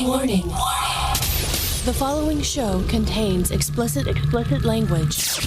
Warning. The following show contains explicit language.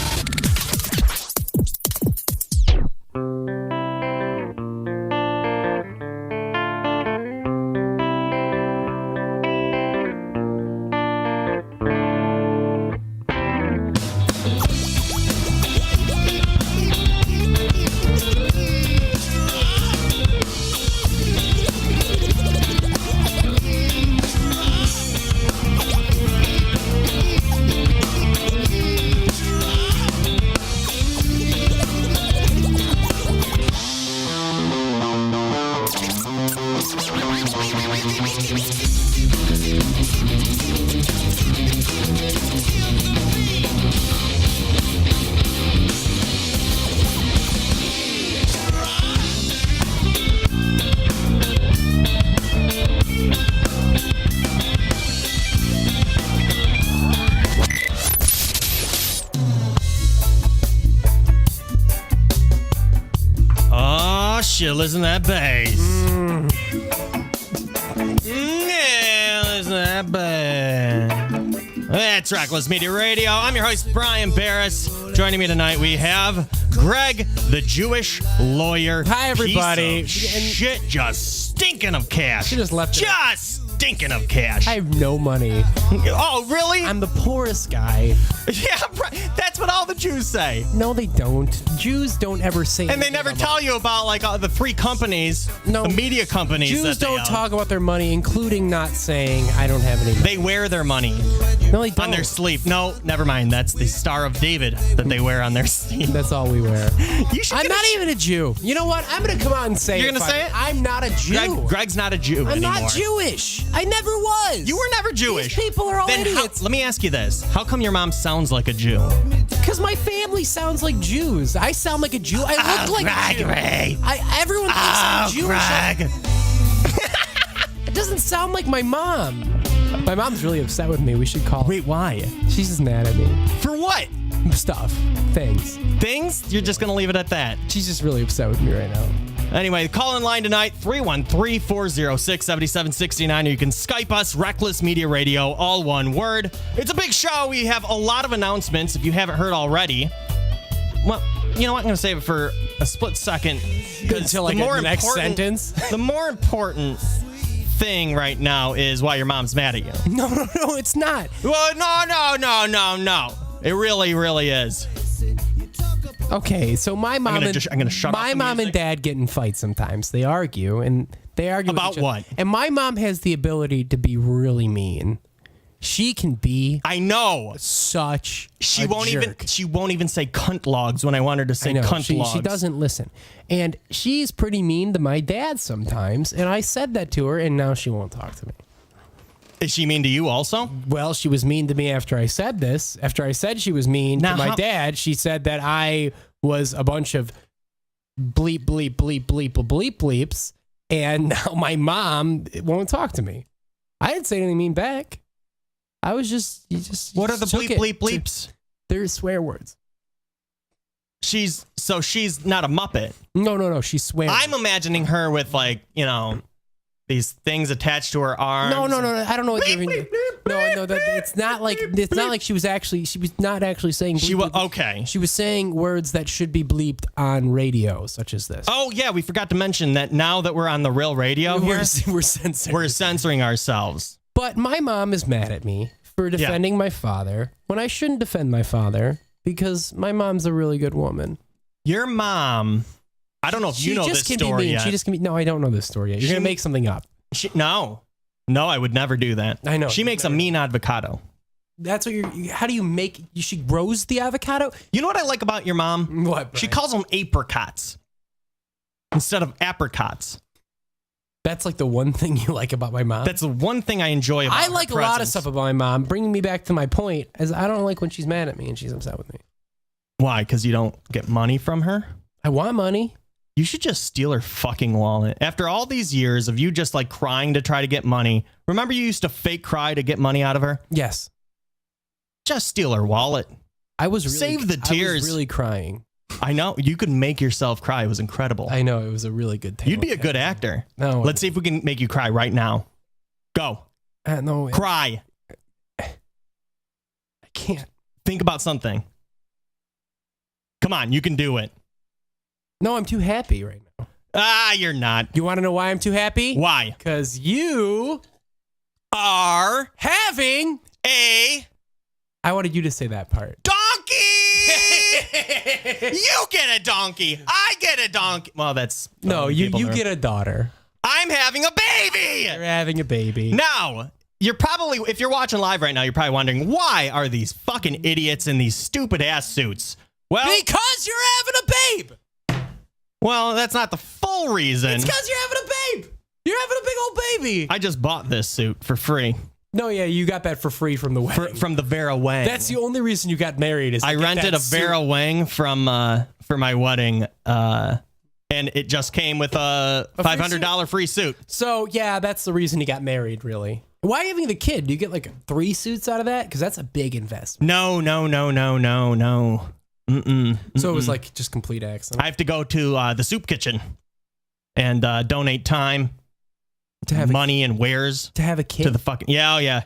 Listen to that bass. Yeah, listen to that bass. That's Wreckless Media Radio. I'm your host, Brian Barris. Joining me tonight, we have Greg, the Jewish lawyer. Hi, everybody. Piece of shit, just stinking of cash. She just left it. Just stinking of cash. I have no money. Oh, really? I'm the poorest guy. Yeah, that's what all the Jews say. No, they don't. Jews don't ever say. And they never tell you about like the three companies, the media companies. Jews that don't talk about their money, including not saying I don't have any money. They wear their money. No, they don't. On their sleeve. No, never mind. That's the Star of David that they wear on their sleeve. That's all we wear. I'm not even a Jew. You know what? I'm going to come out and say You're going to say it? I'm not a Jew. Greg's not a Jew I'm anymore. not Jewish. I never was. You were never Jewish. These people are all idiots. Let me ask you this. How come your mom sounds like a Jew? Because my family sounds like Jews. I sound like a Jew. I look like a Jew. Everyone thinks I'm Jewish. Greg. It doesn't sound like my mom. My mom's really upset with me. We should call her. Wait, why? She's just mad at me. For what? Stuff. Things. Things? You're just going to leave it at that? She's just really upset with me right now. Anyway, call in line tonight, 313-406-7769, or you can Skype us, Wreckless Media Radio, all one word. It's a big show. We have a lot of announcements, if you haven't heard already. Well, you know what? I'm going to save it for a split second. Until like the next sentence? The more important thing right now is why your mom's mad at you. No, it's not. Well, no. It really is. Okay, so my mom mom and dad get in fights sometimes. They argue about what? And my mom has the ability to be really mean. She can be. I know. She won't even say cunt logs when I want her to say cunt logs. She doesn't listen. And she's pretty mean to my dad sometimes. And I said that to her, and now she won't talk to me. Is she mean to you also? Well, she was mean to me after I said this. After I said she was mean to my dad, she said that I was a bunch of bleep, bleep, bleep, bleep, bleep, bleeps. And now my mom won't talk to me. I didn't say anything mean back. I was just, What are the bleep, bleep, bleeps? They're swear words. She's not a Muppet. No, she's swearing. I'm imagining her with these things attached to her arms. No. I don't know what you're even. No, it's not like she was not actually saying. Okay. She was saying words that should be bleeped on radio, such as this. Oh yeah, we forgot to mention that now that we're on the real radio, we're censoring. We're censoring ourselves. But my mom is mad at me for defending my father when I shouldn't defend my father because my mom's a really good woman. Your mom. I don't know if you know this story yet. She just can be. No, I don't know this story yet. You're going to make something up. No, I would never do that. I know. She makes a mean avocado. That's what how do you make, she grows the avocado? You know what I like about your mom? What, Brian? She calls them apricots instead of apricots. That's like the one thing you like about my mom? That's the one thing I enjoy about her. I like a lot of stuff about my mom. Bringing me back to my point is I don't like when she's mad at me and she's upset with me. Why? Because you don't get money from her? I want money. You should just steal her fucking wallet. After all these years of you just like crying to try to get money, remember you used to fake cry to get money out of her? Yes. Just steal her wallet. I was really, save the tears. I was really crying. I know. You could make yourself cry. It was incredible. I know. It was a really good thing. You'd be a good actor. No. Let's see if we can make you cry right now. Go. No. Cry. I can't. Think about something. Come on, you can do it. No, I'm too happy right now. You're not. You want to know why I'm too happy? Why? Because you are having a... I wanted you to say that part. Donkey! You get a donkey. I get a donkey. Well, that's... No, you get a daughter. I'm having a baby! You're having a baby. Now, you're probably... If you're watching live right now, you're probably wondering, why are these fucking idiots in these stupid-ass suits? Well... Because you're having a babe! Well, that's not the full reason. It's because you're having a babe. You're having a big old baby. I just bought this suit for free. No, yeah, you got that for free from the wedding. From the Vera Wang. That's the only reason you got married. Is I rented a Vera Wang from for my wedding, and it just came with a $500 free suit. So yeah, that's the reason you got married, really. Why are you having the kid? Do you get like 3 suits out of that? Because that's a big investment. No. So it was like just complete accident. I have to go to the soup kitchen and donate time, to have money, and wares to have a kid. To the fucking yeah.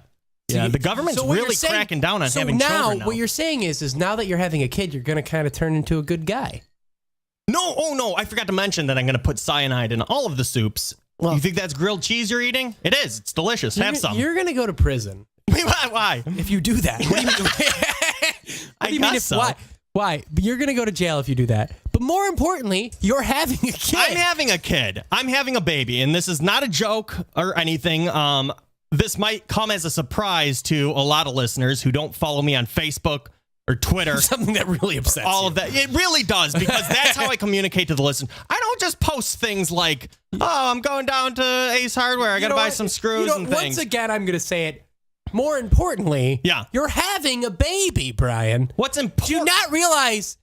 The government's really cracking down on having children now. What you're saying is now that you're having a kid, you're going to kind of turn into a good guy. No, I forgot to mention that I'm going to put cyanide in all of the soups. Well, you think that's grilled cheese you're eating? It is. It's delicious. Have some. You're going to go to prison. Why? If you do that. What do you mean? I guess so. Why? You're going to go to jail if you do that. But more importantly, you're having a kid. I'm having a kid. I'm having a baby. And this is not a joke or anything. This might come as a surprise to a lot of listeners who don't follow me on Facebook or Twitter. Something that really upsets all of that. It really does, because that's how I communicate to the listener. I don't just post things like, oh, I'm going down to Ace Hardware. I got to buy some screws and things. Once again, I'm going to say it. More importantly, you're having a baby, Brian. What's important? Do you not realize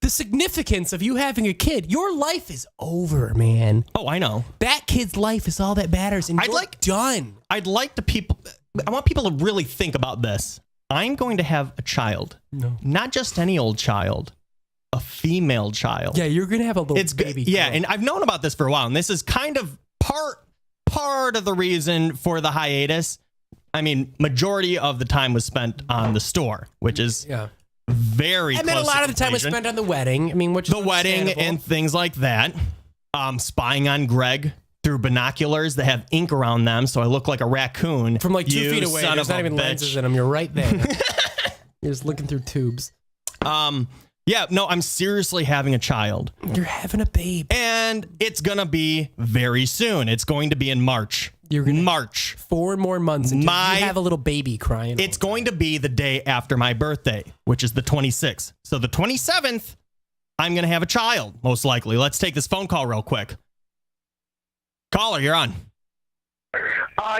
the significance of you having a kid? Your life is over, man. Oh, I know. That kid's life is all that matters, and you're done. I want people to really think about this. I'm going to have a child. No. Not just any old child. A female child. Yeah, you're going to have a little baby girl. Yeah, and I've known about this for a while, and this is kind of part of the reason for the hiatus. I mean, majority of the time was spent on the store, which is very. And then a lot of the time was spent on the wedding. I mean, the wedding and things like that. Spying on Greg through binoculars that have ink around them, so I look like a raccoon from like 2 feet away. There's not even lenses in them. You're right there. You're just looking through tubes. Yeah, no, I'm seriously having a child. You're having a baby, and it's gonna be very soon. It's going to be in March. March. 4 more months until you have a little baby crying. It's going to be the day after my birthday, which is the 26th. So the 27th, I'm going to have a child, most likely. Let's take this phone call real quick. Caller, you're on.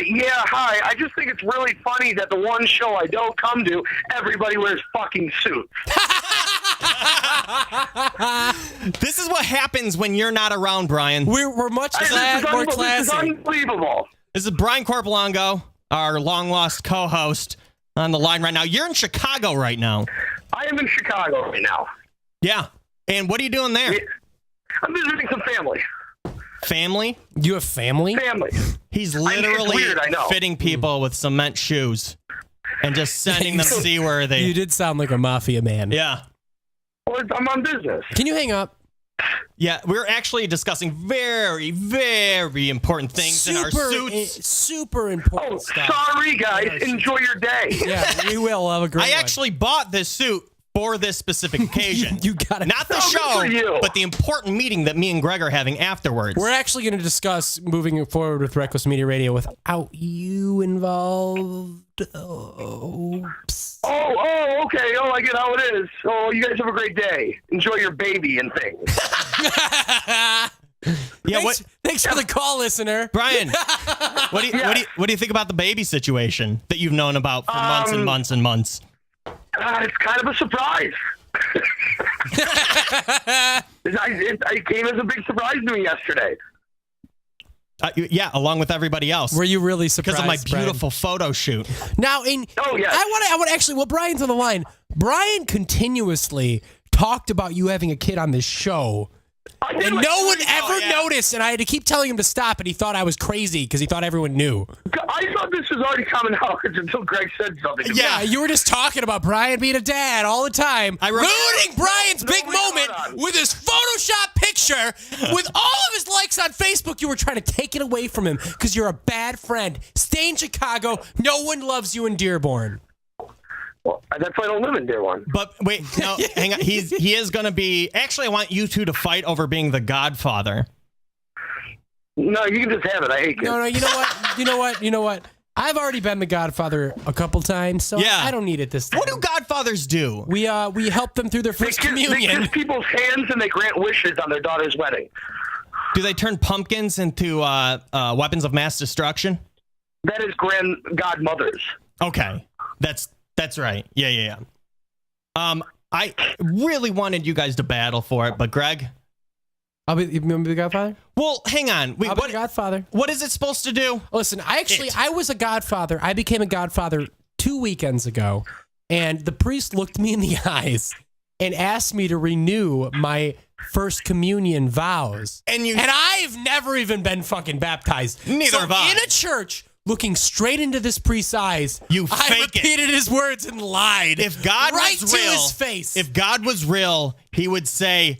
Yeah, hi. I just think it's really funny that the one show I don't come to, everybody wears fucking suits. This is what happens when you're not around, Brian. We're much more classy. This is unbelievable. This is Brian Corpolongo, our long-lost co-host, on the line right now. You're in Chicago right now. I am in Chicago right now. Yeah. And what are you doing there? I'm visiting some family. Family? You have family? Family. He's literally fitting people with cement shoes and just sending them to see where they... You did sound like a mafia man. Yeah. Well, I'm on business. Can you hang up? Yeah, we're actually discussing very, very important things in our suits. Super important stuff. Sorry, guys. Enjoy your day. Yeah, we will have a great I actually bought this suit for this specific occasion. You got it. Not the show, but the important meeting that me and Greg are having afterwards. We're actually going to discuss moving forward with Wreckless Media Radio without you involved. Oops. Oh, okay. Oh, I get how it is. Oh, you guys have a great day. Enjoy your baby and things. Yeah, thanks for the call, listener. Brian, what do you think about the baby situation that you've known about for months and months and months? It's kind of a surprise. It came as a big surprise to me yesterday. Yeah, along with everybody else. Were you really surprised? Because of my beautiful photo shoot. Now, I want to actually. Well, Brian's on the line. Brian continuously talked about you having a kid on this show And no one ever noticed, and I had to keep telling him to stop, and he thought I was crazy because he thought everyone knew. I thought this was already coming out until Greg said something. Yeah, you were just talking about Brian being a dad all the time, ruining Brian's big moment with his Photoshop picture with all of his likes on Facebook. You were trying to take it away from him because you're a bad friend. Stay in Chicago. No one loves you in Dearborn. Well, that's why I don't live in Dearborn. But wait, no, hang on. He is going to be. Actually, I want you two to fight over being the Godfather. No, you can just have it. I hate kids. No, you know what? I've already been the Godfather a couple times, so I don't need it this time. What do Godfathers do? We help them through their first communion. They kiss people's hands and they grant wishes on their daughter's wedding. Do they turn pumpkins into weapons of mass destruction? That is grand godmothers. Okay, that's right. Yeah. I really wanted you guys to battle for it, but Greg, I'll be the Godfather. Well, hang on. I'll be the Godfather. What is it supposed to do? Listen, I was a Godfather. I became a Godfather 2 weekends ago, and the priest looked me in the eyes and asked me to renew my first communion vows. And I've never even been fucking baptized. Neither have I. In a church, looking straight into this priest's eyes, I repeated his words and lied. If God right was real, to his face. If God was real, he would say,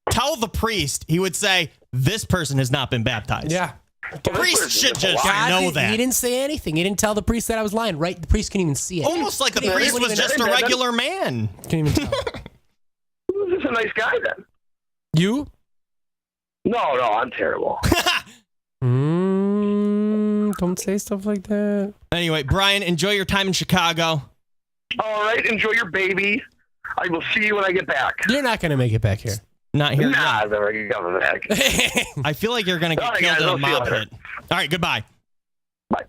tell the priest, he would say, this person has not been baptized. Yeah. The priest should just know that. He didn't say anything. He didn't tell the priest that I was lying. Right? The priest couldn't even see it. Almost like the priest was just a regular man. Can't even tell. He was just a nice guy then. You? No, I'm terrible. Don't say stuff like that. Anyway, Brian, enjoy your time in Chicago. All right, enjoy your baby. I will see you when I get back. You're not going to make it back here. Not here. Nah, I'm never coming back. I feel like you're going to get killed in a mob pit. All right, goodbye. Bye.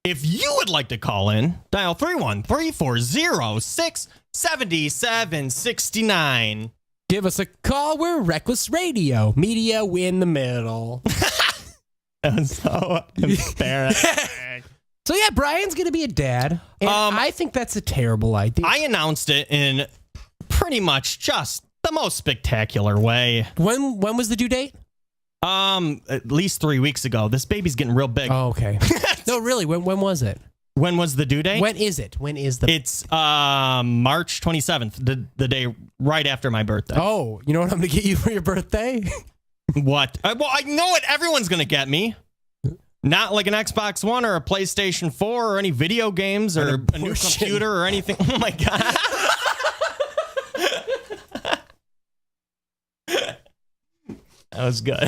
If you would like to call in, dial 313-406-7769. Give us a call. We're Wreckless Radio. Media in the middle. That was so embarrassing. So yeah, Brian's going to be a dad. And I think that's a terrible idea. I announced it in pretty much just the most spectacular way. When was the due date? At least 3 weeks ago. This baby's getting real big. Oh, okay. No, really, when was it? When was the due date? When is it? When is the... It's March 27th, the day right after my birthday. Oh, you know what I'm going to get you for your birthday? What? Well, I know what everyone's going to get me. Not like an Xbox One or a PlayStation 4 or any video games or a new computer or anything. Oh, my God. That was good.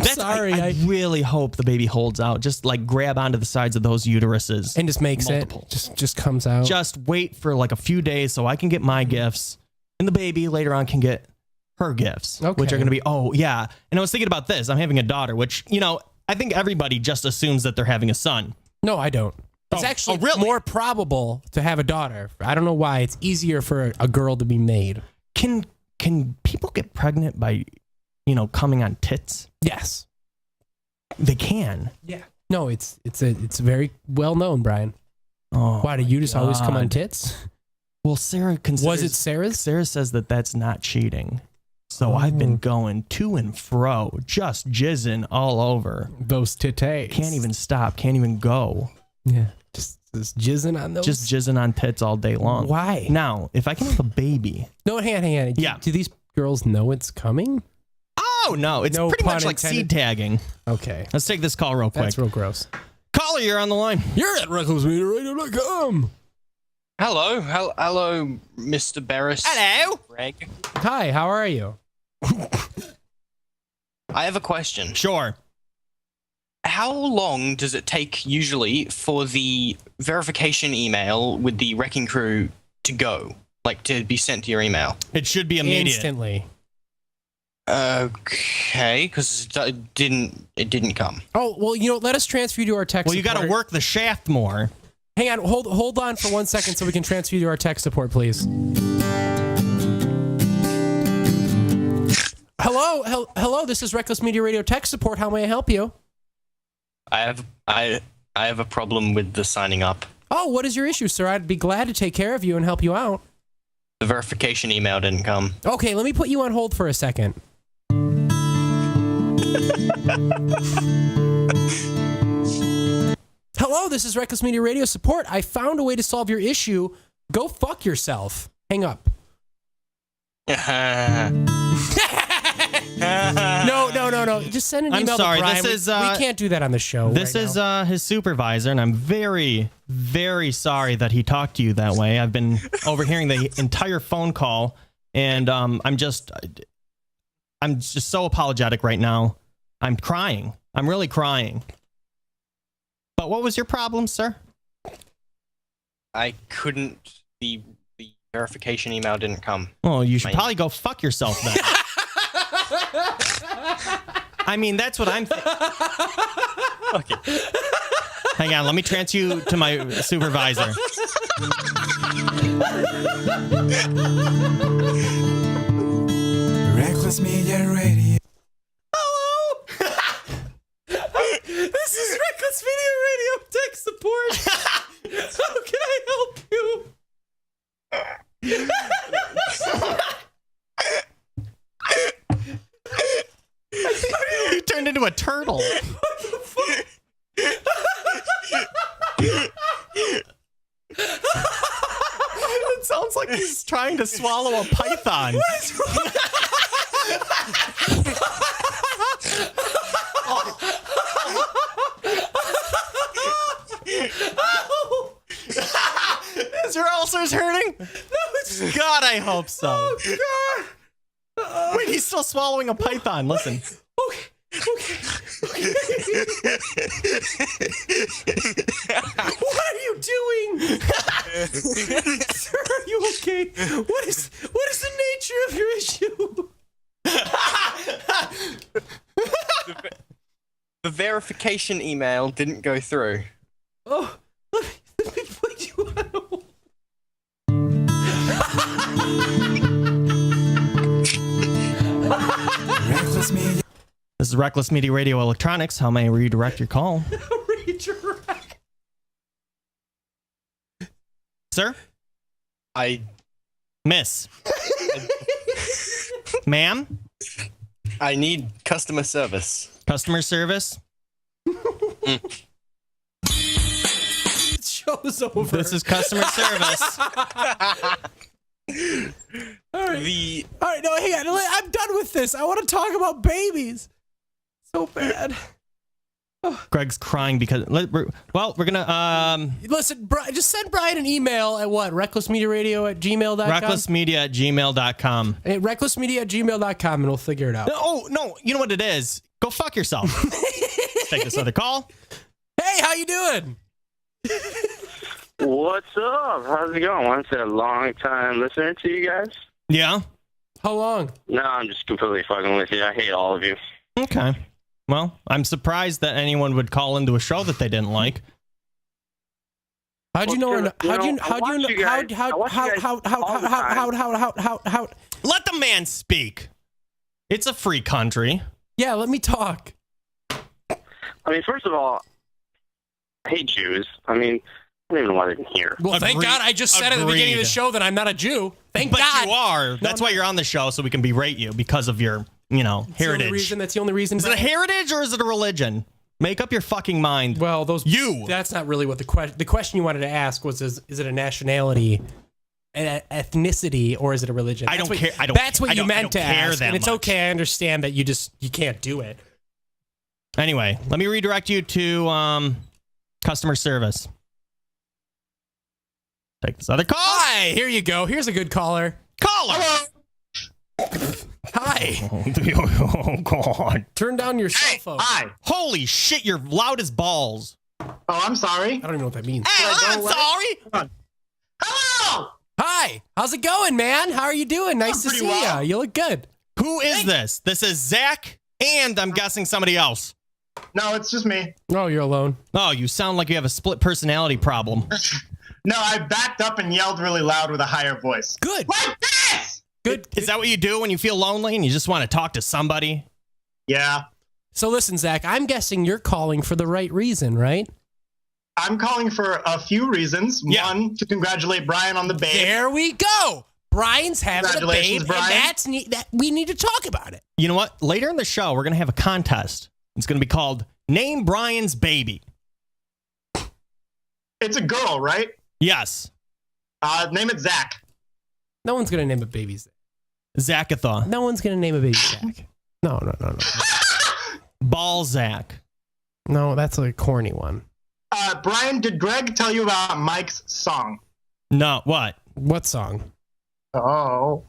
Sorry. I really hope the baby holds out. Just like grab onto the sides of those uteruses. And just makes multiple. it. Just comes out. Just wait for like a few days so I can get my gifts. And the baby later on can get her gifts. Okay. Which are going to be, oh, yeah. And I was thinking about this. I'm having a daughter, which, you know, I think everybody just assumes that they're having a son. No, I don't. It's actually really? more probable to have a daughter. I don't know why. It's easier for a girl to be made. Can people get pregnant by, you know, coming on tits? Yes. They can. Yeah. No, it's very well known, Brian. Oh, why do you just always come on tits? Well, Sarah considers... Was it Sarah's? Sarah says that that's not cheating. So I've been going to and fro, just jizzing all over. Those titties. Can't even stop. Can't even go. Yeah. Just jizzing on those? Just jizzing on tits all day long. Why? Now, if I can have a baby... No, hang on. Yeah. Do these girls know it's coming? Oh, no. It's No pretty pun much like intended. seed tagging. Okay. Let's take this call real quick. That's real gross. Caller, you're on the line. You're at RecklessMediaRadio.com. Hello, Mr. Barris. Hello. Greg. Hi, how are you? I have a question. Sure. How long does it take usually for the verification email with the wrecking crew to go? Like to be sent to your email? It should be immediate. Instantly. Okay, because it didn't come. Oh, well, you know, let us transfer you to our tech Well, you support. got to work the shaft more. Hang on, hold on for 1 second so we can transfer you to our tech support, please. Hello, this is Wreckless Media Radio Tech Support. How may I help you? I have a problem with the signing up. Oh, what is your issue, sir? I'd be glad to take care of you and help you out. The verification email didn't come. Okay, let me put you on hold for a second. Hello, this is Wreckless Media Radio Support. I found a way to solve your issue. Go fuck yourself. Hang up. No. Just send an email to Brian. We can't do that on the show. This is his supervisor, and I'm very, very sorry that he talked to you that way. I've been overhearing the entire phone call, and I'm just so apologetic right now. I'm crying. I'm really crying. But what was your problem, sir? I couldn't. The verification email didn't come. Well, you should probably go fuck yourself then. I mean, that's what I'm thinking. Okay. Hang on, let me transfer you to my supervisor. Wreckless Media Radio. Hello. This is Wreckless Media Radio Tech Support. How can I help you? You turned into a turtle. What the fuck? It sounds like he's trying to swallow a python. Is your ulcers hurting? No, it's God, I hope so. Oh, God. Wait, he's still swallowing a python. Listen. Okay. What are you doing? Sir, are you okay? What is the nature of your issue? The verification email didn't go through. Oh, let me put you on hold. Wreckless Media. This is Wreckless Media Radio Electronics. How may I redirect your call? Redirect. Sir? Miss. Ma'am? I need customer service. Customer service? Show's over. This is customer service. All right. No, hang on. I'm done with this. I want to talk about babies. So bad. Greg's crying because we're gonna Listen, just send Brian an email at what? recklessmediaradio@gmail.com? recklessmedia@gmail.com. recklessmedia@gmail.com, and we'll figure it out. Oh no, you know what it is? Go fuck yourself. Let's take this other call. Hey, how you doing? What's up? How's it going? Once a long time listener to you guys. Yeah. How long? No, I'm just completely fucking with you. I hate all of you. Okay. Well, I'm surprised that anyone would call into a show that they didn't like. How'd you know? Let the man speak. It's a free country. Yeah, let me talk. I mean, first of all, I hate Jews. I mean, I don't even know why they're here. Well, thank God I just said at the beginning of the show that I'm not a Jew. Thank God. But you are. That's why you're on the show, so we can berate you because of your, heritage. That's the only reason. Is it a heritage or is it a religion? Make up your fucking mind. Well, that's not really what the question you wanted to ask was: is it a nationality, an ethnicity, or is it a religion? I don't care. That's what you meant to ask, and it's much. okay. I understand that you can't do it. Anyway, let me redirect you to customer service. Take this other call. Hi, here you go. Here's a good caller. Caller. Hello. Hi. Oh, God. Turn down your cell phone. Hi. Holy shit, you're loud as balls. Oh, I'm sorry. I don't even know what that means. Hey, I'm sorry. Hello. Hi. How's it going, man? How are you doing? Nice to see you. You look good. Who is this? This is Zach, and I'm guessing somebody else. No, it's just me. Oh, you're alone. Oh, you sound like you have a split personality problem. No, I backed up and yelled really loud with a higher voice. Good. Like this! Good. Is that what you do when you feel lonely and you just want to talk to somebody? Yeah. So listen, Zach, I'm guessing you're calling for the right reason, right? I'm calling for a few reasons. Yeah. One, to congratulate Brian on the babe. There we go. Brian's having a babe, Congratulations, Brian. and that we need to talk about it. You know what? Later in the show, we're going to have a contest. It's going to be called Name Brian's Baby. It's a girl, right? Yes. Name it Zach. No one's gonna name a baby Zach. Zachatha. No one's gonna name a baby Zach. No. Balzac. No, that's a corny one. Brian, did Greg tell you about Mike's song? No, what? What song? Oh.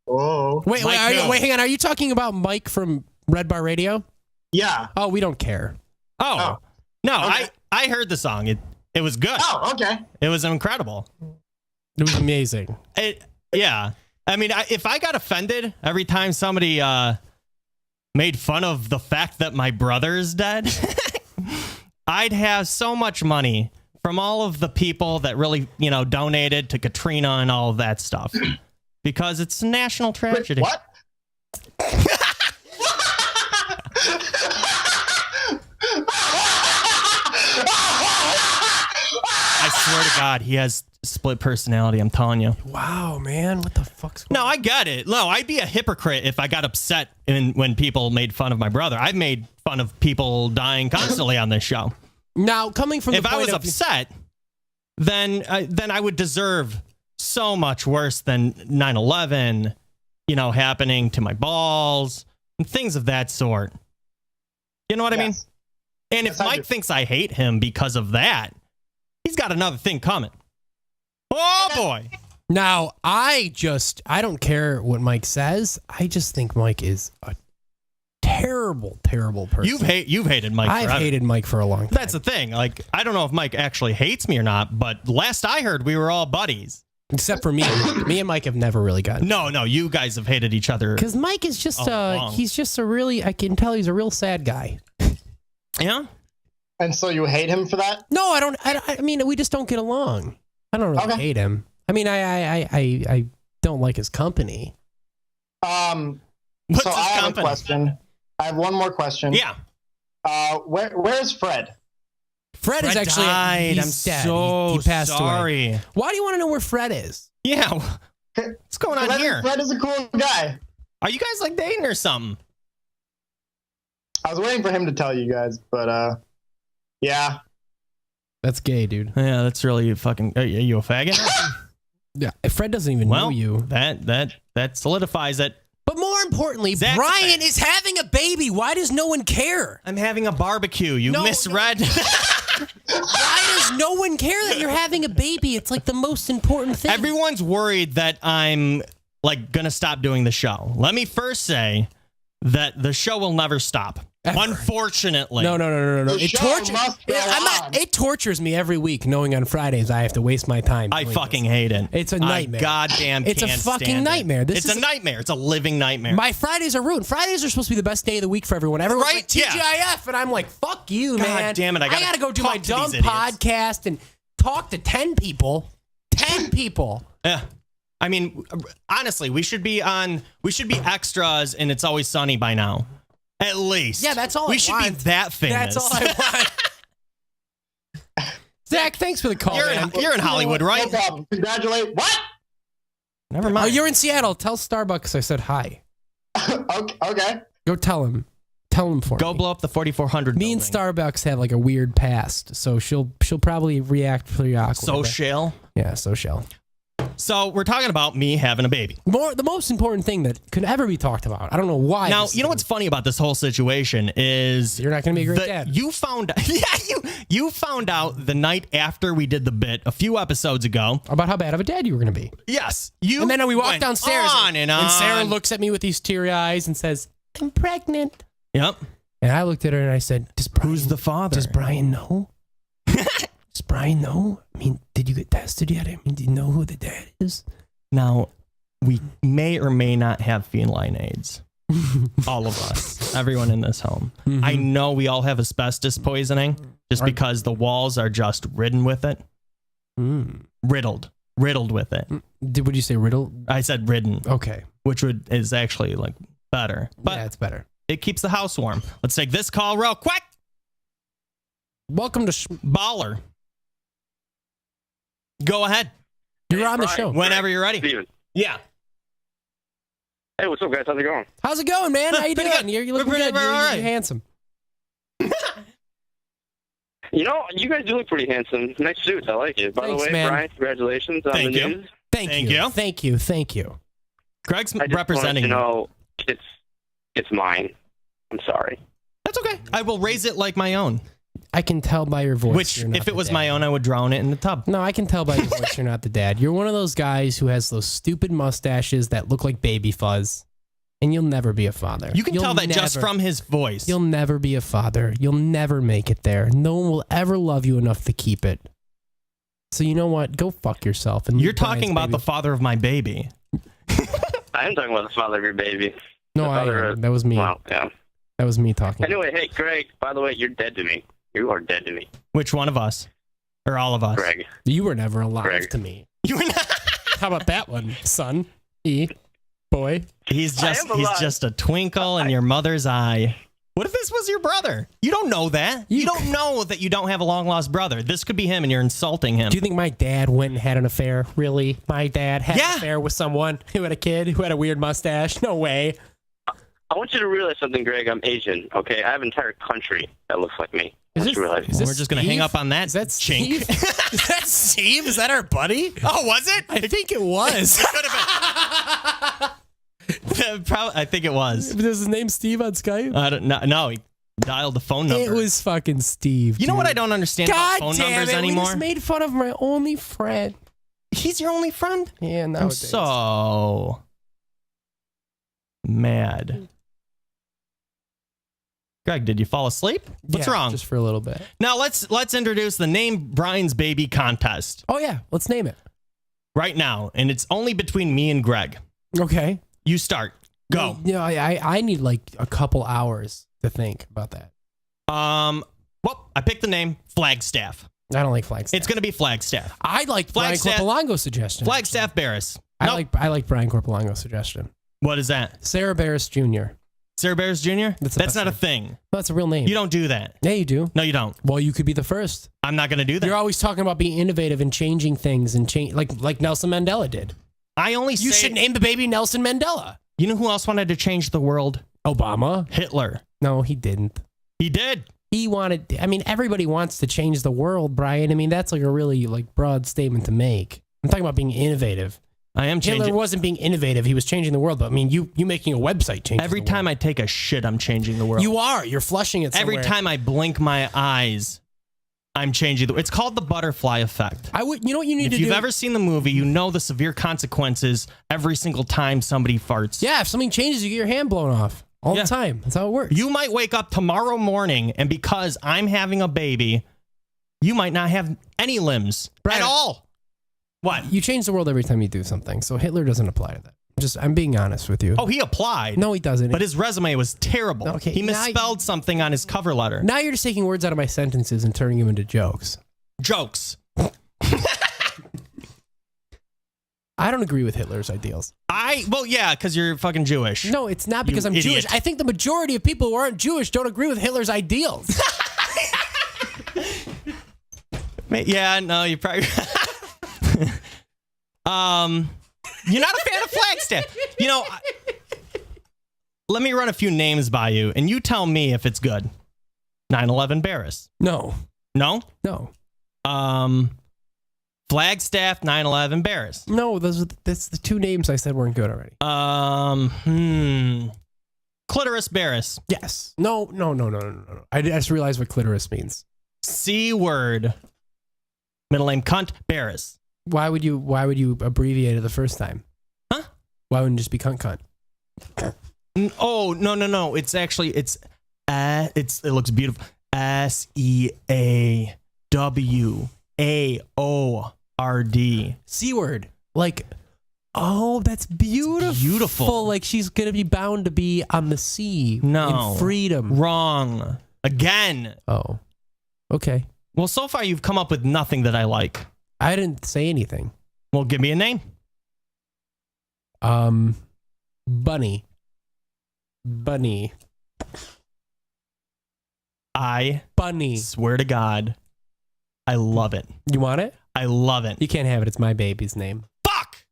Wait, Mike who? hang on. Are you talking about Mike from Red Bar Radio? Yeah. Oh, we don't care. Oh. No, Okay. I heard the song. It was good. Oh, okay. It was incredible. It was amazing. Yeah. I mean, if I got offended every time somebody made fun of the fact that my brother is dead, I'd have so much money from all of the people that really, donated to Katrina and all of that stuff. Because it's a national tragedy. Wait, what? I swear to God, he has split personality. I'm telling you. Wow, man, what the fuck's going No, I get it. No, I'd be a hypocrite if I got upset when people made fun of my brother. I've made fun of people dying constantly on this show. Now, coming from If I was upset, then I would deserve so much worse than 9/11, happening to my balls and things of that sort. You know what I mean? And if Mike thinks I hate him because of that, he's got another thing coming. Oh boy. Now, I don't care what Mike says. I just think Mike is a terrible, terrible person. You've hated Mike I've forever. hated Mike for a long time. That's the thing. Like, I don't know if Mike actually hates me or not, but last I heard, we were all buddies. Except for me. Me and Mike have never really gotten. No, you guys have hated each other. Because Mike is just he's just a really, I can tell he's a real sad guy. Yeah? And so you hate him for that? No, I don't. I mean, we just don't get along. I don't really hate him. I mean, I don't like his company. What's so his I have company? a question. I have one more question. Yeah. Where's Fred? Fred is actually died. he's I'm dead. so he passed sorry. away. Why do you want to know where Fred is? Yeah. What's going on here? Fred is a cool guy. Are you guys like dating or something? I was waiting for him to tell you guys, but yeah. That's gay, dude. Yeah, that's really fucking. Are you a faggot? Yeah, Fred doesn't even know you. That solidifies it. But more importantly, Zach's Brian is having a baby. Why does no one care? I'm having a barbecue. You misread. Why does no one care that you're having a baby? It's like the most important thing. Everyone's worried that I'm like gonna stop doing the show. Let me first say that the show will never stop. Ever. Unfortunately. No. The show must go on. It tortures me every week knowing on Fridays I have to waste my time. I doing fucking this. hate it. It's a nightmare. I goddamn It's a can't fucking stand it. nightmare. It's a nightmare. It's a living nightmare. My Fridays are ruined. Fridays are supposed to be the best day of the week for everyone. Everyone's Right? like TGIF, and I'm like, fuck you, God man. damn it, I gotta gotta go do my talk to dumb these idiots. podcast and talk to 10 people. 10 people. Yeah. I mean, honestly, we should be extras in It's Always Sunny by now. At least. Yeah, that's all we I should want. be that famous. That's all I want. Zach, thanks for the call, man. You're in Hollywood, right? No problem. Congratulate. What? Never Oh, mind. you're in Seattle. Tell Starbucks I said hi. Okay. Go tell him. Tell him for Go me. blow up the 4400 Me and building. Starbucks have like a weird past, so she'll probably react pretty awkward. So shall. Yeah, so shall. So we're talking about me having a baby. The most important thing that could ever be talked about. I don't know why. Now, you know what's funny about this whole situation is You're not going to be a great dad. You found you found out the night after we did the bit a few episodes ago about how bad of a dad you were going to be. Yes, you. And then we walked went downstairs, on and on. and Sarah looks at me with these teary eyes and says, "I'm pregnant." Yep. And I looked at her and I said, Who's the father? Does Brian know? Does Brian know? I mean, did you get tested yet? I mean, do you know who the dad is? Now, we may or may not have feline AIDS. All of us. Everyone in this home. Mm-hmm. I know we all have asbestos poisoning just because the walls are just ridden with it. Riddled with it. Would you say riddle? I said ridden. Okay. Which is actually like better. But yeah, it's better. It keeps the house warm. Let's take this call real quick. Welcome to Baller. Go ahead. You're on the Brian. show. Whenever you're ready. Steven. Yeah. Hey, what's up, guys? How's it going? How's it going, man? How you Pretty doing? good. You're looking We're good. pretty- You're, we're all right. you're handsome. You know, you guys do look pretty handsome. Nice suits. I like it. By Thanks, the way, man. Brian, congratulations on Thank the you. news. Thank you. Thank you. Thank you. Greg's I just representing wanted to you. know it's mine. I'm sorry. That's okay. I will raise it like my own. I can tell by your voice. Which, you're not if it the was dad. my own, I would drown it in the tub. No, I can tell by your voice you're not the dad. You're one of those guys who has those stupid mustaches that look like baby fuzz, and you'll never be a father. You can You'll tell that just never- from his voice. You'll never be a father. You'll never make it there. No one will ever love you enough to keep it. So you know what? Go fuck yourself. And You're leave Brian's talking about baby. the father of my baby. I am talking about the father of your baby. No, the I father am. of- That was me. Well, yeah. That was me talking. Anyway, hey, Greg, by the way, you're dead to me. You are dead to me. Which one of us? Or all of us? Greg. You were never alive Greg. to me. You were not. How about that one, son? Boy. He's I am he's alive. just a twinkle in your mother's eye. What if this was your brother? You don't know that. You don't know that you don't have a long lost brother. This could be him and you're insulting him. Do you think my dad went and had an affair? Really? My dad had Yeah. an affair with someone who had a kid who had a weird mustache? No way. I want you to realize something, Greg. I'm Asian, okay? I have an entire country that looks like me. I want you to realize. is this We're just going to hang Steve? up on that Is that chink. Steve? Is that Steve? Is that our buddy? Oh, was it? I think it was. Could have been. Probably, I think it was. Does his name Steve on Skype? I don't know. No, he dialed the phone number. It was fucking Steve. You know what I dude. don't understand God about phone damn numbers it, anymore? We just made fun of my only friend. He's your only friend? Yeah, I'm nowadays. so mad. Greg, did you fall asleep? What's Yeah, wrong? Just for a little bit. Now let's introduce the Name Brian's Baby contest Oh yeah, let's name it. right now, and it's only between me and Greg. Okay. You start. Go. Yeah, I need like a couple hours to think about that. Well, I picked the name Flagstaff. I don't like Flagstaff. It's going to be Flagstaff. I like Brian Flagstaff- Corpolango's suggestion. Flagstaff Barris. I Nope. like Brian Corpolango's suggestion. What is that? Sarah Barris Jr. Sarah Barris Jr.? That's the That's best not a name. thing. No, that's a real name. You don't do that. Yeah, you do. No, you don't. Well, you could be the first. I'm not going to do that. You're always talking about being innovative and changing things and change like Nelson Mandela did. I only You say, should name the baby Nelson Mandela. You know who else wanted to change the world? Obama? Hitler. No, he didn't. He did. He wanted. I mean, everybody wants to change the world, Brian. I mean, that's like a really like broad statement to make. I'm talking about being innovative. I am Hitler changing. wasn't being innovative. He was changing the world. But I mean, you making a website change Every time I take a shit, I'm changing the world. you are. You're flushing it somewhere. Every time I blink my eyes, I'm changing the. It's called the butterfly effect. I would. You know what you need If to you've do? ever seen the movie, you know the severe consequences every single time somebody farts. Yeah, if something changes, you get your hand blown off all Yeah. the time. That's how it works. You might wake up tomorrow morning, and because I'm having a baby, you might not have any limbs Brian, at all. What? You change the world every time you do something. So Hitler doesn't apply to that. I'm being honest with you. Oh, he applied. No, he doesn't. But his resume was terrible. Okay, He now misspelled something on his cover letter. Now you're just taking words out of my sentences and turning them into jokes. Jokes. I don't agree with Hitler's ideals. Well, yeah, because you're fucking Jewish. No, it's not because You I'm Jewish. idiot. I think the majority of people who aren't Jewish don't agree with Hitler's ideals. Yeah, no, you probably. You're not a fan of Flagstaff. You know, let me run a few names by you, and you tell me if it's good. 9/11 Barris. No. No. No. Flagstaff 9/11 Barris. No, that's the two names I said weren't good already. Clitoris Barris. Yes. No. I just realized what clitoris means. C word. Middle name cunt Barris. Why would you abbreviate it the first time? Huh? Why wouldn't it just be cunt cunt? Oh, no. It's actually it looks beautiful. SEAWAORD. C word. Like, oh, that's beautiful. It's beautiful. Like she's gonna be bound to be on the sea. No. In freedom. Wrong. Again. Oh. Okay. Well, so far you've come up with nothing that I like. I didn't say anything. Well, give me a name. Bunny. I Bunny. swear to God, I love it. You want it? I love it. You can't have it. It's my baby's name. Fuck!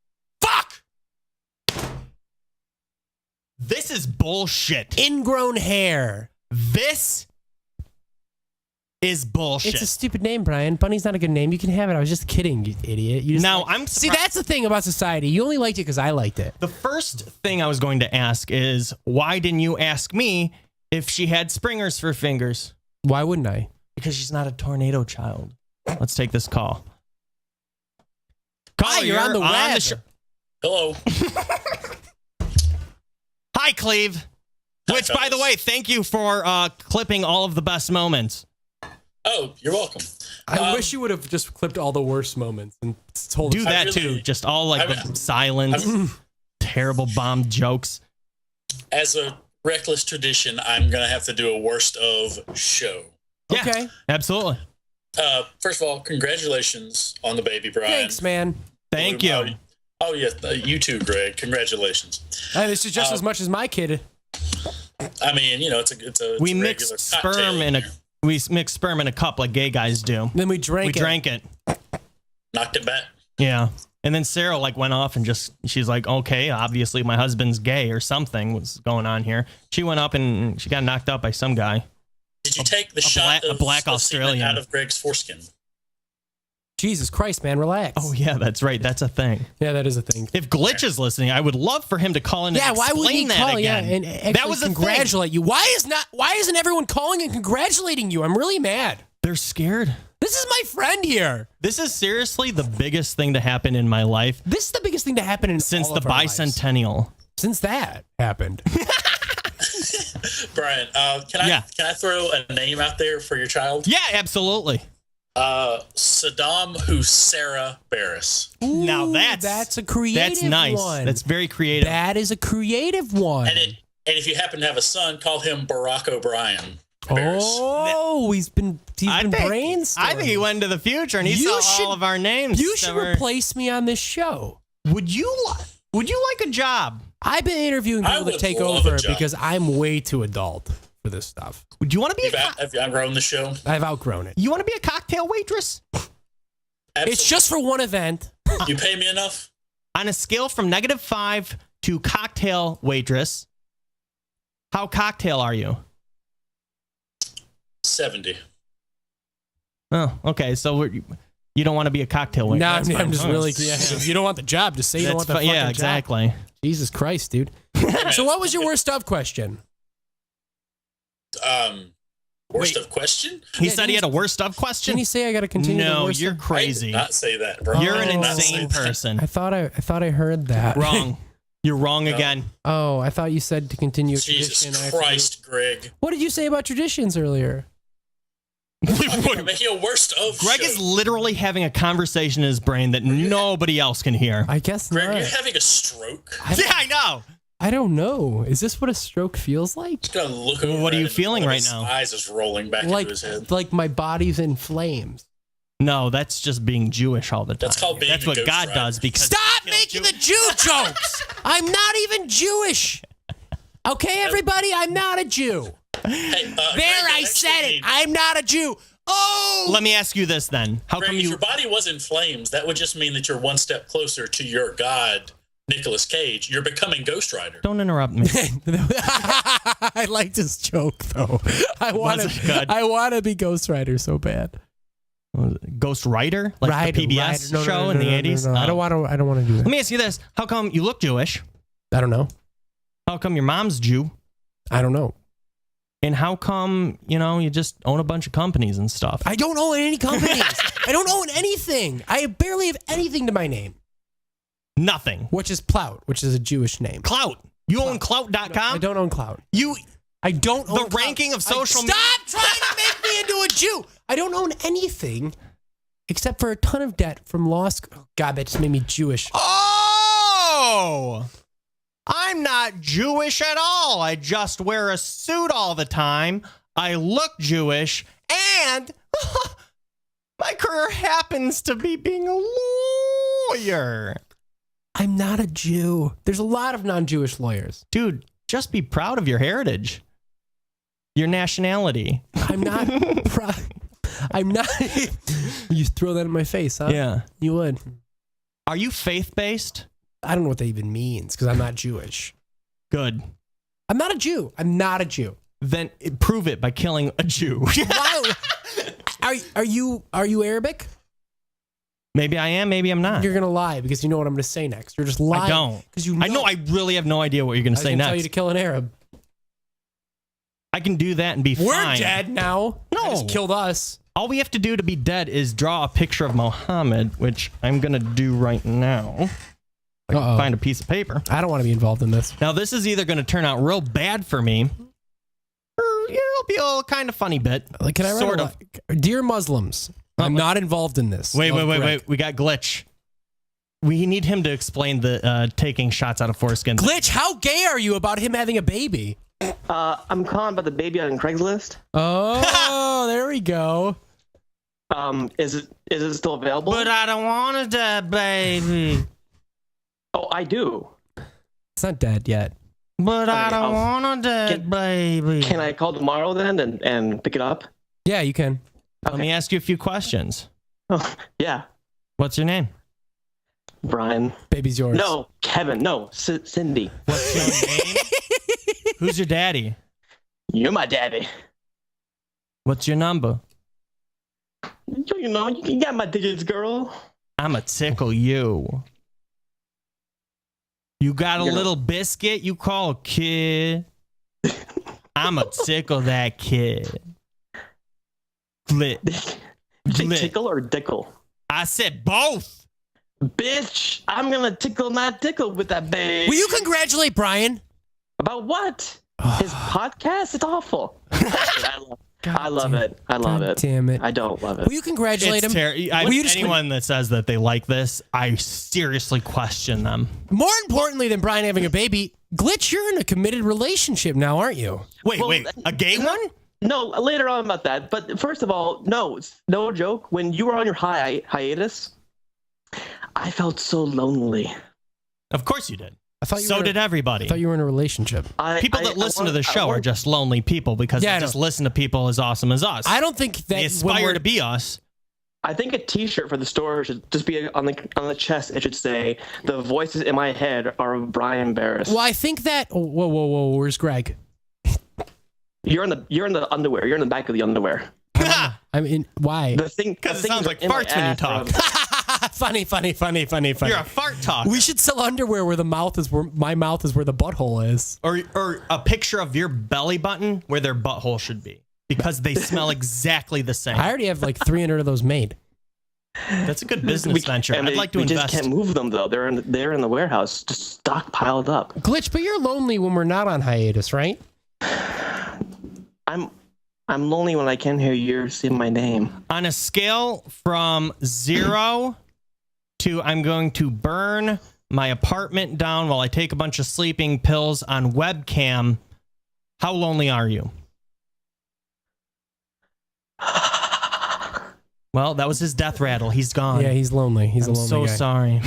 This is bullshit. Ingrown hair. This is bullshit. It's a stupid name, Brian. Bunny's not a good name. You can have it. I was just kidding, you idiot. You just now, I'm See, that's the thing about society. You only liked it because I liked it. The first thing I was going to ask is, why didn't you ask me if she had springers for fingers? Why wouldn't I? Because she's not a tornado child. Let's take this call. Hi, you're on the web. Hello. Hi, Cleve. Which, by the way, thank you for clipping all of the best moments. Oh, you're welcome. I wish you would have just clipped all the worst moments and told Do us. that too. Just all like the silence, terrible bomb jokes. As a reckless tradition, I'm going to have to do a worst of show. Yeah, Okay. absolutely. First of all, congratulations on the baby, Brian. Thanks, man. Thank you. Oh, yeah. You too, Greg. Congratulations. This is just as much as my kid. I mean, you know, it's a We regular mixed cocktail sperm in a here. mixed sperm in a cup like gay guys do. Then we drank We drank it. Knocked it back. Yeah. And then Sarah like went off and she's like, okay, obviously my husband's gay or something was going on here. She went up and she got knocked up by some guy. Did you take the shot a black of semen Australian out of Greg's foreskin? Jesus Christ, man, relax. Oh yeah, that's right. That's a thing. Yeah, that is a thing. If Glitch is listening, I would love for him to call in and Yeah, why explain would he that call? again. Yeah, and actually that was a congratulate you. Why isn't everyone calling and congratulating you? I'm really mad. They're scared. This is my friend here. This is seriously the biggest thing to happen in my life. This is the biggest thing to happen in since all the of our lives. bicentennial. Since that happened. Brian, can I throw a name out there for your child? Yeah, absolutely. Saddam Hussein Barris. Ooh, Now that's a creative That's nice. one. That's very creative. That is a creative one. And if you happen to have a son, call him Barack O'Brien. Barris. Oh, he's been brainstorming. I think he went into the future and he saw all of our names. You should replace me on this show. Would you like a job? I've been interviewing people to take over because I'm way too adult for this stuff. Would you want to be have you outgrown the show? I've outgrown it. You want to be a cocktail waitress? Absolutely. It's just for one event. You pay me enough? On a scale from -5 to cocktail waitress, how cocktail are you? 70. Oh, okay. So you don't want to be a cocktail waitress. No, I'm just really. Yeah, if you don't want the job, just say you don't want the fucking yeah, job. exactly. Jesus Christ, dude. So what was your worst of question? Worst of question? He said he had a worst of question. Didn't he say I got to continue? No, the worst you're of? crazy. I did not say that, bro. You're an I did not say insane that. person. I thought I heard that. Wrong. You're wrong again. Oh, I thought you said to continue a Jesus tradition. Christ, Greg. What did you say about traditions earlier? I'm making a worst of Greg show. is literally having a conversation in his brain that nobody else can hear. I guess Greg, not. you're having a stroke? Yeah, I know. I don't know. Is this what a stroke feels like? Just gonna look Well, over what are at you him, feeling one of right his now? Eyes is rolling back into his head. Like my body's in flames. No, that's just being Jewish all the time. That's called being That's a what ghost God rider. does because Stop making the Jew jokes. I'm not even Jewish. Okay, everybody, I'm not a Jew. Hey, There, Greg, I said it. I'm not a Jew. Oh, Let me ask you this then. How Greg, come if you your body was in flames, that would just mean that you're one step closer to your god, Nicolas Cage. You're becoming Ghost Rider. don't interrupt me? I like this joke though. I want Was it good? to. I want to be Ghost Rider so bad. Ghost Rider? Like the PBS No, show in the 80s? No. I don't want to. I don't want to do that. Let me ask you this. How come you look Jewish? I don't know. How come your mom's Jew? I don't know. And how come, you just own a bunch of companies and stuff? I don't own any companies. I don't own anything. I barely have anything to my name. Nothing. Which is Plout, which is a Jewish name. Clout. You own Clout.com? I don't own Clout. I don't own The Clout. ranking of social media. Stop trying to make me into a Jew. I don't own anything except for a ton of debt from law school. Oh, God, that just made me Jewish. Oh! I'm not Jewish at all. I just wear a suit all the time. I look Jewish, and my career happens to be being a lawyer. I'm not a Jew. There's a lot of non-Jewish lawyers. Dude, just be proud of your heritage, your nationality. I'm not proud. I'm not. You throw that in my face, huh? Yeah. You would. Are you faith-based? I don't know what that even means because I'm not Jewish. Good. I'm not a Jew. I'm not a Jew. Then prove it by killing a Jew. Wow. Are you Arabic? Maybe I am, maybe I'm not. You're gonna lie because you know what I'm gonna say next. You're just lying. I don't. Because you know. I know. I really have no idea what you're going to say I next. tell you to kill an Arab. I can do that and be We're fine. dead now. No. They just killed us. All we have to do to be dead is draw a picture of Muhammad, which I'm going to do right now. I can find a piece of paper. I don't want to be involved in this. Now, this is either going to turn out real bad for me, or it'll be a kind of funny bit. Can I write sort of? Dear Muslims, I'm not involved in this. Wait. We got Glitch. We need him to explain the taking shots out of foreskin. Glitch, how gay are you about him having a baby? I'm calling about the baby on Craigslist. Oh, there we go. Is it still available? But I don't want a dead baby. Oh, I do. It's not dead yet. But I don't want a dead baby. Can I call tomorrow then and pick it up? Yeah, you can. Let me ask you a few questions. Oh, yeah. What's your name? Brian. Baby's yours. No, Kevin. No, Cindy. What's your name? Who's your daddy? You're my daddy. What's your number? You know, you got my digits, girl. I'ma tickle you. You got a little biscuit you call a kid? I'ma tickle that kid. Glit. Tickle or dickle? I said both. Bitch, I'm gonna tickle not tickle with that babe. Will you congratulate Brian? About what? His podcast? It's awful. I love it. I love it. Damn it. I don't love it. Will you congratulate him? Anyone that says that they like this, I seriously question them. More importantly than Brian having a baby, Glitch, you're in a committed relationship now, aren't you? Wait, a gay one? No, later on about that. But first of all, no joke. When you were on your hiatus, I felt so lonely. Of course you did. So did everybody. I thought you were in a relationship. People that listen to the show are just lonely people because they just listen to people as awesome as us. I don't think that they aspire to be us. I think a T-shirt for the store should just be on the chest. It should say, "The voices in my head are of Brian Barris." Well, I think that. Oh, whoa! Where's Greg? You're in the underwear. You're in the back of the underwear. I mean, why? Because it sounds like farts when you talk. Funny. You're a fart talker. We should sell underwear where my mouth is where the butthole is. Or a picture of your belly button where their butthole should be. Because they smell exactly the same. I already have like 300 of those made. That's a good business venture. I'd like to we invest. We just can't move them though. They're in the warehouse, just stockpiled up. Glitch, but you're lonely when we're not on hiatus, right? I'm lonely when I can't hear you say my name. On a scale from 0 to I'm going to burn my apartment down while I take a bunch of sleeping pills on webcam, how lonely are you? Well, that was his death rattle. He's gone. Yeah, he's lonely. He's a lonely so guy. Sorry.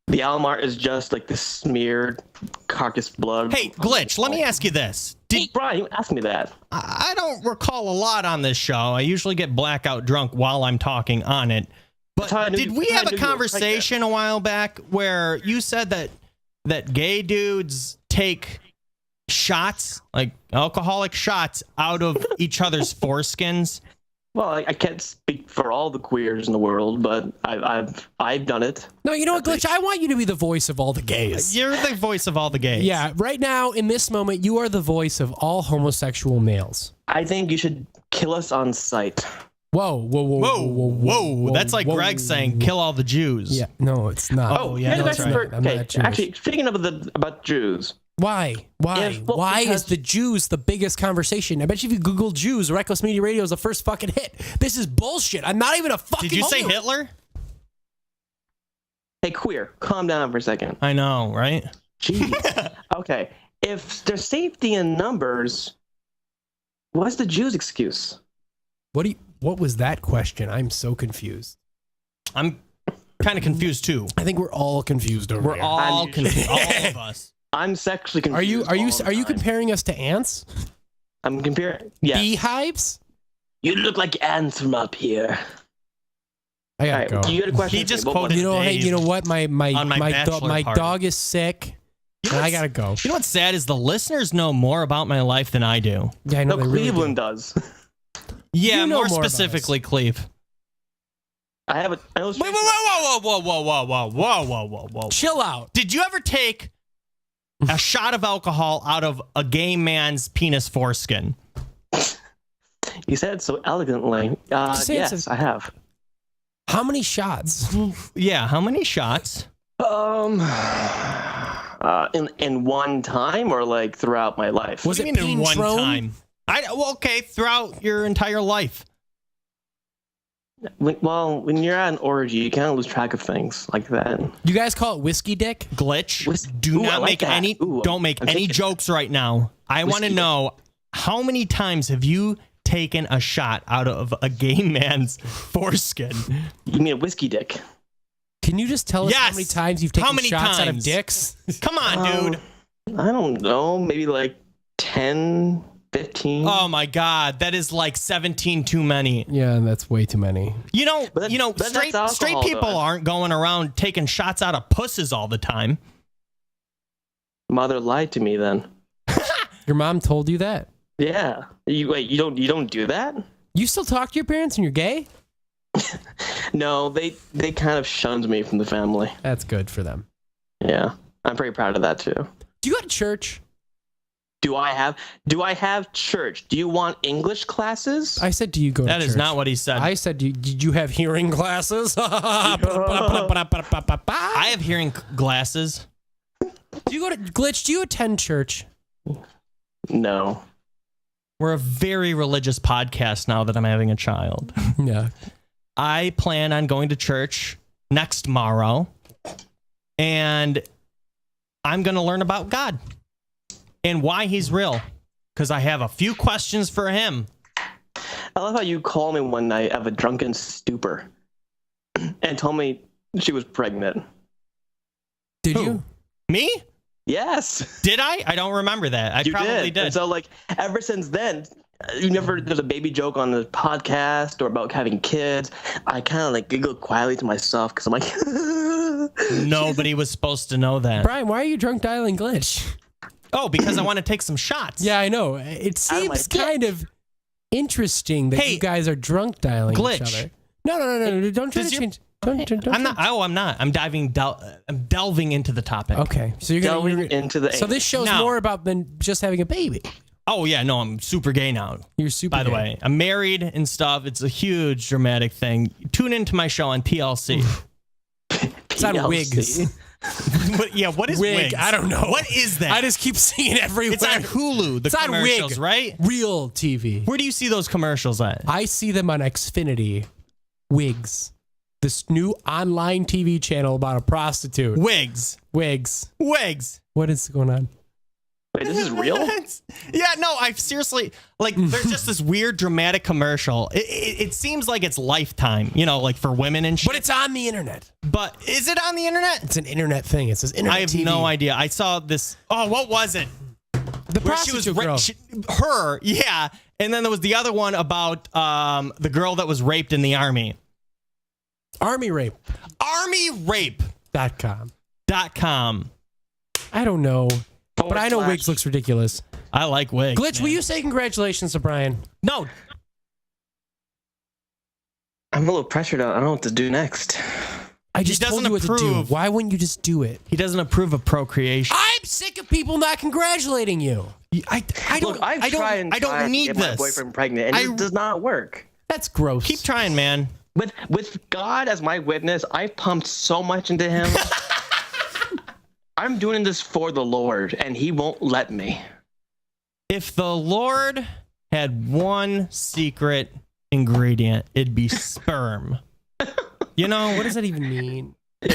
The Almart is just like the smeared carcass blood. Hey, Glitch, let me ask you this. Brian, you asked me that. I don't recall a lot on this show. I usually get blackout drunk while I'm talking on it. But did we have a conversation a while back where you said that gay dudes take shots, like alcoholic shots, out of each other's foreskins? Well, I can't speak for all the queers in the world, but I've done it. No, you know what, Glitch? I want you to be the voice of all the gays. You're the voice of all the gays. Yeah, right now, in this moment, you are the voice of all homosexual males. I think you should kill us on sight. Whoa. That's like Greg saying, kill all the Jews. Yeah, no, it's not. Oh, yeah, that's right. Okay, actually, speaking of about Jews. Why is the Jews the biggest conversation? I bet you if you Google Jews, Wreckless Media Radio is the first fucking hit. This is bullshit. I'm not even a fucking. Did you say Hitler? Hey, queer, calm down for a second. I know, right? Jeez. Okay, if there's safety in numbers, what's the Jews' excuse? What was that question? I'm so confused. I'm kind of confused too. I think we're all confused over here. We're all confused. All of us. I'm sexually confused. Are you comparing us to ants? I'm comparing. Yes. Beehives? You look like ants from up here. I gotta go. You got a question? He just for me? quoted- You know, hey, Dave you know what? My on my bachelor party. dog is sick, You know and I what's- gotta go. You know what's sad is the listeners know more about my life than I do. Yeah, I know No, they really Cleveland do. does. Yeah, You know more more about specifically, Cleve. I know. Wait, whoa. Chill out. Did you ever take a shot of alcohol out of a gay man's penis foreskin? You said it so elegantly. say it's Yes, I have. How many shots? Yeah, how many shots? In one time or like throughout my life? Was What do it you mean in one Pintrone? time? Okay, throughout your entire life. When you're at an orgy, you kind of lose track of things like that. You guys call it whiskey dick? Glitch. Ooh, Do I not like make that. any. Ooh, don't make I'm any taking jokes right now. I want to Whiskey know how many times have you taken a shot out of a gay man's foreskin? You mean a whiskey dick? Can you just tell us how Yes. many times you've How taken many shots out of times? dicks? Come on, dude. I don't know. Maybe like 10, 15. Oh my God, that is like 17 too many. Yeah, that's way too many. But that's straight alcohol, people though. aren't going around taking shots out of pusses all the time. Mother lied to me then. Your mom told you that? Yeah. You don't do that? You still talk to your parents and you're gay? No, they kind of shunned me from the family. That's good for them. Yeah. I'm pretty proud of that too. Do you go to church? Do I have church? Do you want English classes? I said, do you go to church? That is not what he said. I said, did you have hearing glasses? I I have hearing glasses. Do you go to Glitch? Do you attend church? No. We're a very religious podcast now that I'm having a child. Yeah. I plan on going to church next tomorrow, and I'm going to learn about God and why he's real, because I have a few questions for him. I love how you called me one night of a drunken stupor and told me she was pregnant. Did Who? you? Me? Yes. Did I? I don't remember that. I You probably did. And so, like, ever since then, there's a baby joke on the podcast or about having kids. I kind of like giggle quietly to myself because I'm like, Nobody was supposed to know that. Brian, why are you drunk dialing Glitch? Oh, because I want to take some shots. Yeah, I know. It Out of my seems kind of interesting that Hey, you guys are drunk dialing Glitch. each other. No. Don't try to change. Don't I'm not. Oh, I'm not. I'm I'm delving into the topic. Okay, so you're delving gonna. into the. So this show's No. more about than just having a baby. Oh yeah, no, I'm super gay now. You're super. By the gay. way, I'm married and stuff. It's a huge dramatic thing. Tune into my show on TLC. It's on TLC. Wigs. What is Wig? Wigs? I don't know. What is that? I just keep seeing it everywhere. It's on Hulu. The It's on commercials, Wig. right? Real TV. Where do you see those commercials at? I see them on Xfinity. Wigs. This new online TV channel about a prostitute. Wigs. Wigs. Wigs. What is going on? Wait, this is real? Yeah, no, I've seriously, like, there's just this weird dramatic commercial. It seems like it's Lifetime, like for women and shit. But it's on the internet. But is it on the internet? It's an internet thing. It says internet I have TV. no idea. I saw this. Oh, what was it? The Where she was prostitute girl. her, yeah. And then there was the other one about the girl that was raped in the army. Army rape. Armyrape.com. .com. I don't know. But I know Wigs looks ridiculous. I like Wigs. Glitch, will you say congratulations to Brian? No. I'm a little pressured. I don't know what to do next. I just told you what to do. Why wouldn't you just do it? He doesn't approve of procreation. I'm sick of people not congratulating you. I don't. Look, I've I don't. tried and I don't tried need to get my this. boyfriend pregnant, and it does not work. That's gross. Keep trying, man. With God as my witness, I pumped so much into him. I'm doing this for the Lord, and he won't let me. If the Lord had one secret ingredient, it'd be sperm. What does that even mean? What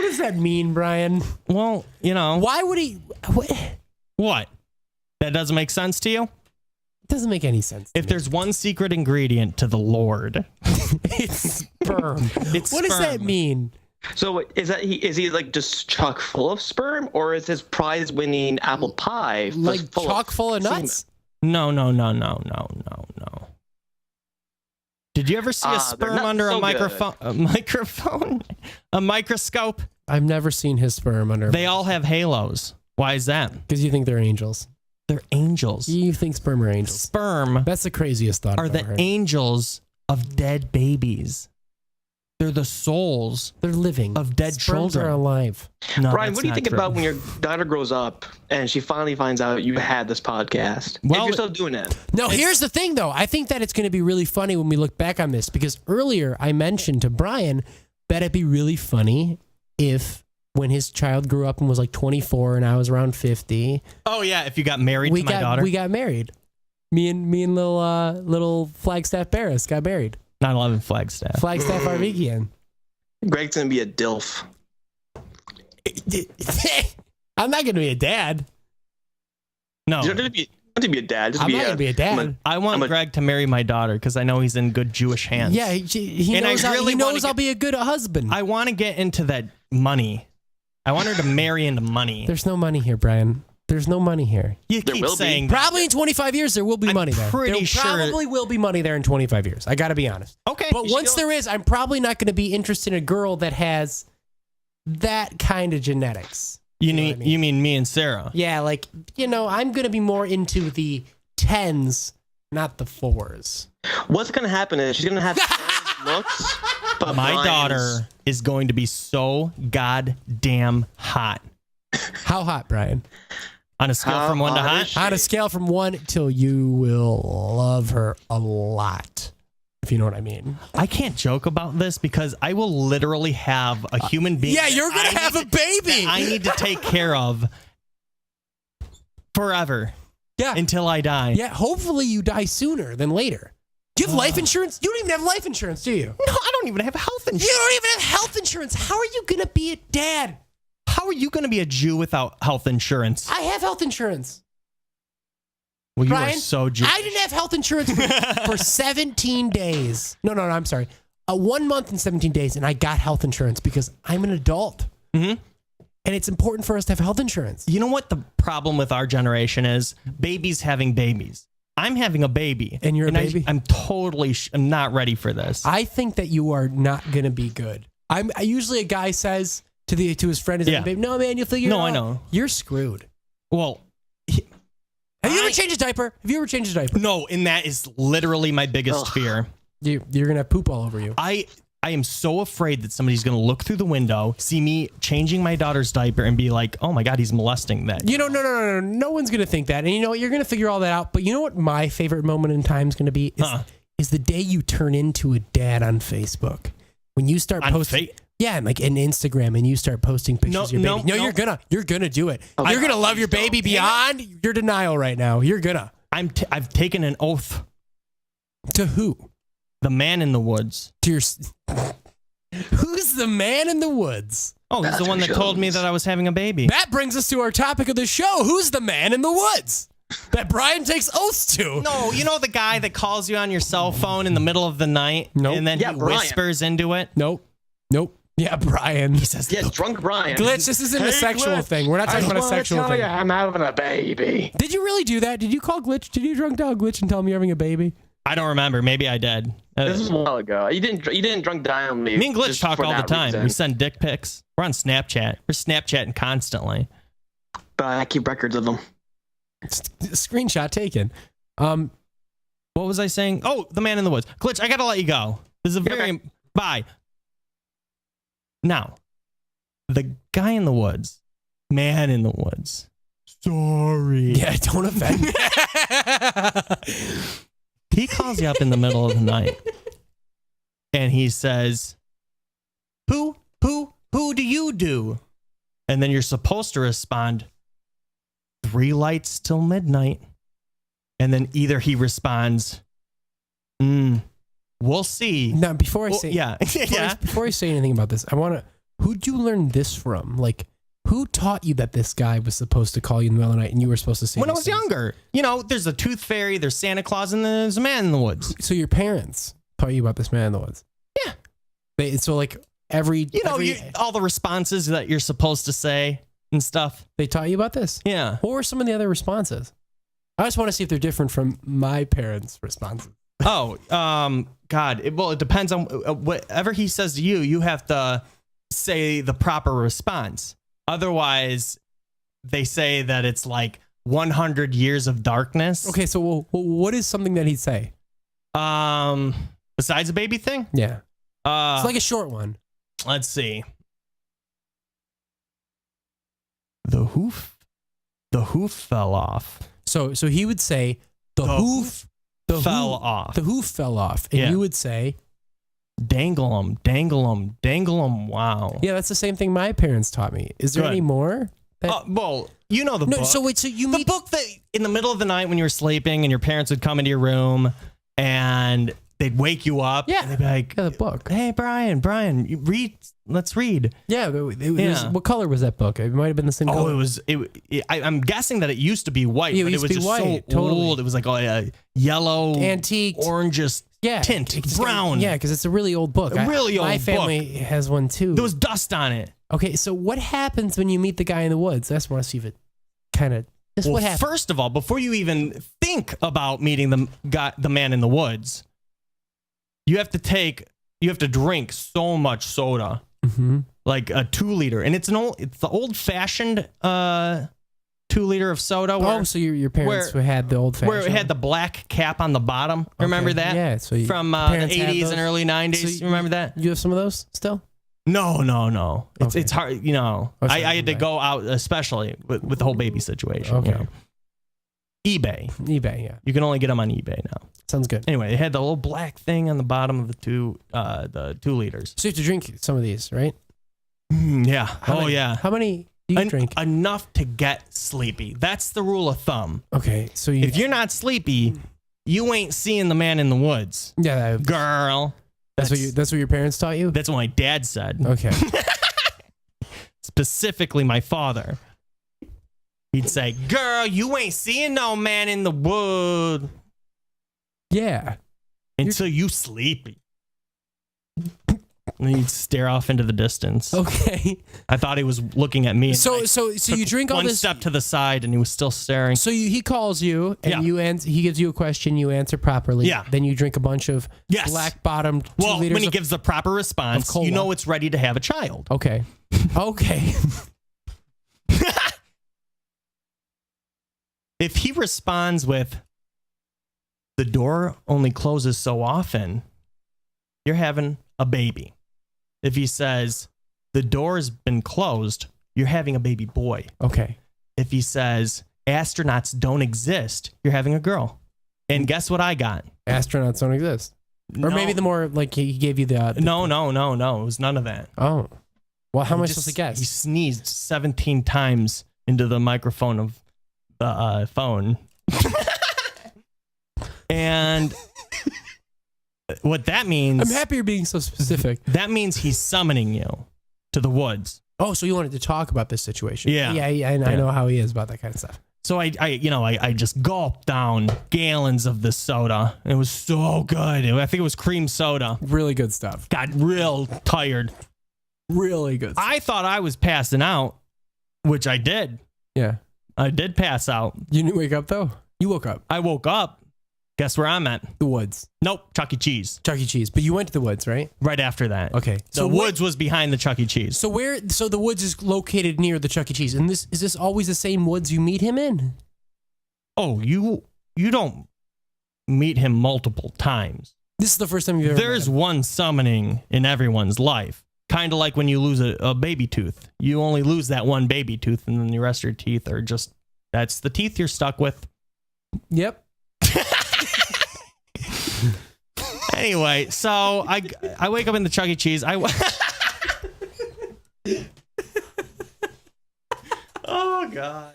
does that mean, Brian? Well, Why would he? What? That doesn't make sense to you? It doesn't make any sense. If there's one secret ingredient to the Lord, it's sperm. It's what does that sperm. mean? So is he like just chock full of sperm, or is his prize-winning apple pie Like chock full of nuts? No. Did you ever see a sperm not under so a microphone? A microscope? I've never seen his sperm under. They all have halos. Why is that? Because you think they're angels. They're angels. You think sperm are angels. Sperm That's the craziest thought are I've the ever heard. angels of dead babies. They're the souls. They're living. Of dead Sperms children. are alive. No, Brian, that's what do you not think true. about when your daughter grows up and she finally finds out you had this podcast? Well, if you're still doing it. No, here's the thing, though. I think that it's going to be really funny when we look back on this because earlier I mentioned to Brian that it'd be really funny if when his child grew up and was like 24 and I was around 50. Oh yeah, if you got married to my daughter. We got married. Me and little Flagstaff Barris got married. 9/11 Flagstaff. Flagstaff Arvigian. Greg's gonna be a DILF. I'm not going to be a dad. No. You're not gonna be a dad. Just I'm not going to be a dad. I want Greg to marry my daughter because I know he's in good Jewish hands. Yeah, he And I knows, really he knows wanna I'll be a good husband. I want to get into that money. I want her to marry into money. There's no money here, Brian. There's no money here. You There keep will be. saying Probably in 25 years, there will be money there. pretty there sure- probably will be money there in 25 years. I got to be honest. Okay. But once there is, I'm probably not going to be interested in a girl that has that kind of genetics. you know mean what I mean? you mean me and Sarah? Yeah, like, I'm going to be more into the 10s, not the 4s. What's gonna happen is she's gonna have looks, but My Brian's- daughter is going to be so goddamn hot. How hot, Brian? On a scale from 1 to hot hot? is she? On a scale from 1 till you will love her a lot, if you know what I mean. I can't joke about this because I will literally have a human being. Yeah, that you're going I to have need a baby. that I need to take care of forever Yeah. until I die. Yeah, hopefully you die sooner than later. Do you have life insurance? You don't even have life insurance, do you? No, I don't even have health You insurance. don't even have health insurance. How are you going to be a dad? How are you going to be a Jew without health insurance? I have health insurance. Well, you Brian, are so Jewish. I didn't have health insurance for 17 days. No, I'm sorry. 1 month and 17 days, and I got health insurance because I'm an adult. Mhm. And it's important for us to have health insurance. You know what the problem with our generation is? Babies having babies. I'm having a baby. And you're a baby? I'm totally I'm not ready for this. I think that you are not going to be good. I usually a guy says to his friend, Yeah. baby, no, man, you'll figure it out. No, I know. You're screwed. Well, Have you ever changed a diaper? Have you ever changed a diaper? no, and that is literally my biggest fear. You're going to have poop all over you. I am so afraid that somebody's going to look through the window, see me changing my daughter's diaper, and be like, "Oh my God, he's molesting that." No. No one's going to think that. And you know what? You're going to figure all that out. But you know what my favorite moment in time is going to be? Is the day you turn into a dad on Facebook. When you start posting. Yeah, and like in Instagram, and you start posting pictures of your baby. No, you're gonna do it. You're gonna love your baby beyond your denial right now. You're gonna. I've taken an oath. To who? The man in the woods. To your. Who's the man in the woods? Oh, he's the one that told me that I was having a baby. That brings us to our topic of the show. Who's the man in the woods that Brian takes oaths to? No, you know the guy that calls you on your cell phone in the middle of the night, and then he Brian. whispers into it. Nope. Yeah, Brian. He says, Yeah, drunk Brian. Glitch, this isn't a sexual thing. We're not talking about a sexual thing. I'm having a baby. Did you really do that? Did you call Glitch? Did you drunk dial Glitch and tell him you're having a baby? I don't remember. Maybe I did. This was a while ago. You didn't drunk dial me. Me and Glitch just talk for all the that time. reason. We send dick pics. We're on Snapchat. We're Snapchatting constantly. But I keep records of them. Screenshot taken. What was I saying? Oh, the man in the woods. Glitch, I gotta let you go. This is a very bye. Now, the guy in the woods, man in the woods. Sorry. Yeah, don't offend me. He calls you up in the middle of the night, and he says, "Who do you do?" And then you're supposed to respond, 3 lights till midnight. And then either he responds, we'll see. Now, before I say before I say anything about this, I want to. Who'd you learn this from? Like, who taught you that this guy was supposed to call you in the middle of the night and you were supposed to say? When I these was things? younger, there's a tooth fairy, there's Santa Claus, and there's a man in the woods. So your parents taught you about this man in the woods. Yeah. So like every all the responses that you're supposed to say and stuff. They taught you about this. Yeah. What were some of the other responses? I just want to see if they're different from my parents' responses. Oh, God. It depends on whatever he says to you. You have to say the proper response. Otherwise, they say that it's like 100 years of darkness. Okay, so what is something that he'd say? Besides a baby thing? Yeah. It's like a short one. Let's see. The hoof fell off. So he would say the hoof fell off. The hoof fell off. And you would say dangle 'em. Wow. Yeah, that's the same thing my parents taught me. Is there any more? Well, you know the book. So wait, so you the book that in the middle of the night when you were sleeping and your parents would come into your room and they'd wake you up. Yeah. And they'd be like, the book. Hey, Brian, you read. Let's read. Yeah, what color was that book? It might have been the same color. I'm guessing that it used to be white, but it was just so old. It was like a yellow, antique, orange tint, brown. Yeah, because it's a really old book. My family has one too. There was dust on it. Okay, so what happens when you meet the guy in the woods? I just want to see if it kind of... what happens? First of all, before you even think about meeting the man in the woods, you have to drink so much soda. Mm-hmm. Like a 2-liter, and it's the old-fashioned 2-liter of soda. So your parents had the old-fashioned, where it had the black cap on the bottom. Remember that? Yeah. So from the 80s and early 90s. You remember that? You have some of those still? No. It's hard. I had to right. go out, especially with the whole baby situation. Okay. eBay, yeah. You can only get them on eBay now. Sounds good. Anyway, it had the little black thing on the bottom of the 2 liters. So you have to drink some of these, right? Yeah. Yeah. How many do you drink? Enough to get sleepy. That's the rule of thumb. Okay, so if you're not sleepy, you ain't seeing the man in the woods. Yeah, girl. That's what your parents taught you? That's what my dad said. Okay. Specifically, my father. He'd say, "Girl, you ain't seeing no man in the wood." Yeah. Until you sleepy. And he'd stare off into the distance. Okay. I thought he was looking at me. So you drink all this. One step to the side, and he was still staring. So he calls you, and he gives you a question. You answer properly. Yeah. Then you drink a bunch of black bottomed 2 liters. Well, when he gives the proper response, you know it's ready to have a child. Okay. Okay. If he responds with, "The door only closes so often," you're having a baby. If he says, "The door's been closed," you're having a baby boy. Okay. If he says, "Astronauts don't exist," you're having a girl. And guess what I got? Astronauts don't exist. Or maybe the more, like, he gave you the... No. It was none of that. Oh. Well, how am I supposed to guess? He sneezed 17 times into the microphone of the phone. And... what that means... I'm happy you're being so specific. That means he's summoning you to the woods. Oh, so you wanted to talk about this situation. Yeah. Yeah, and I know how he is about that kind of stuff. So I just gulped down gallons of this soda. It was so good. I think it was cream soda. Really good stuff. Got real tired. Really good stuff. I thought I was passing out, which I did. Yeah. I did pass out. You didn't wake up, though? You woke up. I woke up. Guess where I'm at? The woods. Nope, Chuck E. Cheese. Chuck E. Cheese. But you went to the woods, right? Right after that. Okay. The woods was behind the Chuck E. Cheese. So the woods is located near the Chuck E. Cheese. And is this always the same woods you meet him in? Oh, you don't meet him multiple times. This is the first time you've ever There's one summoning in everyone's life. Kind of like when you lose a baby tooth. You only lose that one baby tooth, and then the rest of your teeth are just... That's the teeth you're stuck with. Yep. Anyway, so I wake up in the Chuck E. Cheese. Oh, God.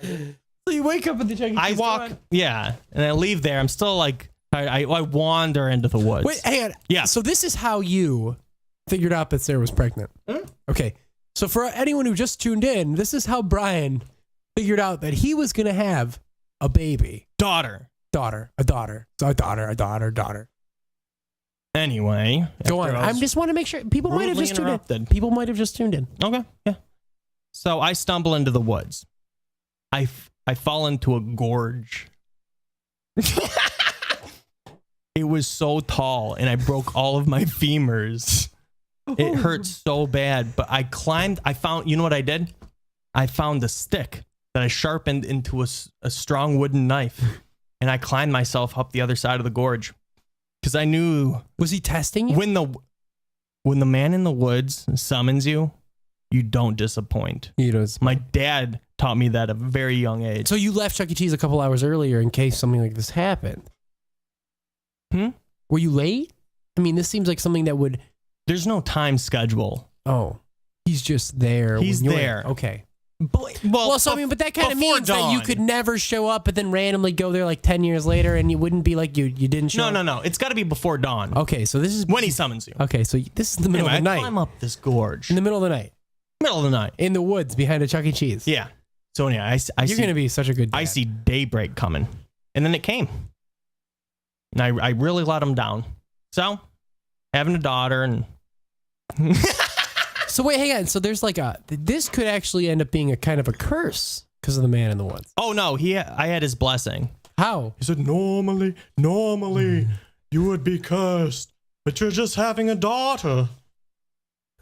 So you wake up at the Chuck E. Cheese. I walk, and I leave there. I'm still like, I wander into the woods. Wait, hang on. Yeah. So this is how you figured out that Sarah was pregnant. Okay. So for anyone who just tuned in, this is how Brian figured out that he was going to have a baby. Daughter. Anyway. Go on. I just want to make sure. People might have just tuned in. People might have just tuned in. Okay. Yeah. So I stumble into the woods. I fall into a gorge. It was so tall, and I broke all of my femurs. It hurt so bad, but I found, you know what I did? I found a stick that I sharpened into a strong wooden knife, and I climbed myself up the other side of the gorge. Because I knew... Was he testing you? When the man in the woods summons you, you don't disappoint. You don't. My dad taught me that at a very young age. So you left Chuck E. Cheese a couple hours earlier in case something like this happened. Were you late? I mean, this seems like something that would... There's no time schedule. Oh. He's just there. He's there. Okay. But that kind of means that you could never show up, but then randomly go there like 10 years later, and you wouldn't be like you didn't show up. No. It's got to be before dawn. Okay, so this is when he summons you. Okay, so this is the middle of the night. I climb up this gorge in the middle of the night. Middle of the night in the woods behind a Chuck E. Cheese. Yeah. So yeah, you're gonna be such a good dad. I see daybreak coming, and then it came, and I really let him down. So having a daughter and. So wait, hang on. So there's like this could actually end up being a kind of a curse because of the man in the woods. Oh no, I had his blessing. How? He said, normally you would be cursed, but you're just having a daughter.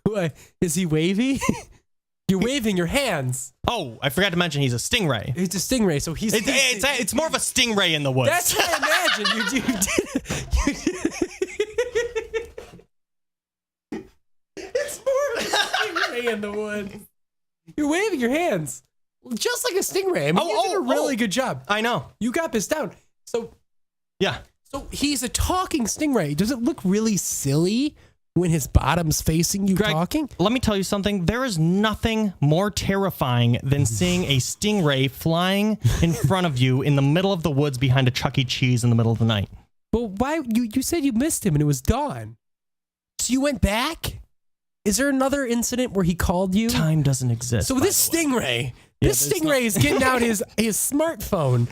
What? Is he wavy? You're waving your hands. Oh, I forgot to mention he's a stingray. He's a stingray, so it's more of a stingray in the woods. That's what I imagine. You did. It's more of a stingray in the woods. You're waving your hands, just like a stingray. I mean, you did a really good job. I know. You got this down. So yeah. So he's a talking stingray. Does it look really silly when his bottom's facing you, Greg, talking? Let me tell you something. There is nothing more terrifying than seeing a stingray flying in front of you in the middle of the woods behind a Chuck E. Cheese in the middle of the night. Well, why? You said you missed him and it was dawn. So you went back? Is there another incident where he called you? Time doesn't exist. So this stingray, is getting out his smartphone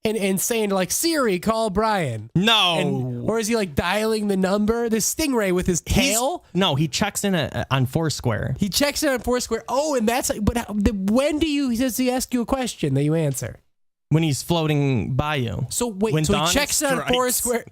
and saying like, Siri, call Brian. No. Or is he like dialing the number? This stingray with his tail? He checks in on Foursquare. He checks in on Foursquare. Oh, and that's like, but when does he ask you a question that you answer? When he's floating by you. So wait, he checks it on Foursquare.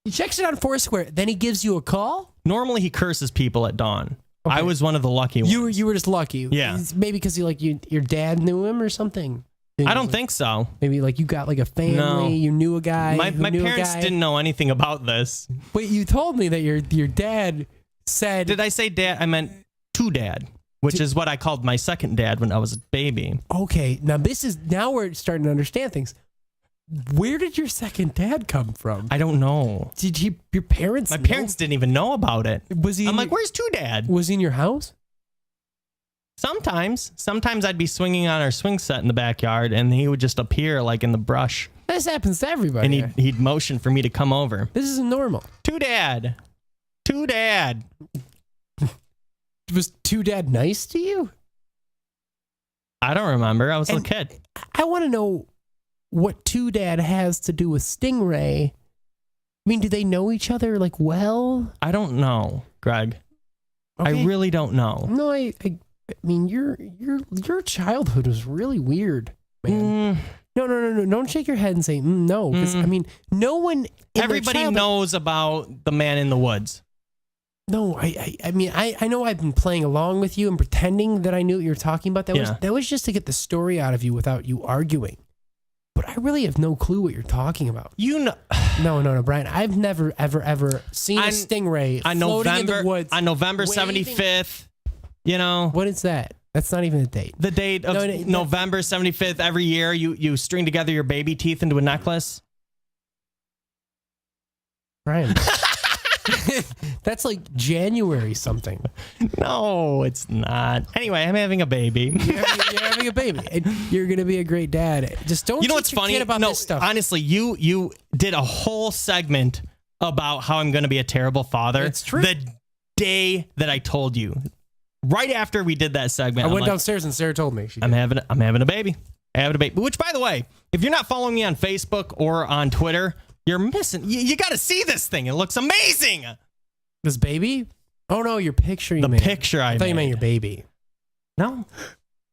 He checks it on Foursquare, then he gives you a call? Normally he curses people at dawn. Okay. I was one of the lucky ones. You were just lucky. Yeah. Maybe because your dad knew him or something. I don't think so. Maybe like you got like a family, no. You knew a guy. My parents didn't know anything about this. Wait, you told me that your dad said... Did I say dad? I meant to dad, which is what I called my second dad when I was a baby. Okay, now we're starting to understand things. Where did your second dad come from? I don't know. Did your parents My parents didn't even know about it. I'm like, where's two dad? Was he in your house? Sometimes I'd be swinging on our swing set in the backyard, and he would just appear like in the brush. This happens to everybody. And he'd motion for me to come over. This isn't normal. Two dad. Was two dad nice to you? I don't remember. I was a kid. I want to know what two dad has to do with Stingray. I mean, do they know each other like well? I don't know, Greg. Okay. I really don't know. No, I mean, your childhood was really weird, man. No. Don't shake your head and say no, because I mean, no one. Everybody knows about the man in the woods. No, I mean, I know I've been playing along with you and pretending that I knew what you were talking about. That was just to get the story out of you without you arguing. But I really have no clue what you're talking about. You know. No, Brian. I've never, ever seen a stingray floating in the woods. On November 75th, you know. What is that? That's not even a date. The date of November 75th every year, you string together your baby teeth into a necklace. Brian. That's like January something. No, it's not. Anyway, I'm having a baby. You're having a baby. And you're going to be a great dad. Just don't. You know what's funny about this stuff. Honestly, you did a whole segment about how I'm going to be a terrible father. It's true. The day that I told you, right after we did that segment, I went downstairs and Sarah told me. I'm having a baby. Which, by the way, if you're not following me on Facebook or on Twitter, you're missing. You got to see this thing. It looks amazing. This baby? Oh no, your picture. The picture I thought you meant your baby. No.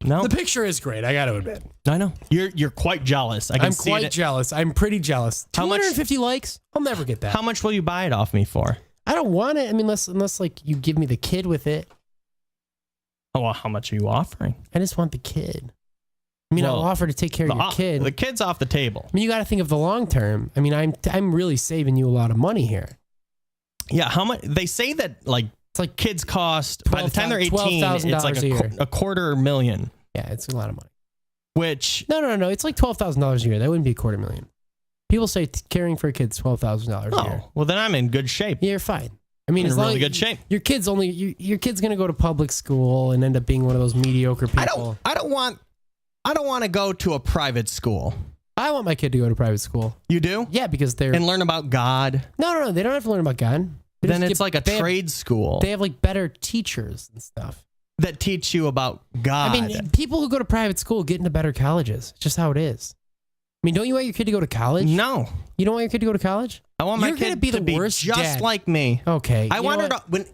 No. The picture is great. I got to admit. I know. You're quite jealous. I'm quite jealous. I'm pretty jealous. How much? 250 likes? I'll never get that. How much will you buy it off me for? I don't want it. I mean, unless like you give me the kid with it. Oh, well, how much are you offering? I just want the kid. I mean, I'll offer to take care of your kid. The kid's off the table. I mean, you got to think of the long term. I mean, I'm really saving you a lot of money here. Yeah, how much? They say that like it's like kids cost by the time they're 18, it's like a $250,000. Yeah, it's a lot of money. Which no, it's like $12,000 a year. That wouldn't be $250,000. People say caring for a kid's $12,000 a year. Well, then I'm in good shape. Yeah, you're fine. I mean, in really good shape. Your kid's gonna go to public school and end up being one of those mediocre people. I don't want to go to a private school. I want my kid to go to private school. You do? Yeah, because and learn about God. No, they don't have to learn about God. Then it's like a trade school. They have like better teachers and stuff that teach you about God. I mean, people who go to private school get into better colleges. It's just how it is. I mean, don't you want your kid to go to college? No. You don't want your kid to go to college? I want my kid to be the worst just dad. Like me. Okay. I want her to.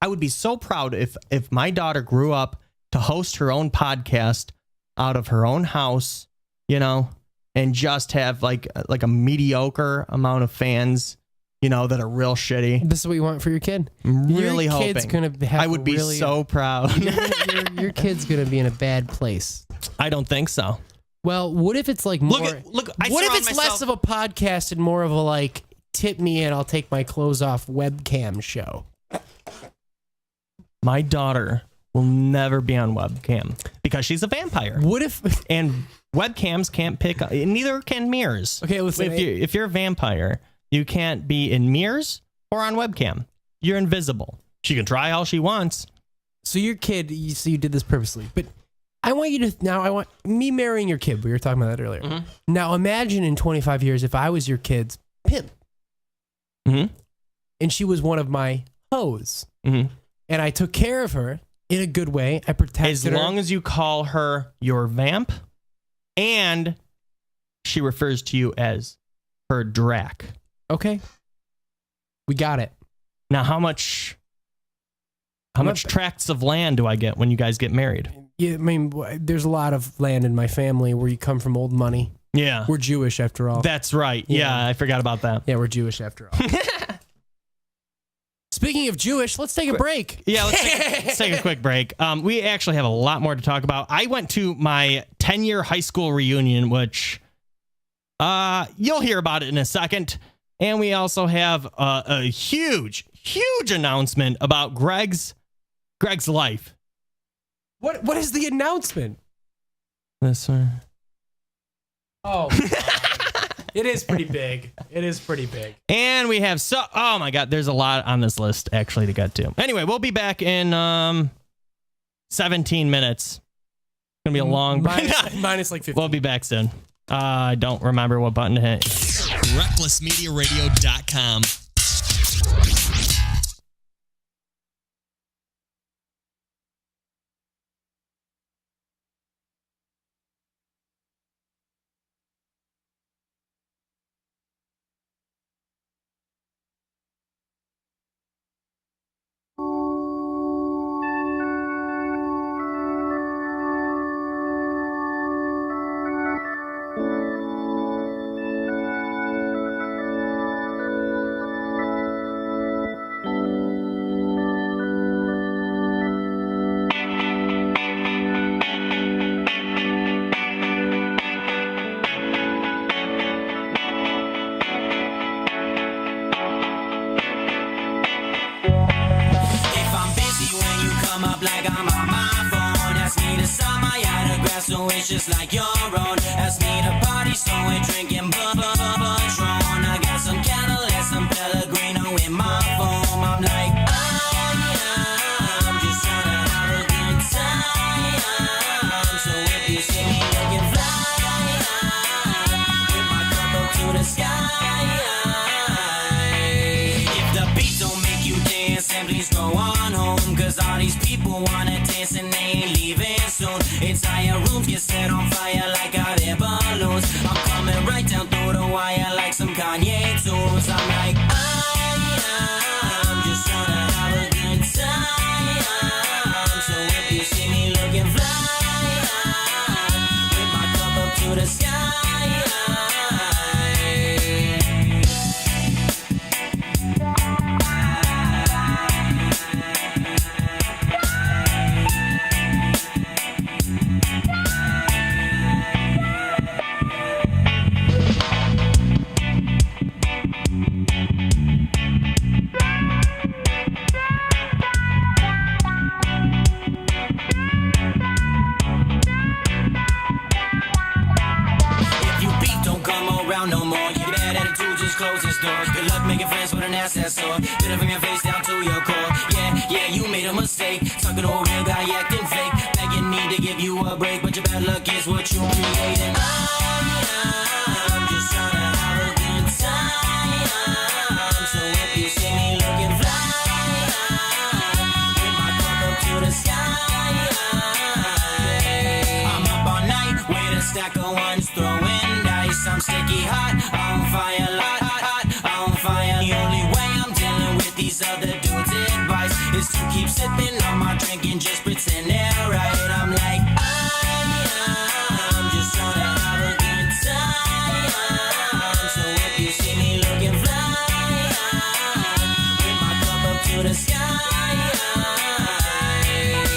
I would be so proud if my daughter grew up to host her own podcast out of her own house, and just have like a mediocre amount of fans, that are real shitty. This is what you want for your kid? I'm really your kid's hoping. Gonna have I would be so proud. Your kid's going to be in a bad place. I don't think so. Well, what if it's like more... What if it's less of a podcast and more of a like, tip me and I'll take my clothes off webcam show? My daughter will never be on webcam because she's a vampire. What if... And webcams can't pick up... Neither can mirrors. Okay, listen... If you're a vampire, you can't be in mirrors or on webcam. You're invisible. She can try all she wants. So your kid... you did this purposely, but... I want me marrying your kid. We were talking about that earlier. Mm-hmm. Now imagine in 25 years if I was your kid's pimp. Mm-hmm. And she was one of my hoes. Mm-hmm. And I took care of her in a good way. I protected her. As long as you call her your vamp and she refers to you as her drac. Okay. We got it. Now how much tracts of land do I get when you guys get married? Yeah, I mean, there's a lot of land in my family where you come from old money. Yeah. We're Jewish after all. That's right. Yeah, I forgot about that. Yeah, we're Jewish after all. Speaking of Jewish, let's take a break. Yeah, let's take a quick break. We actually have a lot more to talk about. I went to my 10-year high school reunion, which you'll hear about it in a second. And we also have a huge announcement about Greg's life. What is the announcement? This one. Oh, it is pretty big. And we have oh my God, there's a lot on this list actually to get to. Anyway, we'll be back in 17 minutes. It's gonna be a long minus like 15. We'll be back soon. I don't remember what button to hit. RecklessMediaRadio.com. Just like your own. Ask me to party, so we're drinking Patron. I got some Cadillac, some Pellegrino in my phone. I'm like, I'm just trying to have a good time. So if you see me looking fly, with my cup up to the sky. If the beat don't make you dance, then please go on home. Cause all these people wanna dance and they ain't leaving soon. Entire rooms get set on fire like hot air balloons. I'm coming right down through the wire like some Kanye tunes. I'm like, I'm just trying to have a good time. So if you see me looking fly, just closes doors. Good luck making friends with an ass that's sore. Bitter from your face down to your core. Yeah, you made a mistake. Talking to a real guy acting fake. Begging me to give you a break, but your bad luck is what you created. I'm just trying to have a good time. So if you see me looking fly, with my cup up to the sky, I'm up all night with a stack of ones, throwing dice. I'm sticky hot, on fire, hot, on fire. The only way I'm dealing with these other dudes' advice is to keep sipping on my drink and just pretend they're right. I'm like, I'm just trying to have a good time. So if you see me looking fly, with my cup up to the sky,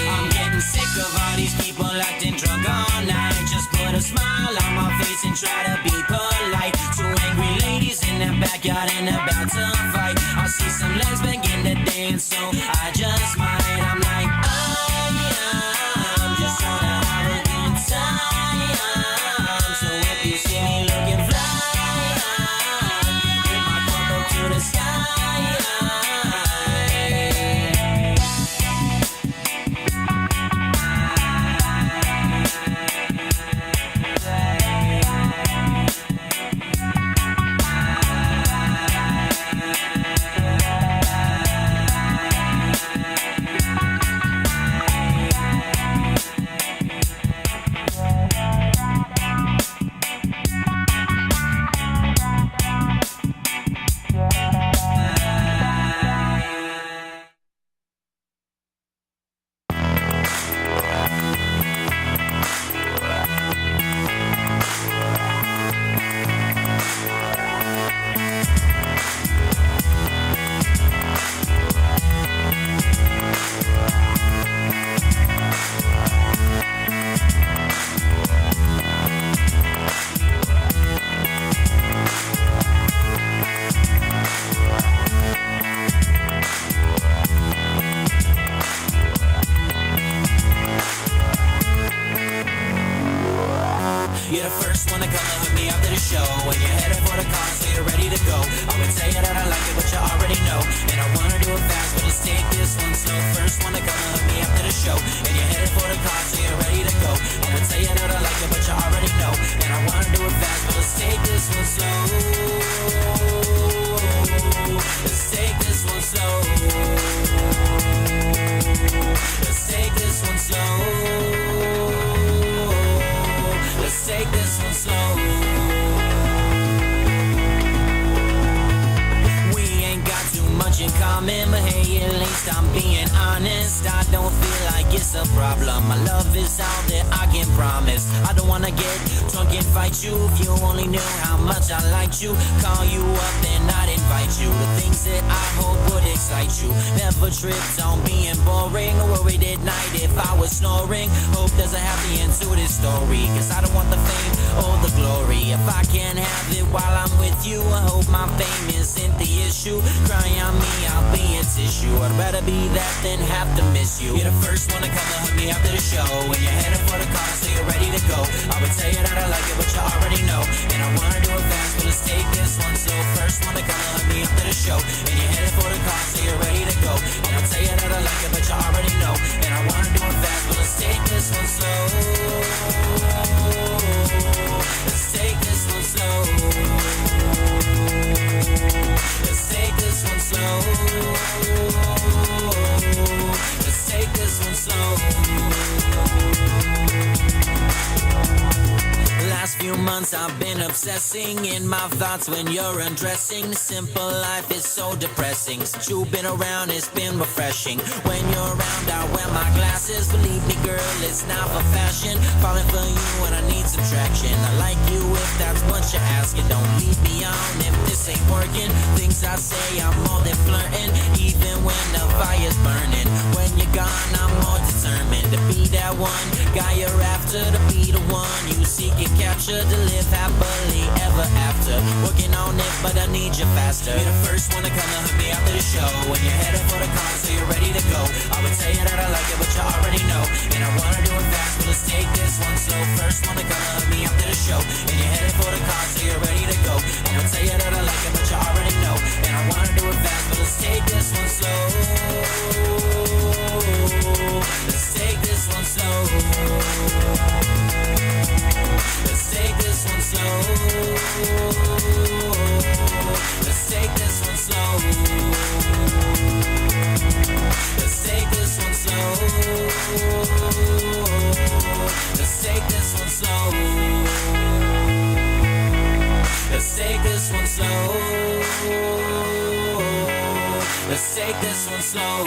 I'm getting sick of all these people acting drunk all night. Just put a smile on my face and try to be polite. Two angry ladies in the backyard and about to fight. I see some legs begin to dance, so I just might. I'm like, I'm just trying to have a good time. So if you see me looking fly, with my cup up to the sky, you're the first one to come and hook me after the show. When you're headed for the car, so you're ready to go. I would tell you that I like it, but you already know. And I wanna do it fast, but let's take this one slow. First one to come and hook me after the show. And you're headed for the car, so you're ready to go. I would tell you that I like it, but you already know. And I wanna do it fast, but let's take this one slow. Let's take this one slow. Let's take this one slow. Let's take this one slow. We ain't got too much in common, but hey, at least I'm being honest. I don't feel like it's a problem. My love is all that I can promise. I don't wanna get drunk and fight you. If you only knew how much I liked you, call you up and I'd invite you. The things that I hope would excite you. Never tripped on being boring or worried at night if I was snoring. Hope there's a happy end to this story, cause I don't want the fame or the glory. If I can't have it while I'm with you, I hope my fame isn't the issue. Cry on me, I'll be a tissue. I'd rather be that than have to miss you. You're the first one to come and hug me after the show. When you're headed for the car, so you're ready to go. I would tell you that I like it, but you already know. And I wanna do it fast, but let's take this one slow. First one to come and hug me after the show. And you're headed for the car, so you're ready to go. And I'll tell you that I like it, but you already know. And I wanna do it fast, but let's take this one slow. Let's take this one slow. Let's take this one slow. Let's take this one slow. Last few months I've been obsessing in my thoughts when you're undressing. The simple life is so depressing. Since you've been around, it's been refreshing. When you're around, I wear my glasses. Believe me, girl, it's not for fashion. Falling for you when I need some traction. I like you if that's what you're asking. Don't leave me on if this ain't working. Things I say, I'm more than flirting. Even when the fire's burning. When you're gone, I'm more determined to be that one guy you're after, to be the one you seek and capture, to live happily ever after. Working on it, but I need you faster. You're the first one to come and hug me after the show. When you're headed for the car, so you're ready to go. I would tell you that I like it, but you already know. And I wanna do it fast, but let's take this one slow. First one to come and hug me after the show. And you're headed for the car, so you're ready to go. I would tell you that I like it, but you I wanna do it fast, but let's take this one slow. Let's take this one slow. Let's take this one slow. Let's take this one slow. Let's take this one slow. Let's take this one slow. Let's take this one slow. Let's take this one slow.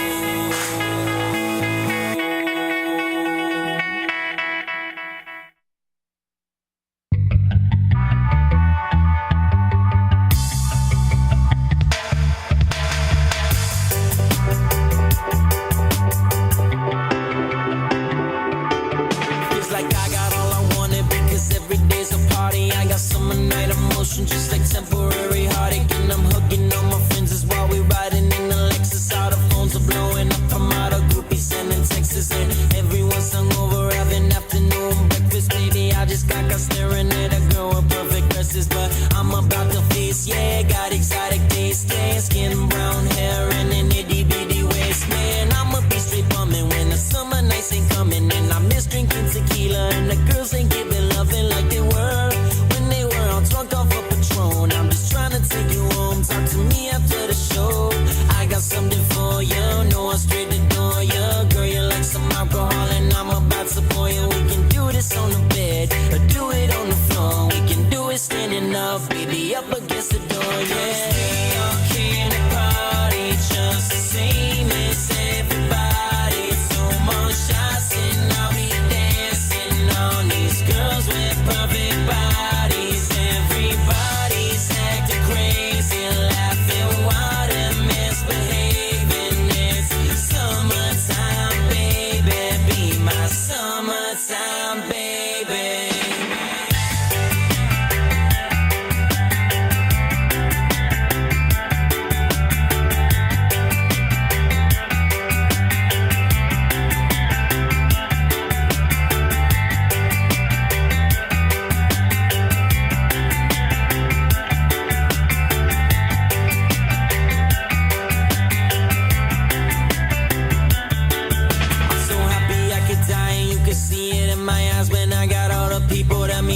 Just like temporary heartache, and I'm hugging all my friends as while we riding in the Lexus. All the phones are blowing up from all the groupies sending texts, and everyone's hungover having afternoon breakfast. Baby, I just got staring at a girl with perfect dresses, but I'm about to feast. Yeah, got exotic taste, skin, brown hair, and an itty bitty waist. Man, I'ma be straight bumming when the summer nights ain't coming, and I miss drinking tequila, and the girls ain't giving loving like they were when they were all drunk off a Patron. I'm just trying to take you home, talk to me after the show. I got something for you, no one straight to door you. Girl, you like some alcohol, and I'm about to pour you. We can do this on the bed, or do it on the floor. We can do it standing up, baby, up against the door, yeah. We all came to party just the same as everybody. So much shots, and I'll be dancing on these girls with perfect bodies. Everybody's acting crazy, laughing wild and misbehaving. It's summertime, baby, be my summertime, baby.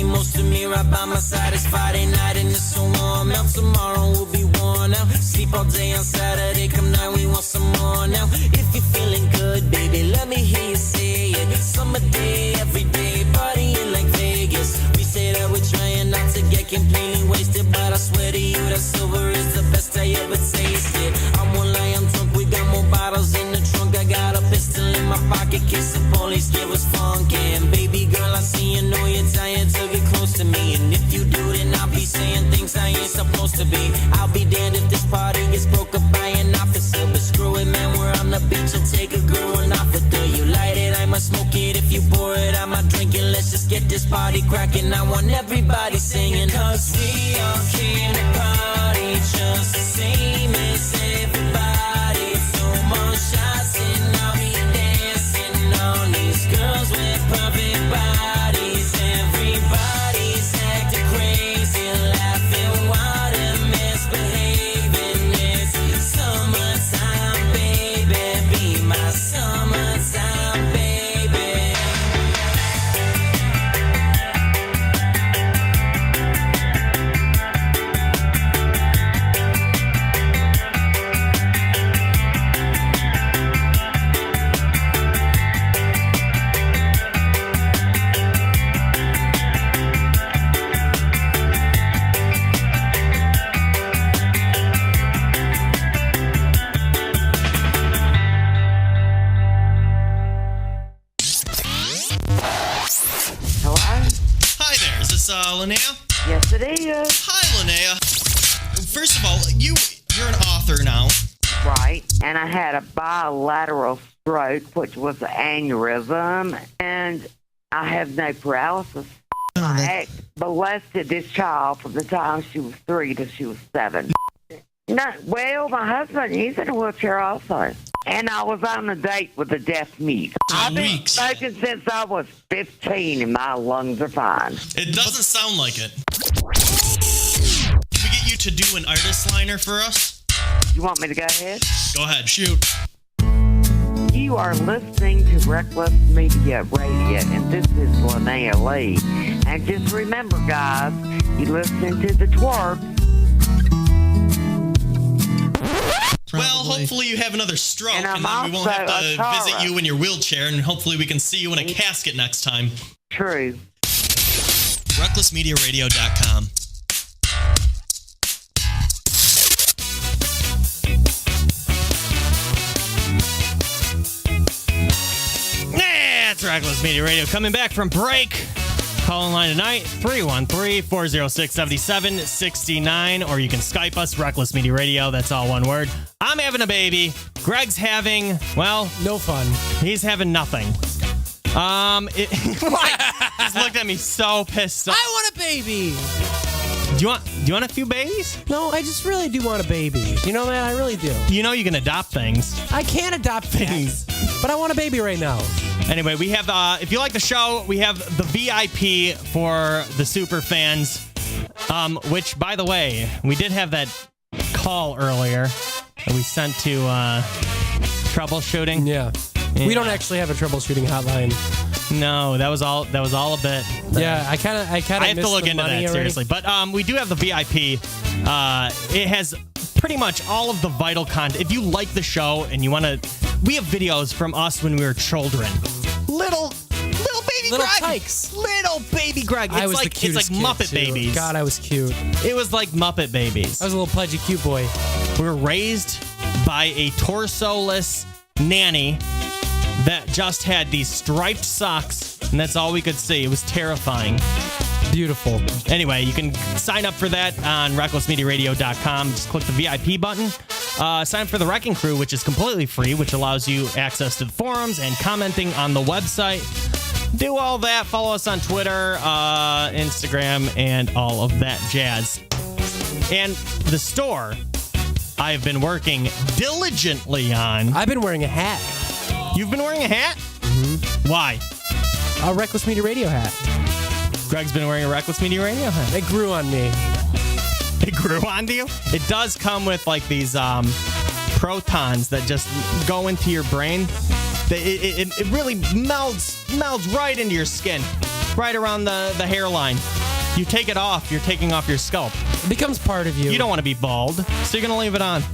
Most of me right by my side. It's Friday night and it's so warm out. Tomorrow will be worn out. Sleep all day on Saturday. Come night, we want some more now. If you're feeling good, baby, let me hear you say it. Summer day, every day, partying like Vegas. We say that we're trying not to get completely wasted, but I swear to you that silver is the best I ever tasted. I won't lie, I'm drunk. We got more bottles in the trunk. I got a pistol in my pocket, case the police give us funky. And baby girl, I see you know you're tired to get close to me, and if you do, then I'll be saying things I ain't supposed to be. I'll be damned if this party gets broke up by an officer, but screw it, man, we're on the beach. I'll take a girl and off it. Do you light it? I must smoke it. If you pour it, I might drink it. Let's just get this party cracking. I want everybody singing, 'cause we all came to party just the same as everybody. So much shots, and I'll be dancing on these girls with perfect bodies. Everybody's acting crazy, laughing wild and misbehaving. It's summertime, baby, be my summertime, baby. Linnea? Yes, it is. Hi, Linnea. First of all, you're an author now. Right, and I had a bilateral stroke, which was an aneurysm, and I have no paralysis. My ex molested this child from the time she was 3 till she was 7. No, well, my husband, he's in a wheelchair also. And I was on a date with a deaf mute. I've been smoking since I was 15, and my lungs are fine. It doesn't sound like it. Can we get you to do an artist liner for us? You want me to go ahead? Go ahead. Shoot. You are listening to Wreckless Media Radio, and this is Linnea Lee. And just remember, guys, you listen to the twerp. Well, hopefully you have another stroke, and then we won't have to visit you in your wheelchair, and hopefully we can see you in a casket next time. True. RecklessMediaRadio.com. That's Reckless Media Radio. Coming back from break. Call in line tonight, 313-406-7769, or you can Skype us, Wreckless Media Radio. That's all one word. I'm having a baby. Greg's having, well, no fun. He's having nothing. Just looked at me so pissed off. I want a baby. Do you want a few babies? No, I just really do want a baby. You know, man, I really do. You know you can adopt things. I can't adopt things, but I want a baby right now. Anyway, we have, if you like the show, we have the VIP for the super fans, which, by the way, we did have that call earlier that we sent to troubleshooting. Yeah. We don't actually have a troubleshooting hotline. No, that was all a bit. Yeah, I kind of I have to look into that seriously. But we do have the VIP. It has pretty much all of the vital content. If you like the show and you want to, we have videos from us when we were children. Little baby Little Greg. tykes. Little baby Greg. I was the cutest it's like Muppet kid, too. Babies. God, I was cute. It was like Muppet Babies. I was a little pudgy cute boy. We were raised by a torso-less nanny that just had these striped socks, and that's all we could see. It was terrifying. Beautiful. Anyway, you can sign up for that on RecklessMediaRadio.com. Just click the VIP button. Sign up for the Wrecking Crew, which is completely free, which allows you access to the forums and commenting on the website. Do all that. Follow us on Twitter, Instagram, and all of that jazz. And the store I've been working diligently on. I've been wearing a hat. You've been wearing a hat? Mm-hmm. Why? A Reckless Media Radio hat. Greg's been wearing a Reckless Media Radio hat. It grew on me. It grew onto you? It does come with like these protons that just go into your brain. It really melds right into your skin, right around the hairline. You take it off, you're taking off your scalp. It becomes part of you. You don't want to be bald, so you're going to leave it on.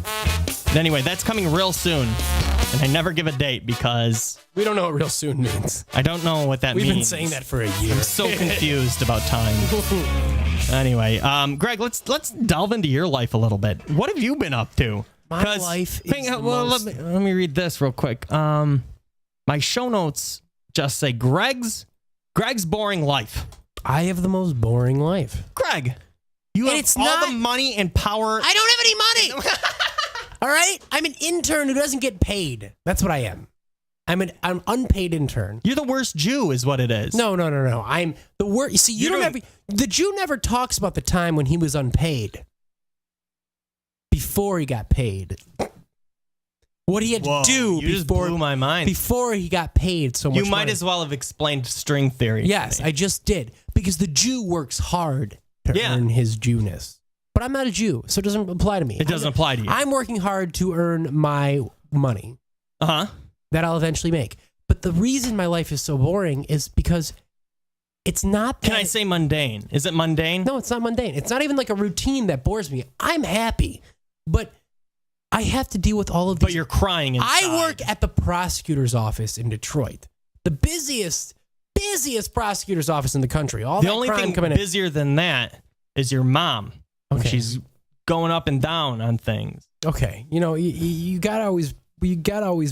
Anyway, that's coming real soon. And I never give a date because we don't know what real soon means. I don't know what that means. We've been saying that for a year. I'm so confused about time. Anyway, Greg, let's delve into your life a little bit. What have you been up to? My life is let me read this real quick. My show notes just say Greg's boring life. I have the most boring life. Greg, you have all the money and power. I don't have any money. All right? I'm an intern who doesn't get paid. That's what I am. I'm an unpaid intern. You're the worst Jew is what it is. No. I'm the worst. You see, the Jew never talks about the time when he was unpaid. Before he got paid. What he had to do you just blew my mind. Before he got paid so much You might money. as well have explained string theory. Yes, I just did. Because the Jew works hard to earn his Jewness. But I'm not a Jew, so it doesn't apply to me. It doesn't apply to you. I'm working hard to earn my money. Uh-huh. That I'll eventually make. But the reason my life is so boring is because it's not... Can I say mundane? Is it mundane? No, it's not mundane. It's not even like a routine that bores me. I'm happy. But I have to deal with all of these... But you're crying inside. I work at the prosecutor's office in Detroit. The busiest prosecutor's office in the country. The only thing busier than that is your mom. Okay. She's going up and down on things. Okay. You know, you gotta always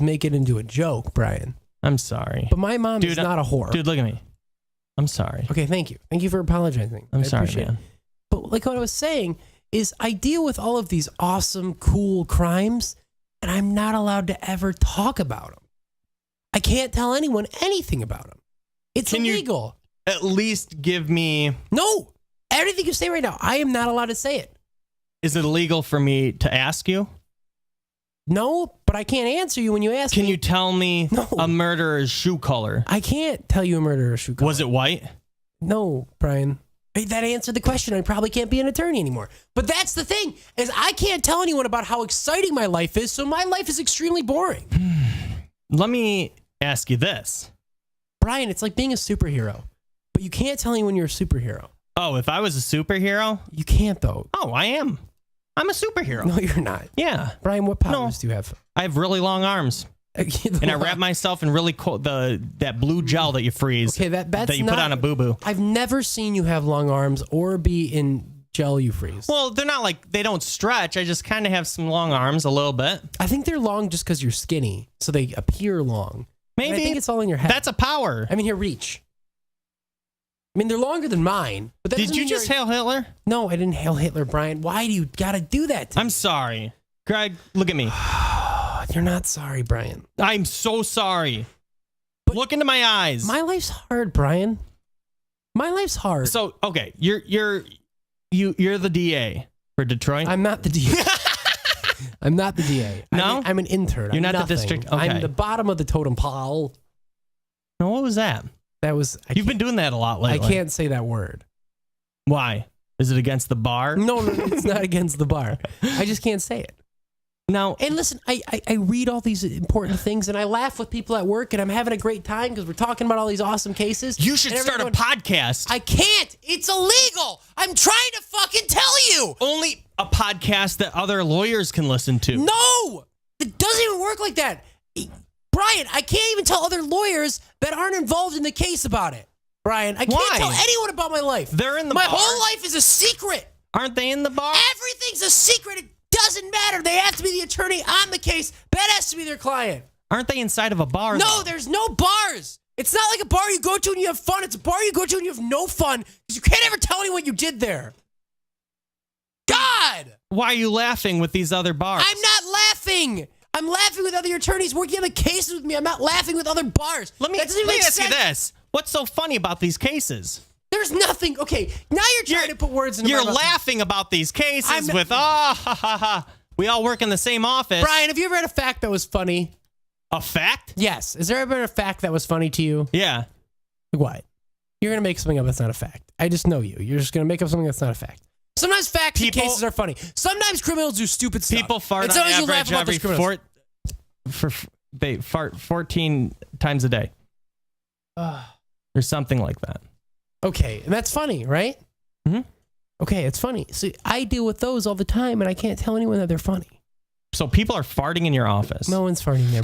make it into a joke, Brian. I'm sorry. But my mom is not a whore. Dude, look at me. I'm sorry. Okay, thank you. Thank you for apologizing. I'm sorry, appreciate man. it. But like what I was saying is I deal with all of these awesome, cool crimes, and I'm not allowed to ever talk about them. I can't tell anyone anything about them. It's illegal. You at least give me... No! Everything you say right now, I am not allowed to say it. Is it illegal for me to ask you? No, but I can't answer you when you ask me. Can you tell me a murderer's shoe color? I can't tell you a murderer's shoe color. Was it white? No, Brian. That answered the question. I probably can't be an attorney anymore. But that's the thing, is I can't tell anyone about how exciting my life is, so my life is extremely boring. Let me ask you this. Brian, it's like being a superhero, but you can't tell anyone you're a superhero. Oh, if I was a superhero? You can't, though. Oh, I am. I'm a superhero. No, you're not. Yeah. Brian, what powers do you have? I have really long arms. And I wrap myself in really cold, that blue gel that you freeze. Okay, that's that you not, put on a boo-boo. I've never seen you have long arms or be in gel you freeze. Well, they're not like, they don't stretch. I just kind of have some long arms a little bit. I think they're long just because you're skinny, so they appear long. Maybe. And I think it's all in your head. That's a power. I mean, here, reach. I mean, they're longer than mine. But that Did you just hail Hitler? No, I didn't hail Hitler, Brian. Why do you got to do that to me? I'm sorry. Greg, look at me. You're not sorry, Brian. I'm so sorry. But look into my eyes. My life's hard, Brian. My life's hard. So, okay, you're the DA for Detroit? I'm not the DA. I'm not the DA. No? I'm an intern. You're not the district? Okay. I'm the bottom of the totem pole. No, what was that? That was... You've been doing that a lot lately. I can't say that word. Why? Is it against the bar? No, it's not against the bar. I just can't say it. Now, and listen, I read all these important things and I laugh with people at work and I'm having a great time because we're talking about all these awesome cases. You should start a podcast. I can't. It's illegal. I'm trying to fucking tell you. Only a podcast that other lawyers can listen to. No, it doesn't even work like that. Brian, I can't even tell other lawyers that aren't involved in the case about it. Brian, I can't tell anyone about my life. They're in the bar. My bar. whole life is a secret. Aren't they in the bar? Everything's a secret. It doesn't matter. They have to be the attorney on the case. Ben has to be their client. Aren't they inside of a bar? No, there's no bars. It's not like a bar you go to and you have fun. It's a bar you go to and you have no fun because you can't ever tell anyone what you did there. God! Why are you laughing with these other bars? I'm not laughing. I'm laughing with other attorneys working on the cases with me. I'm not laughing with other bars. Let me ask you this. What's so funny about these cases? There's nothing. Okay, now you're trying to put words in my mouth. You're laughing about these cases with, ha, ha, ha. We all work in the same office. Brian, have you ever read a fact that was funny? A fact? Yes. Has there ever been a fact that was funny to you? Yeah. What? You're going to make something up that's not a fact. I just know you. You're just going to make up something that's not a fact. Sometimes facts and cases are funny. Sometimes criminals do stupid stuff. People fart on average they fart 14 times a day. Or something like that. Okay, and that's funny, right? Mm-hmm. Okay, it's funny. So I deal with those all the time, and I can't tell anyone that they're funny. So people are farting in your office? No one's farting there.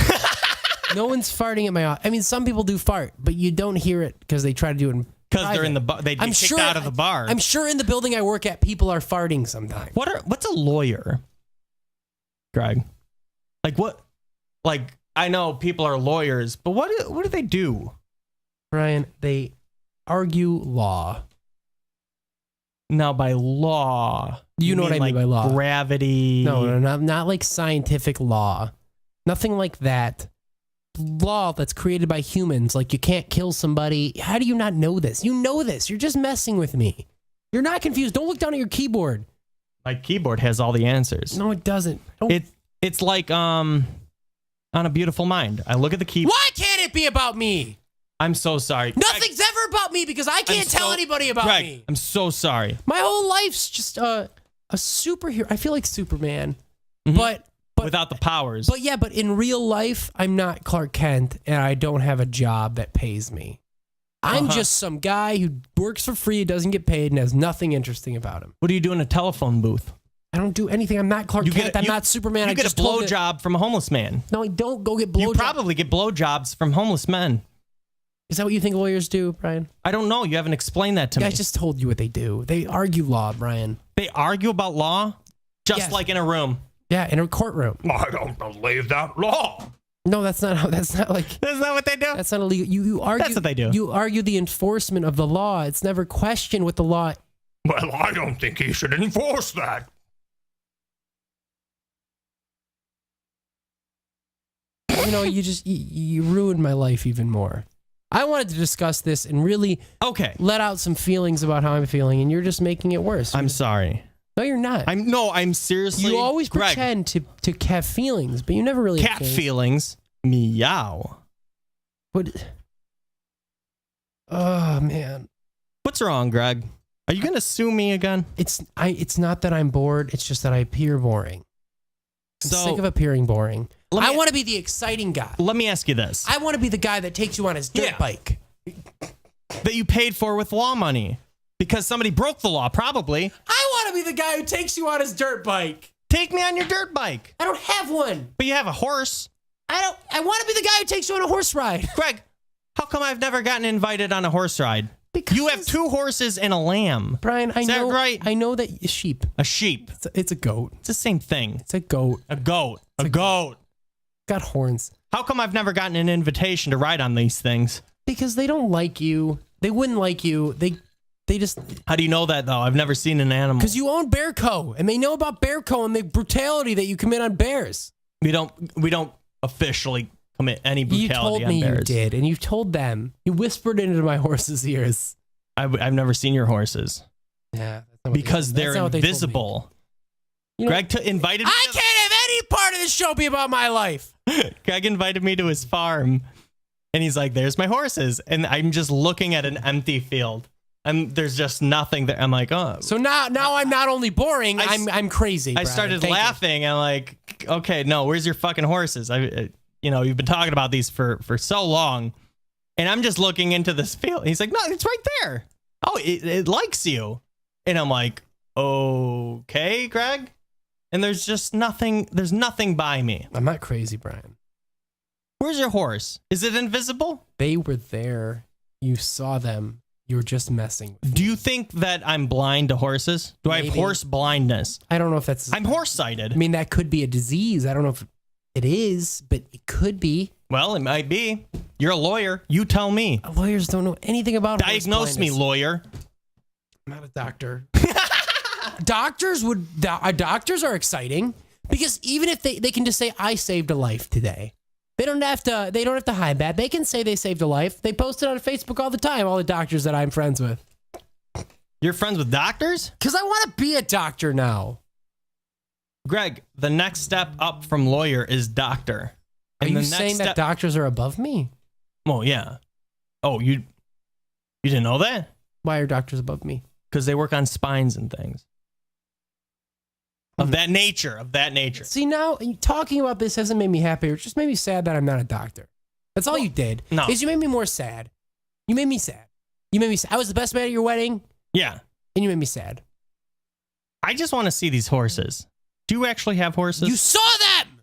No one's farting at my office. I mean, some people do fart, but you don't hear it because they try to do it in because they're in the bar. They get kicked out of the bar. I'm sure in the building I work at, people are farting sometimes. What's a lawyer, Greg? Like what? Like I know people are lawyers, but what do they do? Brian, they argue law. Now, by law, you know what I mean by law? Gravity. No, not like scientific law. Nothing like that. Law that's created by humans, like you can't kill somebody. How do you not know this? You know this. You're just messing with me. You're not confused. Don't look down at your keyboard. My keyboard has all the answers. No, it doesn't. It's like on A Beautiful Mind. I look at the keyboard. Why can't it be about me? I'm so sorry. Nothing's ever about me because I can't tell anybody about me. I'm so sorry. My whole life's just a superhero. I feel like Superman, Mm-hmm. but without the powers. But in real life, I'm not Clark Kent, and I don't have a job that pays me. I'm just some guy who works for free, doesn't get paid, and has nothing interesting about him. What do you do in a telephone booth? I don't do anything. I'm not Clark Kent. I'm not Superman. You get a blowjob from a homeless man. No, I don't go get blowjobs. You probably get blowjobs from homeless men. Is that what you think lawyers do, Brian? I don't know. You haven't explained that to me. I just told you what they do. They argue law, Brian. They argue about law? Just like in a room. Yeah, in a courtroom. I don't believe that law. No, that's not how. That's not like. That's not what they do. That's not illegal. You argue. That's what they do. You argue the enforcement of the law. It's never questioned what the law. Well, I don't think he should enforce that. You know, you ruined my life even more. I wanted to discuss this and really let out some feelings about how I'm feeling, and you're just making it worse. I'm sorry. No, you're not. I'm seriously. You always pretend to have feelings, but you never really have feelings. Meow. What? Oh man. What's wrong, Greg? Are you gonna sue me again? It's not that I'm bored. It's just that I appear boring. I'm sick of appearing boring. I want to be the exciting guy. Let me ask you this. I want to be the guy that takes you on his dirt bike. That you paid for with law money. Because somebody broke the law, probably. I want to be the guy who takes you on his dirt bike. Take me on your dirt bike. I don't have one. But you have a horse. I want to be the guy who takes you on a horse ride. Greg, how come I've never gotten invited on a horse ride? Because you have 2 horses and a lamb. Brian, Is that right? I know that a sheep. A sheep. It's a goat. It's the same thing. It's a goat. A goat. A goat. Got horns. How come I've never gotten an invitation to ride on these things? Because they don't like you. They wouldn't like you. They just... How do you know that, though? I've never seen an animal. Because you own Bearco, and they know about Bearco and the brutality that you commit on bears. We don't officially commit any brutality on bears. You told me you did, and you told them. You whispered into my horse's ears. I've never seen your horses. Yeah. Because they're invisible. Greg invited me. I can't have any part of this show be about my life. Greg invited me to his farm, and he's like, "There's my horses," and I'm just looking at an empty field, and there's just nothing there. I'm like, "Oh." So now I'm not only boring, I'm crazy. I Brian. started Thank laughing. you. And like, "Okay, no, where's your fucking horses? You've been talking about these for so long," and I'm just looking into this field. And he's like, "No, it's right there. Oh, it likes you," and I'm like, "Okay, Greg." And there's just nothing. There's nothing by me. I'm not crazy, Brian. Where's your horse? Is it invisible? They were there. You saw them. You were just messing. Do you think that I'm blind to horses? Do I have horse blindness? I don't know if that's... I'm horse-sighted. I mean, that could be a disease. I don't know if it is, but it could be. Well, it might be. You're a lawyer. You tell me. Lawyers don't know anything about horse Diagnose me, blindness. lawyer. I'm not a doctor. Doctors are exciting because even if they can just say, "I saved a life today." They don't have to hide that. They can say they saved a life. They post it on Facebook all the time, all the doctors that I'm friends with. You're friends with doctors? Because I want to be a doctor now. Greg, the next step up from lawyer is doctor. Are you saying that doctors are above me? Well, yeah. Oh, you didn't know that? Why are doctors above me? Because they work on spines and things. Of that nature. See, now talking about this hasn't made me happier. It just made me sad that I'm not a doctor. That's all you did. No. Is you made me more sad. You made me sad. I was the best man at your wedding. Yeah. And you made me sad. I just want to see these horses. Do you actually have horses? You saw them!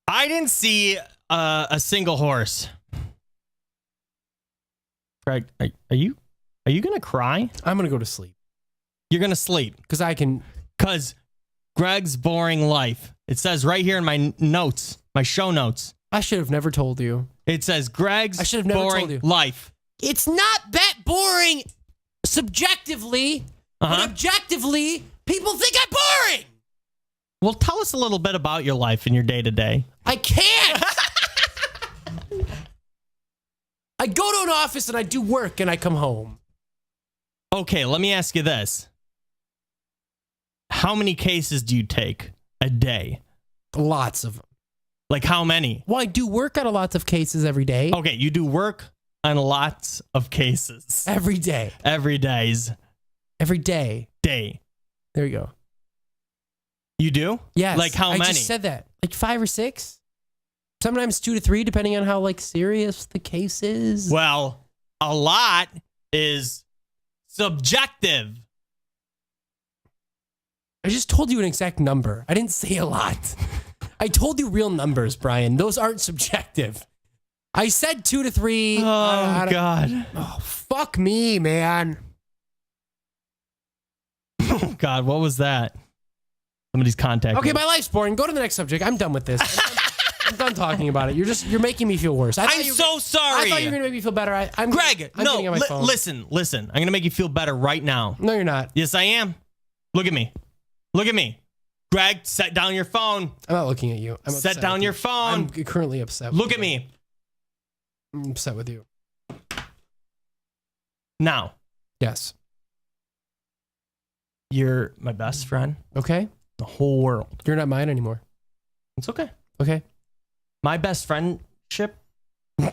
I didn't see a single horse. Greg, are you going to cry? I'm going to go to sleep. You're going to sleep? Because Greg's boring life. It says right here in my notes, my show notes. I should have never told you. It says Greg's boring life. It's not that boring subjectively, but objectively, people think I'm boring. Well, tell us a little bit about your life and your day-to-day. I can't. I go to an office and I do work and I come home. Okay, let me ask you this. How many cases do you take a day? Lots of them. Like how many? Well, I do work on lots of cases every day. Okay, you do work on lots of cases. Every day. Every days. Every day. Day. There you go. You do? Yes. Like how many? I just said that. Like 5 or 6. Sometimes 2 to 3, depending on how serious the case is. Well, a lot is subjective. I just told you an exact number. I didn't say a lot. I told you real numbers, Brian. Those aren't subjective. I said 2 to 3. Oh, God. Oh, fuck me, man. Oh, God. What was that? Somebody's contacting. Okay, my life's boring. Go to the next subject. I'm done with this. I'm done talking about it. You're making me feel worse. I'm so sorry. I thought you were going to make me feel better. I'm Greg, I'm getting on my phone. Listen. I'm going to make you feel better right now. No, you're not. Yes, I am. Look at me. Greg, set down your phone. I'm not looking at you. Set down your phone. I'm currently upset. Look at me. I'm upset with you. Now. Yes. You're my best friend. Okay. The whole world. You're not mine anymore. It's okay. Okay. My best friendship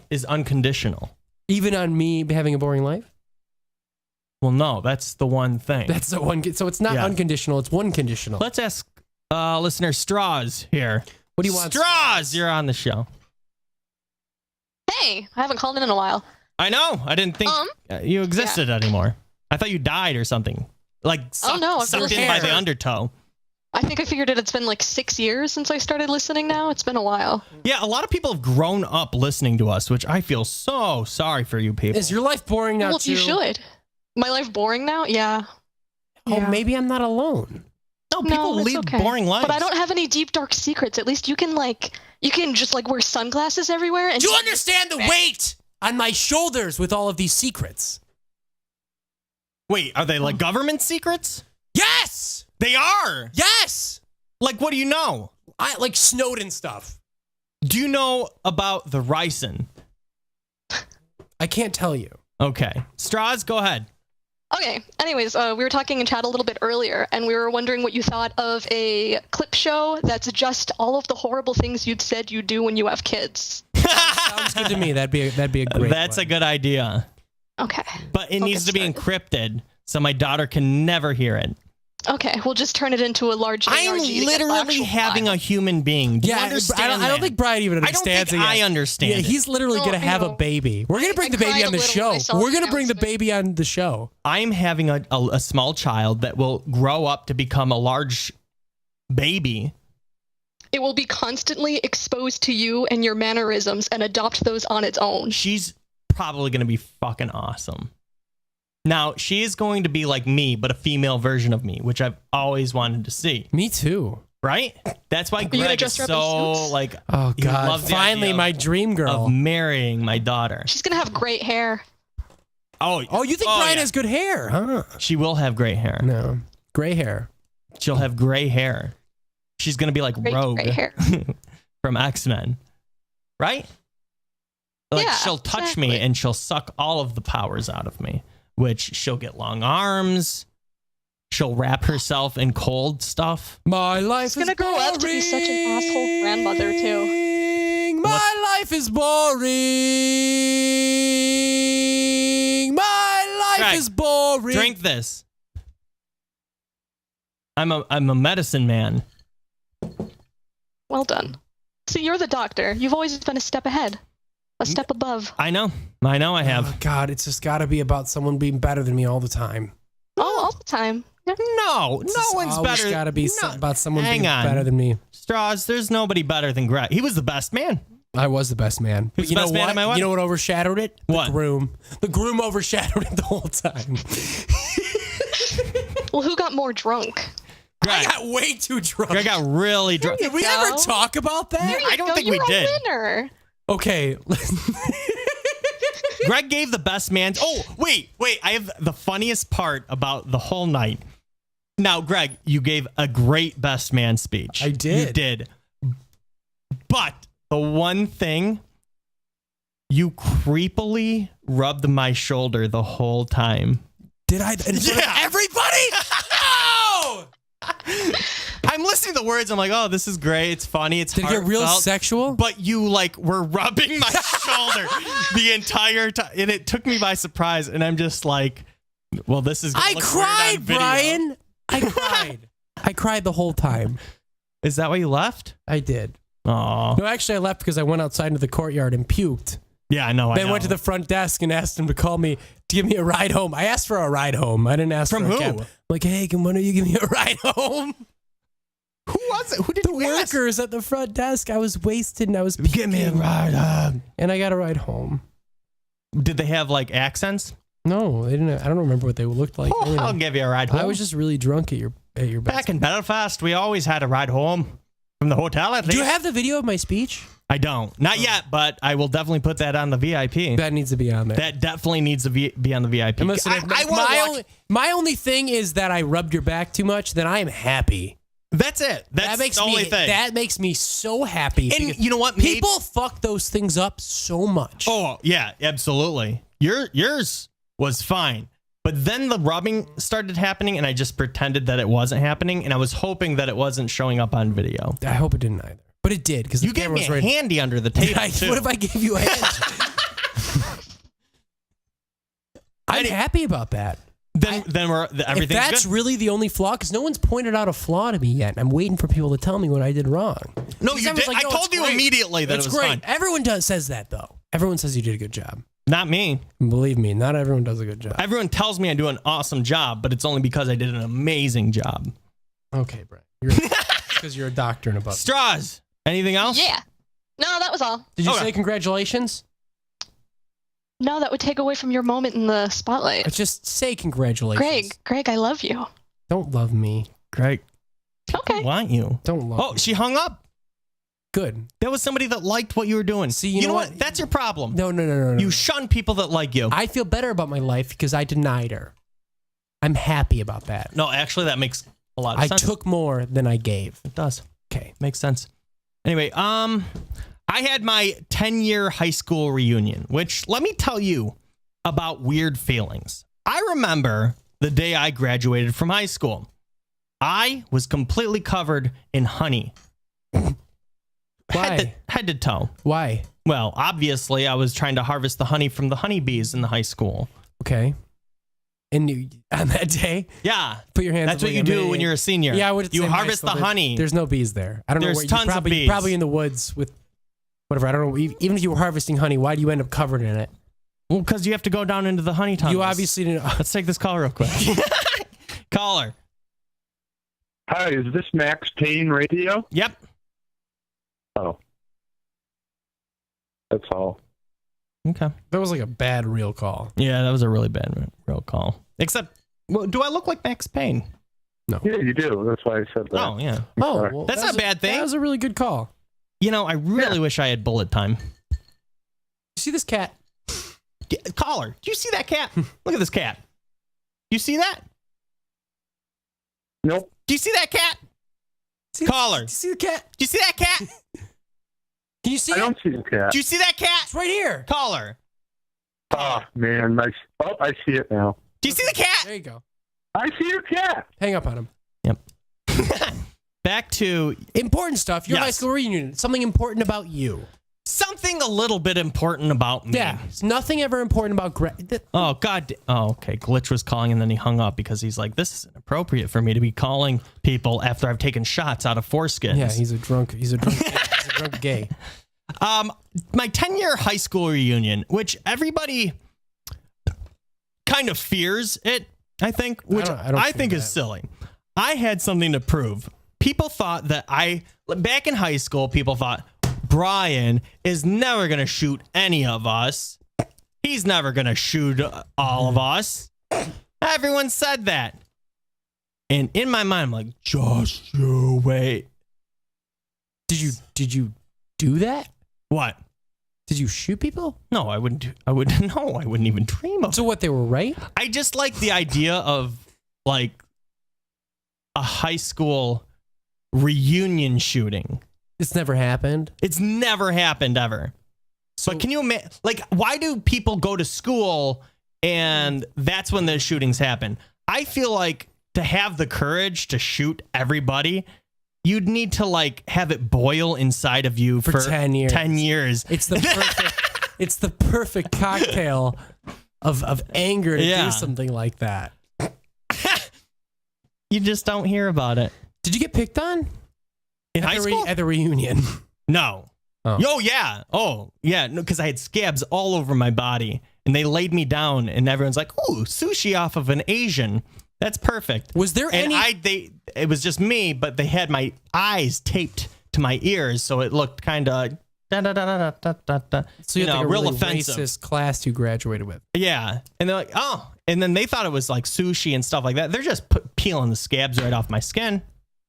is unconditional. Even on me having a boring life? Well, no, that's the one thing. That's the one. So it's not unconditional. It's one conditional. Let's ask listener Straws here. What do you want? Straws, you're on the show. Hey, I haven't called in a while. I know. I didn't think you existed anymore. I thought you died or something. Like sucked in by the undertow. I think I figured it. It's been like 6 years since I started listening now. It's been a while. Yeah, a lot of people have grown up listening to us, which I feel so sorry for you people. Is your life boring now, too? You should. My life boring now? Yeah. Oh, maybe I'm not alone. No, people lead boring lives. But I don't have any deep, dark secrets. At least you can just like wear sunglasses everywhere. And do you understand the weight on my shoulders with all of these secrets? Wait, are they like government secrets? Yes! They are! Yes! Like, what do you know? I like Snowden stuff. Do you know about the ricin? I can't tell you. Okay. Straws, go ahead. Okay. Anyways, we were talking in chat a little bit earlier, and we were wondering what you thought of a clip show that's just all of the horrible things you'd said you do when you have kids. Sounds good to me. That'd be a great. That's a good idea. Okay. But it needs to be encrypted, so my daughter can never hear it. Okay, we'll just turn it into a large. I'm literally having a human being. Do you understand? I don't think Brian even understands it. I understand. Yeah, he's literally gonna have a baby. We're gonna bring the baby on the show. We're gonna bring the baby on the show. I'm having a small child that will grow up to become a large baby. It will be constantly exposed to you and your mannerisms and adopt those on its own. She's probably gonna be fucking awesome. Now, she is going to be like me, but a female version of me, which I've always wanted to see. Me too. Right? That's why Greg is so like, oh God, finally my dream girl. Of marrying my daughter. She's going to have great hair. Oh, you think Brian has good hair, huh? She will have great hair. No, gray hair. She'll have gray hair. She's going to be like Rogue from X-Men. Right? Like she'll touch me and she'll suck all of the powers out of me. Which she'll get long arms. She'll wrap herself in cold stuff. My life is boring. She's gonna grow up to be such an asshole grandmother too. My life is boring. My life is boring. Drink this. I'm a medicine man. Well done. See, you're the doctor. You've always been a step ahead. A step above. I know I have. Oh, God, it's just got to be about someone being better than me all the time. Oh, all the time. Yeah. No one's better. It's got to be about someone being better than me. Straws, there's nobody better than Greg. He was the best man. I was the best man. But you know what? You know what overshadowed it? What? The groom. The groom overshadowed it the whole time. Well, who got more drunk? Greg. I got way too drunk. Greg got really drunk. Did we ever talk about that? I don't think we did. Winner. Okay. Greg gave the best man. Oh, wait. I have the funniest part about the whole night. Now, Greg, you gave a great best man speech. I did. You did. But the one thing, you creepily rubbed my shoulder the whole time. Did I? In front of everybody? No! I'm listening to the words. I'm like, oh, this is great. It's funny. It's Did it get real sexual? But you were rubbing my shoulder the entire time, and it took me by surprise. And I'm just like, well, this is. I cried, Brian. I cried. I cried the whole time. Is that why you left? I did. Oh. No, actually, I left because I went outside into the courtyard and puked. Yeah, I know. Then went to the front desk and asked him to call me to give me a ride home. I asked for a ride home. I didn't ask from for a who? cab. I'm like, hey, when do you give me a ride home? Who was it? Who did the workers at the front desk? I was wasted and I was puking. Give me a ride home. And I got a ride home. Did they have like accents? No, they didn't. I don't remember what they looked like. Oh, I'll give you a ride home. I was just really drunk at your best. Back in Belfast, we always had a ride home from the hotel at least. Do you have the video of my speech? I don't. Not yet, but I will definitely put that on the VIP. That needs to be on there. That definitely needs to be on the VIP. And listen, my only thing is that I rubbed your back too much, then I am happy. That's it. That's the only thing. That makes me so happy. And you know what? People fuck those things up so much. Oh, yeah, absolutely. Yours was fine. But then the rubbing started happening, and I just pretended that it wasn't happening, and I was hoping that it wasn't showing up on video. I hope it didn't either. But it did, because you gave me a handy under the table, too. What if I gave you a hand? I'm happy about that. then everything's if that's good. really the only flaw, because no one's pointed out a flaw to me yet. I'm waiting for people to tell me what I did wrong. No, you did. I told you immediately that it was great. fine. Everyone says that, though. Everyone says you did a good job. Not me. Believe me, not everyone does a good job. Everyone tells me I do an awesome job, but it's only because I did an amazing job. Okay, Brian. Because you're a doctor and a butler. Straws. Anything else? Yeah. No, that was all. Did you say congratulations? No, that would take away from your moment in the spotlight. Just say congratulations. Greg, I love you. Don't love me. Greg. Okay. I want you. Don't love me. Oh, she hung up. Good. That was somebody that liked what you were doing. See, you know what? That's your problem. No. You shun people that like you. I feel better about my life because I denied her. I'm happy about that. No, actually, that makes a lot of sense. I took more than I gave. It does. Okay. Makes sense. Anyway, I had my 10-year high school reunion, which let me tell you about weird feelings. I remember the day I graduated from high school. I was completely covered in honey. Why? Head to toe. Why? Well, obviously, I was trying to harvest the honey from the honeybees in the high school. Okay. And on that day? Yeah. Put your hands That's up what like you a do man. when you're a senior. Yeah, I would You say harvest the honey. There's no bees there. I don't know There's where you tons of bees. Probably in the woods with whatever. I don't know. Even if you were harvesting honey, why do you end up covered in it? Well, because you have to go down into the honey tunnels. You obviously didn't. Let's take this call real quick. Caller. Hi, is this Max Payne Radio? Yep. Oh. That's all. Okay. That was like a bad real call. Yeah, that was a really bad real call. Except, well, do I look like Max Payne? No. Yeah, you do. That's why I said that. Oh, yeah. Oh, well, that's not a bad thing. That was a really good call. You know, I really wish I had bullet time. You see this cat? Caller, do you see that cat? Look at this cat. You see that? Nope. Do you see that cat? Caller. Do you see the cat? Do you see that cat? Can you see I don't see the cat. Do you see that cat? It's right here. Caller. Oh, man. Nice. Oh, I see it now. Do you see the cat? There you go. I see your cat. Hang up on him. Yep. Back to important stuff. Your high school reunion. Something important about you. Something a little bit important about me. Yeah. It's nothing ever important about Greg. Oh, God. Oh, okay. Glitch was calling and then he hung up because he's like, this isn't appropriate for me to be calling people after I've taken shots out of foreskins. Yeah, he's a drunk. He's a drunk gay. My 10-year high school reunion, which everybody kind of fears it, I think, which I think is silly. I had something to prove. People thought that back in high school, people thought, Brian is never going to shoot any of us. He's never going to shoot all of us. Everyone said that. And in my mind, I'm like, just you wait. Did you do that? What? Did you shoot people? No, I wouldn't. I wouldn't even dream of it. So what, they were right? I just like the idea of like a high school reunion shooting. It's never happened. It's never happened ever. So, but can you imagine, like, why do people go to school and that's when the shootings happen? I feel like to have the courage to shoot everybody, you'd need to like have it boil inside of you for 10 years. 10 years. It's the perfect. It's the perfect cocktail of anger to do something like that. You just don't hear about it. Did you get picked on? In high school? At the reunion? No. Oh, yeah. Oh, yeah. No, because I had scabs all over my body, and they laid me down, and everyone's like, "Ooh, sushi off of an Asian. That's perfect." Was there any? It was just me, but they had my eyes taped to my ears, so it looked kind of So you had like a real really offensive racist class you graduated with. Yeah, and they're like, "Oh," and then they thought it was like sushi and stuff like that. They're just peeling the scabs right off my skin,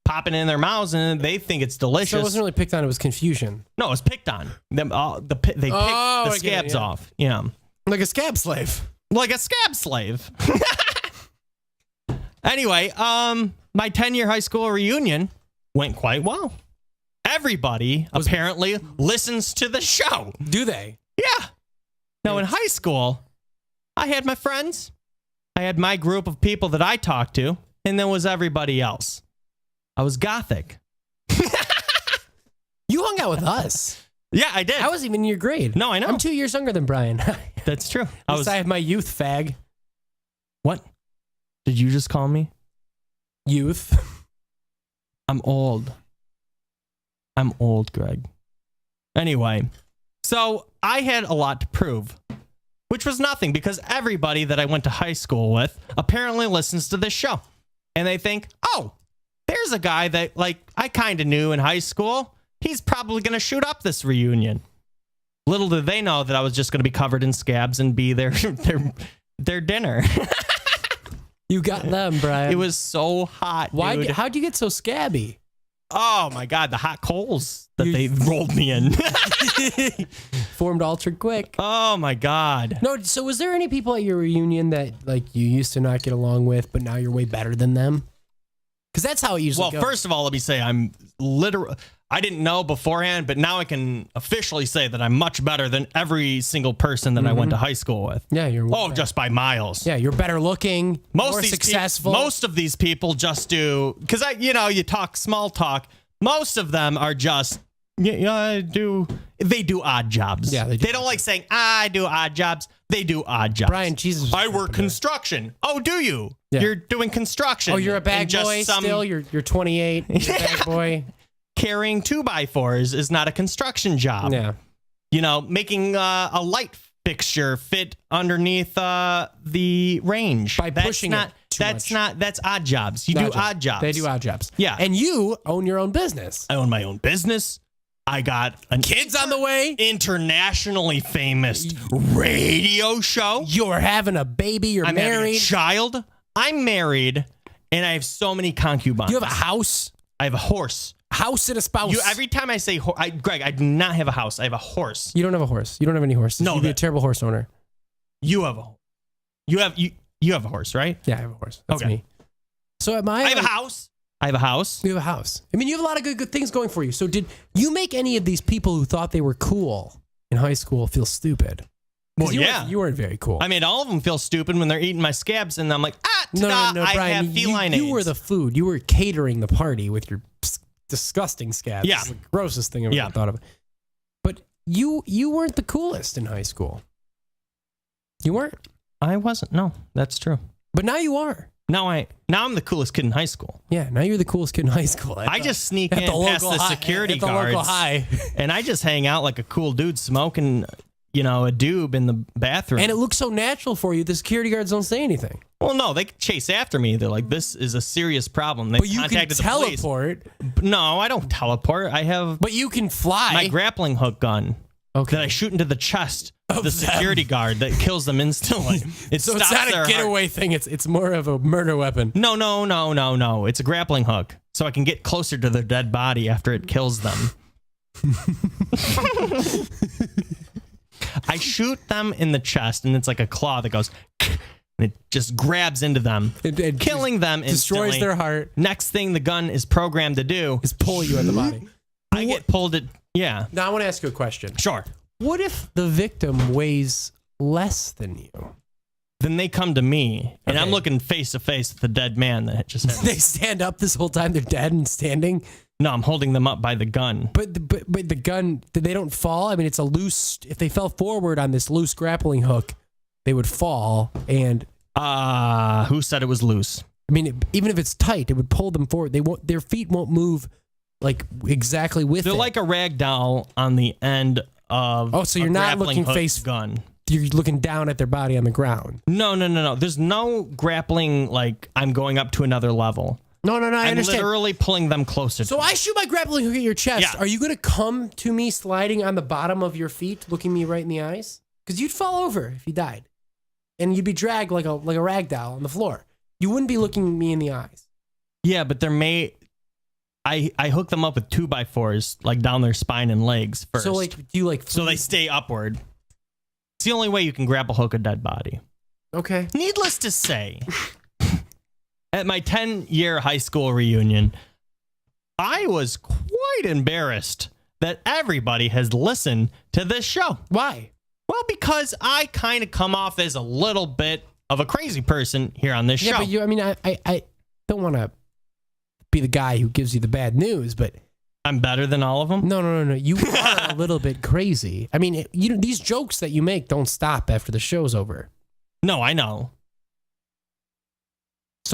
popping it in their mouths, and they think it's delicious. So it wasn't really picked on; it was confusion. No, it was picked on. They picked the scabs off. Yeah, like a scab slave. Like a scab slave. Anyway, my 10-year high school reunion went quite well. Everybody apparently listens to the show. Do they? Yeah. Now, in high school, I had my friends. I had my group of people that I talked to, and then was everybody else. I was gothic. You hung out with us. Yeah, I did. I wasn't even in your grade. No, I know. I'm 2 years younger than Brian. That's true. I have my youth, fag. What? Did you just call me? Youth. I'm old. I'm old, Greg. Anyway, so I had a lot to prove, which was nothing because everybody that I went to high school with apparently listens to this show. And they think, oh, there's a guy that I kind of knew in high school. He's probably going to shoot up this reunion. Little did they know that I was just going to be covered in scabs and be their dinner. You got them, Brian. It was so hot. Why? Dude. How'd you get so scabby? Oh my God, the hot coals that they rolled me in. Formed ultra quick. Oh my God. No, so was there any people at your reunion that you used to not get along with, but now you're way better than them? Because that's how it usually goes. Well, first of all, let me say I didn't know beforehand, but now I can officially say that I'm much better than every single person that I went to high school with. Yeah, you're. Just by miles. Yeah, you're better looking, more successful. Most of these people just do because you talk small talk. Most of them are just they do odd jobs. Yeah, they don't like saying I do odd jobs. They do odd jobs. Brian, Jesus, I work construction. Oh, do you? Yeah. You're doing construction. Oh, you're a bag boy still. You're 28. You're a bag boy. Carrying 2x4s is not a construction job. Yeah. Making a light fixture fit underneath the range. By pushing it too much. That's odd jobs. You do odd jobs. They do odd jobs. Yeah. And you own your own business. I own my own business. I got kids on the way. Internationally famous radio show. You're having a baby. You're married. Having a child. I'm married, and I have so many concubines. You have a house. I have a horse. House and a spouse. Every time I say Greg, I do not have a house. I have a horse. You don't have a horse. You don't have any horses. No, you'd be a terrible horse owner. You have a horse. You have a horse, right? Yeah, I have a horse. That's me. So at my I have a house. You have a house. I mean, you have a lot of good things going for you. So did you make any of these people who thought they were cool in high school feel stupid? Well, you weren't very cool. I made all of them feel stupid when they're eating my scabs, and I'm like, no, I Brian, have feline you were the food. You were catering the party with your disgusting scabs. Yeah. It's the grossest thing I've ever thought of. But you weren't the coolest in high school. You weren't. I wasn't. No, that's true. But now you are. Now I'm the coolest kid in high school. Yeah, now you're the coolest kid in high school. I just sneak in past the security guards, and I just hang out like a cool dude smoking, a doob in the bathroom. And it looks so natural for you. The security guards don't say anything. Well, no, they chase after me. They're like, "This is a serious problem." They but you can teleport. No, I don't teleport. I have. But you can fly. My grappling hook gun. Okay. That I shoot into the chest of the security guard that kills them instantly. So it's not a getaway thing. It's more of a murder weapon. No. It's a grappling hook, so I can get closer to their dead body after it kills them. I shoot them in the chest, and it's like a claw that goes, and it just grabs into them, killing them instantly. Destroys their heart. Next thing the gun is programmed to do is pull you in the body. I get pulled at, yeah. Now I want to ask you a question. Sure. What if the victim weighs less than you? Then they come to me, and I'm looking face to face with the dead man that just happened. They stand up this whole time they're dead and standing? No, I'm holding them up by the gun. But the gun, they don't fall? I mean, it's a loose, if they fell forward on this loose grappling hook, they would fall, and... who said it was loose? I mean, even if it's tight, it would pull them forward. Their feet won't move exactly with They're it. like a rag doll on the end of so you're not looking face gun. You're looking down at their body on the ground. No. There's no grappling like I'm going up to another level. No, I understand. I'm literally pulling them closer. So I shoot my grappling hook at your chest. Yeah. Are you going to come to me sliding on the bottom of your feet, looking me right in the eyes? Because you'd fall over if you died. And you'd be dragged like a rag doll on the floor. You wouldn't be looking me in the eyes. Yeah, but I hook them up with 2x4s like down their spine and legs first. So do you so they stay upward. It's the only way you can grapple hook a dead body. Okay. Needless to say, at my 10-year high school reunion, I was quite embarrassed that everybody has listened to this show. Why? Well, because I kind of come off as a little bit of a crazy person here on this show. Yeah, but I don't want to be the guy who gives you the bad news, but I'm better than all of them? No. You are a little bit crazy. I mean, these jokes that you make don't stop after the show's over. No, I know.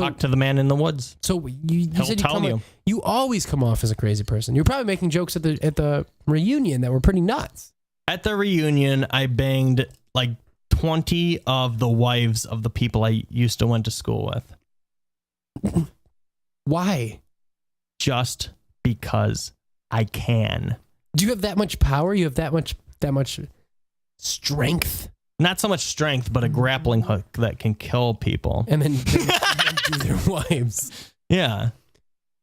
Talk to the man in the woods. So you said tell you. You always come off as a crazy person. You're probably making jokes at the reunion that were pretty nuts. At the reunion, I banged like 20 of the wives of the people I used to went to school with. Why? Just because I can. Do you have that much power? You have that much strength? Not so much strength, but a grappling hook that can kill people. And then do their wives. Yeah.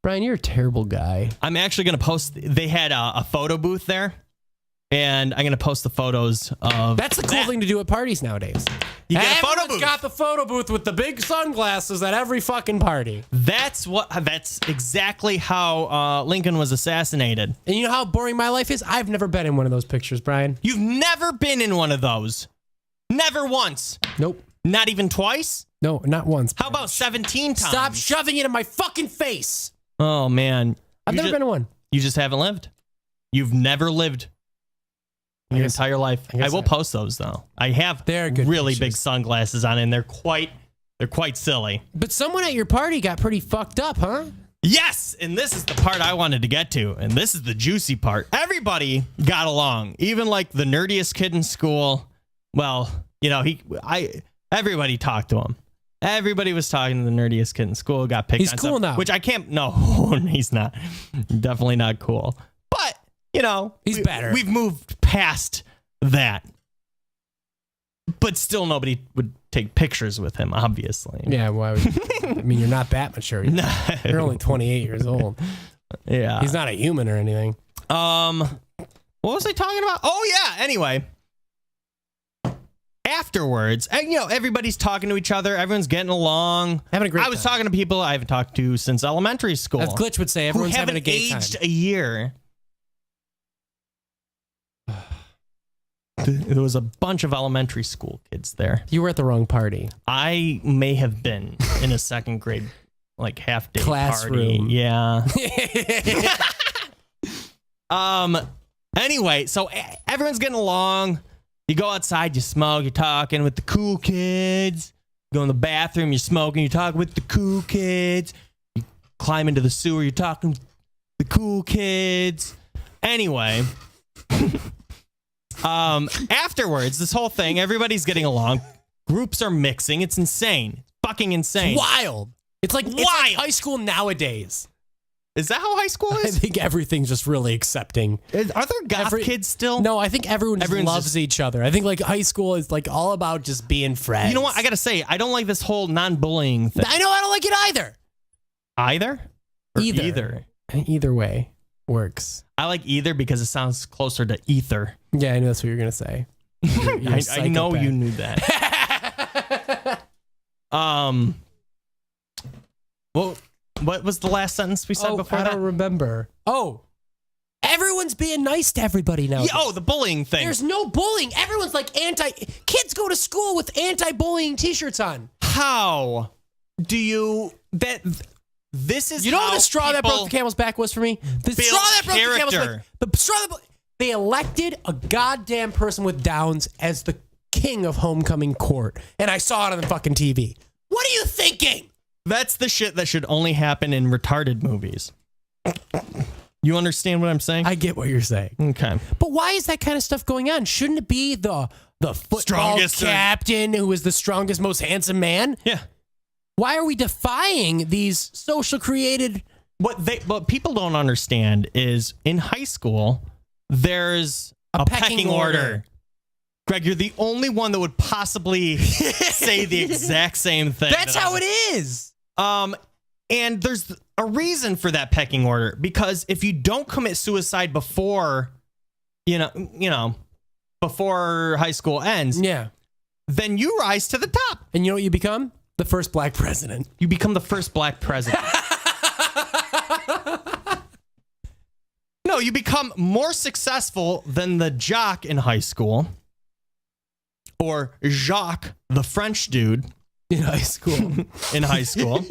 Brian, you're a terrible guy. I'm actually going to post. They had a photo booth there, and I'm going to post the photos of. That's the cool thing to do at parties nowadays. You get a photo Everyone's booth. got the photo booth with the big sunglasses at every fucking party. That's exactly how Lincoln was assassinated. And you know how boring my life is? I've never been in one of those pictures, Brian. You've never been in one of those. Never once. Nope. Not even twice? No, not once. How about 17 times? Stop shoving it in my fucking face. Oh, man. I've never been in one. You just haven't lived. You've never lived in your entire life. I will post those, though. I have really big sunglasses on, and they're quite silly. But someone at your party got pretty fucked up, huh? Yes, and this is the part I wanted to get to, and this is the juicy part. Everybody got along, even like the nerdiest kid in school. Well, you know, everybody talked to him. Everybody was talking to the nerdiest kid in school. Got picked on. He's cool now. Which I can't. No, he's not. Definitely not cool. But you know, he's better. We've moved past that. But still, nobody would take pictures with him. Obviously. Yeah. Why would you? I mean, you're not that mature. You're only 28 years old. Yeah. He's not a human or anything. What was I talking about? Oh yeah. Anyway. Afterwards, and, you know, everybody's talking to each other. Everyone's getting along. Having a great I was time. talking to people I haven't talked to since elementary school. As Glitch would say, everyone's having a gay time. Aged a year. There was a bunch of elementary school kids there. You were at the wrong party. I may have been in a second grade, like half day classroom. Party. Yeah. Anyway, so everyone's getting along. You go outside, you smoke, you're talking with the cool kids. You go in the bathroom, you're smoking, you're talking with the cool kids. You climb into the sewer, you're talking with the cool kids. Anyway, afterwards, this whole thing, everybody's getting along. Groups are mixing. It's insane. It's fucking insane. Wild. It's like high school nowadays. Is that how high school is? I think everything's just really accepting. Are there goth kids still? No, I think everyone loves each other. I think like high school is like all about just being friends. You know what? I gotta say, I don't like this whole non-bullying thing. I know, I don't like it either. Either? Or either. Either way works. I like either because it sounds closer to ether. Yeah, I know that's what you're gonna say. I know you knew that. Well, what was the last sentence we said before that? I don't remember. Oh, everyone's being nice to everybody now. Yeah, the bullying thing. There's no bullying. Everyone's like kids go to school with anti-bullying t-shirts on. How do you this is, you know what the straw that broke the camel's back was for me? The straw that broke the camel's back. The straw that they elected a goddamn person with Downs as the king of homecoming court, and I saw it on the fucking TV. What are you thinking? That's the shit that should only happen in retarded movies. You understand what I'm saying? I get what you're saying. Okay. But why is that kind of stuff going on? Shouldn't it be the football strongest captain who is the strongest, most handsome man? Yeah. Why are we defying these social created? What people don't understand is in high school, there's a pecking order. Greg, you're the only one that would possibly say the exact same thing. That's how it is. And there's a reason for that pecking order, because if you don't commit suicide before, before high school ends, yeah, then you rise to the top. And you know what you become? The first black president. You become the first black president. No, you become more successful than the jock in high school, or Jacques, the French dude in high school.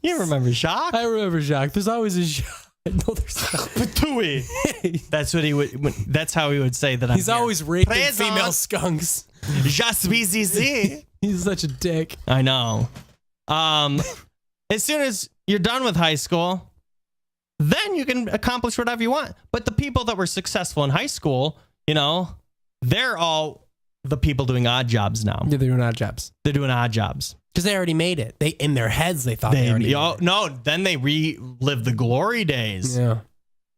You remember Jacques? I remember Jacques. There's always a Jacques. No, there's not. Patooey. That's what he would. That's how he would say that. He's always raping female skunks. Je suis ici. He's such a dick. I know. As soon as you're done with high school, then you can accomplish whatever you want. But the people that were successful in high school, they're all the people doing odd jobs now. Yeah, they're doing odd jobs. They're doing odd jobs. Because they already made it. They in their heads, they thought they already made it. No, then they relived the glory days. Yeah.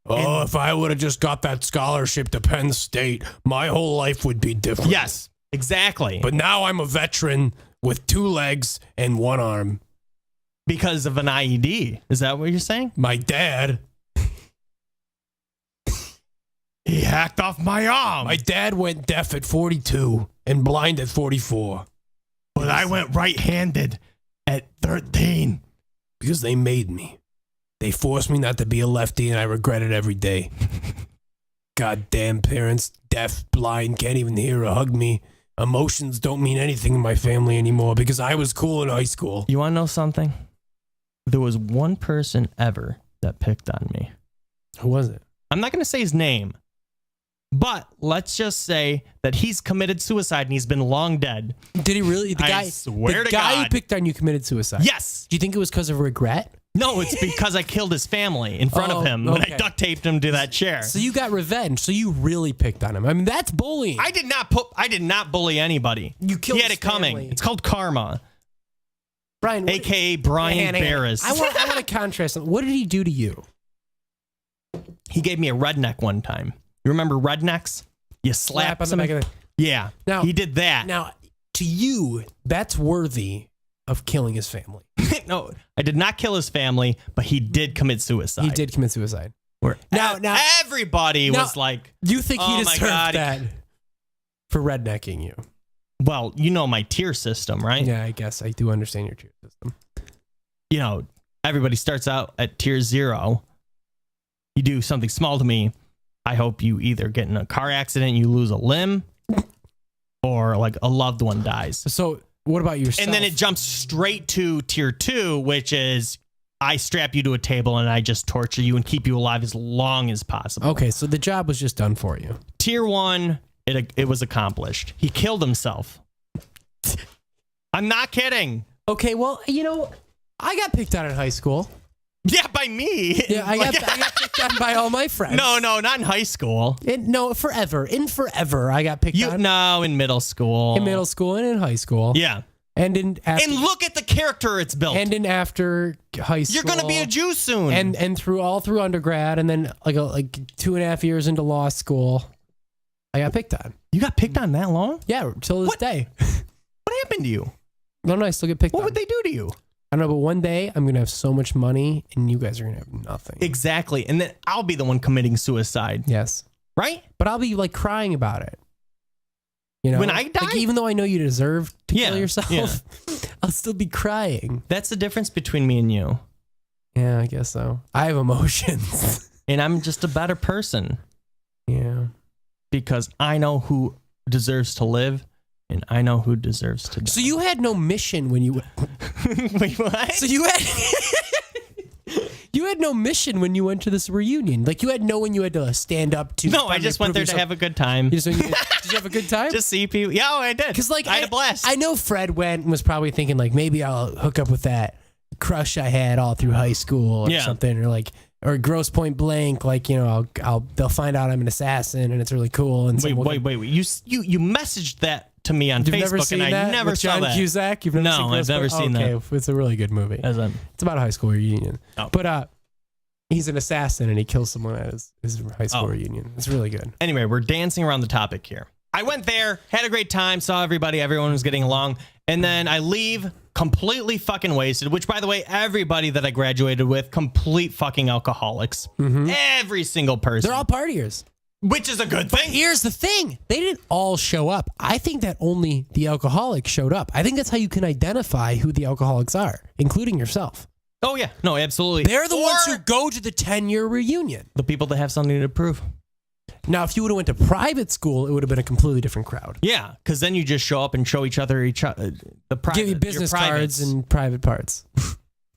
Oh, if I would have just got that scholarship to Penn State, my whole life would be different. Yes, exactly. But now I'm a veteran with 2 legs and 1 arm. Because of an IED. Is that what you're saying? My dad. He hacked off my arm. My dad went deaf at 42 and blind at 44. But I went right-handed at 13. Because they made me. They forced me not to be a lefty, and I regret it every day. Goddamn parents, deaf, blind, can't even hear or hug me. Emotions don't mean anything in my family anymore because I was cool in high school. You want to know something? There was one person ever that picked on me. Who was it? I'm not going to say his name, but let's just say that he's committed suicide and he's been long dead. Did he really? I swear to the guy God. who picked on you committed suicide? Yes. Do you think it was because of regret? No, it's because I killed his family in front of him when I duct taped him to that chair. So you got revenge. So you really picked on him. I mean, that's bullying. I did not bully anybody. You killed He had his it coming. family. It's called karma. Brian, AKA Brian Barris. I want to contrast them. What did he do to you? He gave me a redneck one time. You remember rednecks? You slap on the somebody. back of Yeah. Now, he did that. Now, to you, that's worthy of killing his family. No, I did not kill his family, but he did commit suicide. He did commit suicide. Now everybody was like, you think he oh my deserved God. that for rednecking you? Well, you know my tier system, right? Yeah, I guess I do understand your tier system. Everybody starts out at tier 0. You do something small to me, I hope you either get in a car accident, you lose a limb, or like a loved one dies. So what about yourself? And then it jumps straight to tier 2, which is I strap you to a table and I just torture you and keep you alive as long as possible. Okay, so the job was just done for you. Tier 1, it was accomplished. He killed himself. I'm not kidding. Okay, well, I got picked on in high school. Yeah, by me. Yeah, I got picked on by all my friends. No, not in high school. Forever. In forever, I got picked on. No, in middle school. In middle school and in high school. Yeah. And look at the character it's built. And in after high school. You're going to be a Jew soon. And through undergrad, and then like 2.5 years into law school, I got picked on. You got picked on that long? Yeah, till this day. What happened to you? No, I still get picked on. What would they do to you? I don't know, but one day I'm going to have so much money and you guys are going to have nothing. Exactly. And then I'll be the one committing suicide. Yes. Right? But I'll be like crying about it. When I die? Like, even though I know you deserve to kill yourself, I'll still be crying. That's the difference between me and you. Yeah, I guess so. I have emotions. And I'm just a better person. Yeah. Because I know who deserves to live. And I know who deserves to die. So you had no mission when you... Wait, what? So you had... You had no mission when you went to this reunion. Like, you had no one you had to stand up to. No, I just went there to have a good time. Did you have a good time? Just see people. Yeah, I did. Because, like, I had a blast. I know Fred went and was probably thinking, like, maybe I'll hook up with that crush I had all through high school or something. Or Gross Point Blank, like, they'll find out I'm an assassin and it's really cool. And wait. You messaged that to me on Facebook and I never saw John that. Cusack? You've never seen I've never seen that. It's a really good movie. It's about a high school reunion. Oh. But he's an assassin and he kills someone at his high school reunion. It's really good. Anyway, we're dancing around the topic here. I went there, had a great time, saw everyone was getting along, and then I leave completely fucking wasted, which, by the way, everybody that I graduated with, complete fucking alcoholics. Mm-hmm. Every single person. They're all partiers. Which is a good thing. But here's the thing. They didn't all show up. I think that only the alcoholics showed up. I think that's how you can identify who the alcoholics are, including yourself. Oh, yeah. No, absolutely. They're the ones who go to the 10-year reunion. The people that have something to prove. Now, if you would have went to private school, it would have been a completely different crowd. Yeah, because then you just show up and show each other the private. Give you business cards and private parts.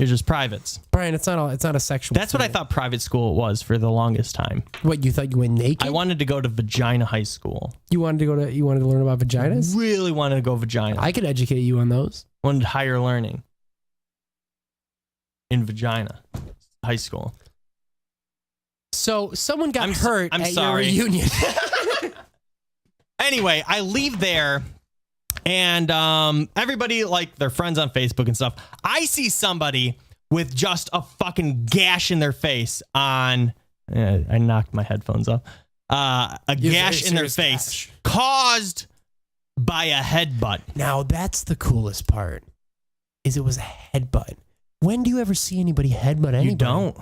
You're just privates. Brian, it's not a sexual. That's what I thought private school was for the longest time. What, you thought you went naked? I wanted to go to vagina high school. You wanted to learn about vaginas? Really wanted to go vagina. I could educate you on those. Wanted higher learning in vagina high school. So someone got hurt at your reunion. Anyway, I leave there, and everybody, like, their friends on Facebook and stuff. I see somebody with just a fucking gash in their face on. I knocked my headphones off. A gash in their face caused by a headbutt. Now that's the coolest part. Is it was a headbutt. When do you ever see anybody headbutt anybody? You don't.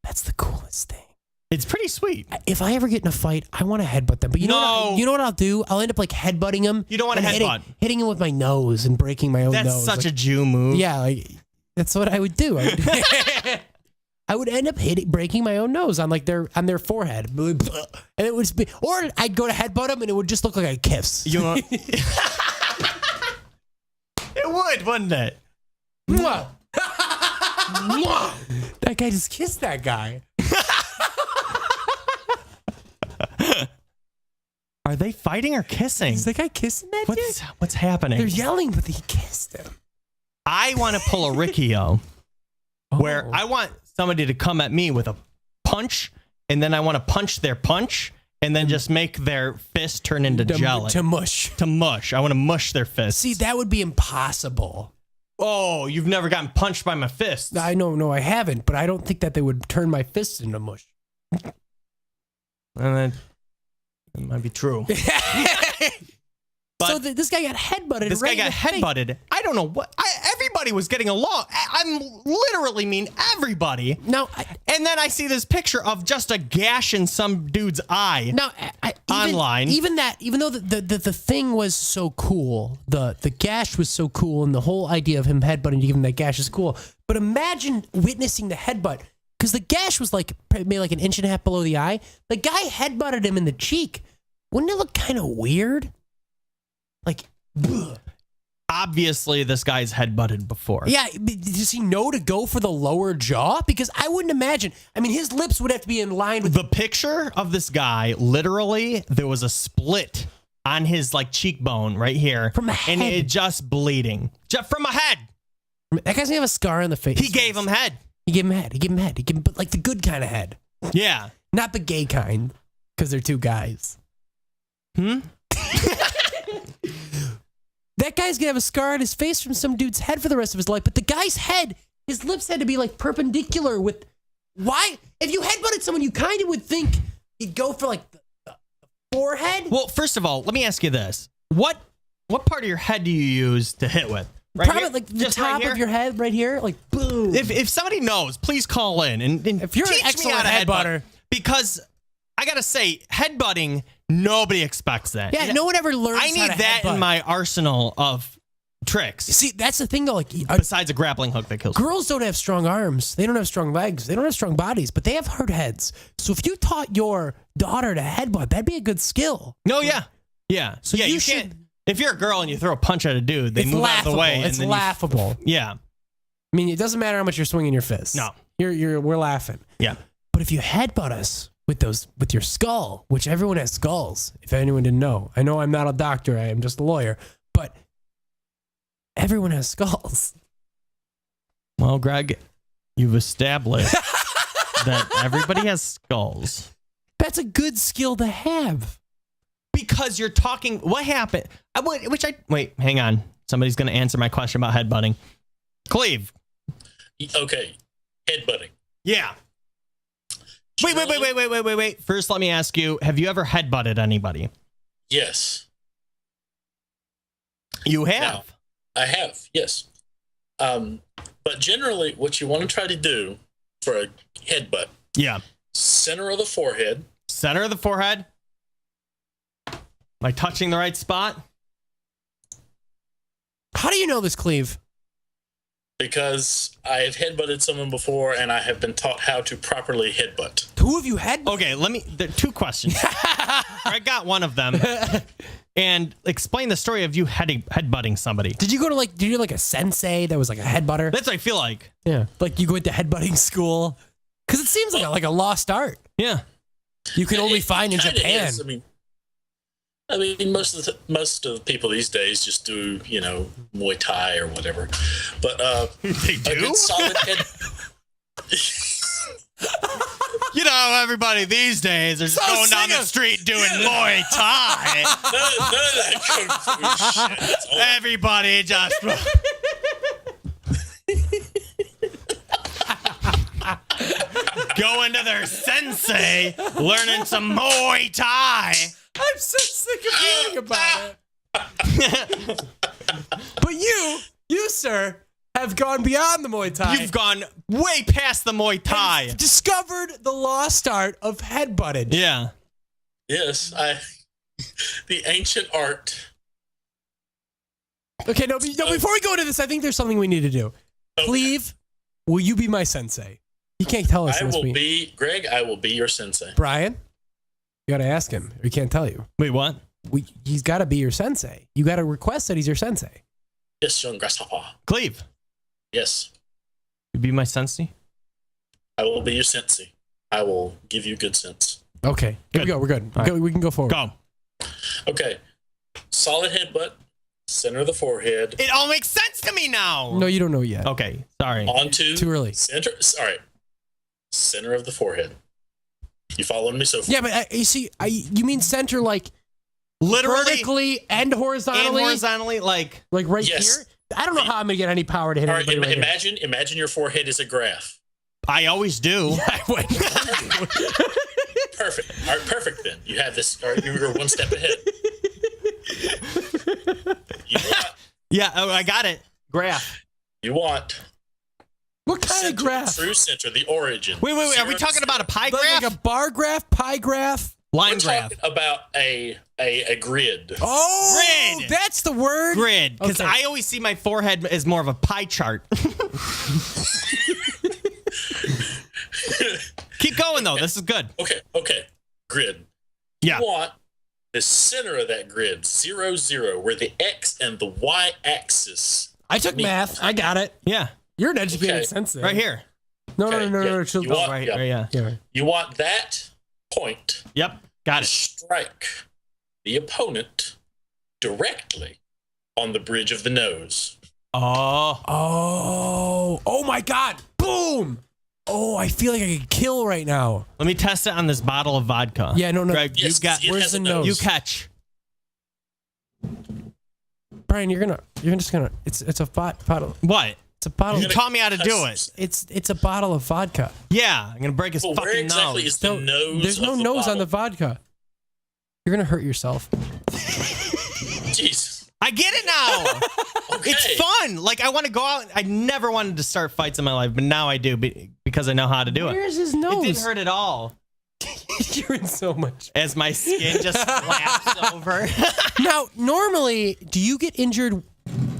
That's the coolest thing. It's pretty sweet. If I ever get in a fight, I want to headbutt them. But you know what I'll do? I'll end up like headbutting them. You don't want to headbutt. Hitting him with my nose and breaking my own nose. That's such a Jew move. Yeah, that's what I would do. I would end up breaking my own nose on their forehead, and it would be, or I'd go to headbutt them, and it would just look like a kiss. It would, wouldn't it? Mwah. Mwah. That guy just kissed that guy. Are they fighting or kissing? Is that guy kissing that dude? What's happening? They're yelling, but he kissed him. I want to pull a Riccio where I want somebody to come at me with a punch, and then I want to punch their punch, and then just make their fist turn into jelly. To mush. To mush. I want to mush their fist. See, that would be impossible. Oh, you've never gotten punched by my fist. I know, no, I haven't, but I don't think that they would turn my fists into mush. And then it might be true. So this guy got headbutted. This guy got headbutted. I don't know what. Everybody was getting along. I'm literally mean everybody. No, and then I see this picture of just a gash in some dude's eye. No, online. Even though the thing was so cool, the gash was so cool, and the whole idea of him headbutting to give him that gash is cool. But imagine witnessing the headbutt, because the gash was maybe like 1.5 inches below the eye. The guy headbutted him in the cheek. Wouldn't it look kind of weird? Like, ugh. Obviously, this guy's headbutted before. Yeah, does he know to go for the lower jaw? Because I wouldn't imagine. I mean, his lips would have to be in line with the picture of this guy. Literally, there was a split on his cheekbone right here, from a head, and it just bleeding just from a head. That guy doesn't have a scar on the face. He gave him head. He gave him head. He gave him head. He gave him, but like the good kind of head. Yeah, not the gay kind, because they're two guys. That guy's gonna have a scar on his face from some dude's head for the rest of his life. But the guy's head, his lips had to be like perpendicular with. Why? If you headbutted someone, you kind of would think he'd go for like the forehead. Well, first of all, let me ask you this: what part of your head do you use to hit with? Right probably here? Like the just top of your head, right here, like boom. If somebody knows, please call in and if you're teach an excellent me how to headbutter, because I gotta say, headbutting, nobody expects that. Yeah, no one ever learns. I need that in my arsenal of tricks. See, that's the thing though. Like, besides a grappling hook that kills girls, don't have strong arms. They don't have strong legs. They don't have strong bodies, but they have hard heads. So if you taught your daughter to headbutt, that'd be a good skill. No, yeah. So yeah, you can't. If you're a girl and you throw a punch at a dude, they move out of the way. It's laughable. Yeah. I mean, it doesn't matter how much you're swinging your fist. No. We're laughing. Yeah. But if you headbutt us with your skull, which everyone has skulls, if anyone didn't know. I know I'm not a doctor, I am just a lawyer, but everyone has skulls. Well, Greg, you've established that everybody has skulls. That's a good skill to have. Because you're talking, what happened? Wait, hang on. Somebody's going to answer my question about headbutting. Cleve. Okay, headbutting. Yeah. Wait. First, let me ask you, have you ever headbutted anybody? Yes. You have? Now, I have, yes. But generally, what you want to try to do for a headbutt. Yeah. Center of the forehead. Center of the forehead. Am I touching the right spot? How do you know this, Cleve? Because I have headbutted someone before, and I have been taught how to properly headbutt. Who have you headbutted? Okay, there are two questions. I got one of them. and explain the story of you headbutting somebody. Did you go to did you do like a sensei that was like a headbutter? That's what I feel like. Yeah. Like you go into headbutting school. Because it seems like a lost art. Yeah. You can only find in Japan. Is. I mean, most of the people these days just do, Muay Thai or whatever. But they do? A good solid head. Everybody these days are just going down the street doing Muay Thai. None of that kung fu shit. Everybody just. Going to their sensei, learning some Muay Thai. I'm so sick of hearing about it. But you, sir, have gone beyond the Muay Thai. You've gone way past the Muay Thai. You've discovered the lost art of headbutting. Yeah. Yes, the ancient art. Okay, no, before we go into this, I think there's something we need to do. Okay. Cleve, will you be my sensei? You can't tell us. Greg, I will be your sensei. Brian, you got to ask him. Or he can't tell you. Wait, what? He's got to be your sensei. You got to request that he's your sensei. Yes, young grasshopper. Cleve. Yes. You be my sensei? I will be your sensei. I will give you good sense. Okay. Here we go. We're good. We can go forward. Go. Okay. Solid headbutt. Center of the forehead. It all makes sense to me now. No, you don't know yet. Okay. Sorry. Onto. Too early. Center. All right. Center of the forehead. You following me so far? Yeah, but you see, you mean center like literally vertically and horizontally? And horizontally, like right yes. here? I don't know how I'm going to get any power to hit anybody right here. Imagine your forehead is a graph. I always do. Perfect. All right, perfect then. You have this. All right, you're one step ahead. I got it. Graph. You want. What kind of graph? True center, the origin. Wait. Are we talking about a pie graph? Like a bar graph, pie graph? Line We're graph. talking about a grid. Oh, grid. That's the word? Grid. Because I always see my forehead as more of a pie chart. Keep going, though. This is good. Okay. Grid. Yeah. You want the center of that grid, 0, 0, where the X and the Y axis. I took math. I got it. Yeah. You're an educated sensei. Right here. No. Right. You want that point. Yep. Got it. Strike the opponent directly on the bridge of the nose. Oh my God. Boom. Oh, I feel like I could kill right now. Let me test it on this bottle of vodka. Yeah, no. Greg, yes, where's the nose? You catch. Brian, you're just gonna. It's a bottle. What? It's a bottle. You taught me how to do it. It's a bottle of vodka. Yeah, I'm gonna break his fucking where exactly nose. is the nose? There's no nose on the vodka. You're gonna hurt yourself. Jeez. I get it now. Okay. It's fun. Like, I want to go out. I never wanted to start fights in my life, but now I do because I know how to do it. Where's his nose? It didn't hurt at all. You're in so much. As my skin just flaps over. Now, normally, do you get injured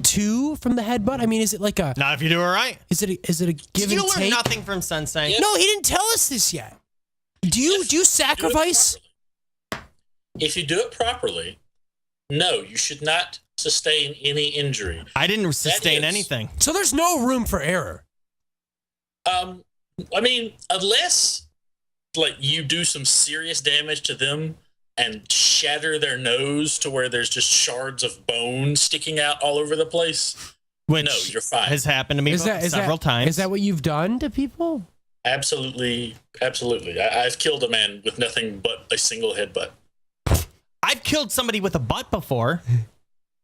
too from the headbutt? I mean, is it like a... Not if you do it right. Is it a give and take? Did you learn nothing from Sensei? No, he didn't tell us this yet. Do you sacrifice? If you do it properly, no, you should not sustain any injury. I didn't sustain anything. So there's no room for error. I mean, unless like you do some serious damage to them and shatter their nose to where there's just shards of bone sticking out all over the place. Which no, you're fine. Has happened to me several times. Is that what you've done to people? Absolutely. I've killed a man with nothing but a single headbutt. I've killed somebody with a butt before.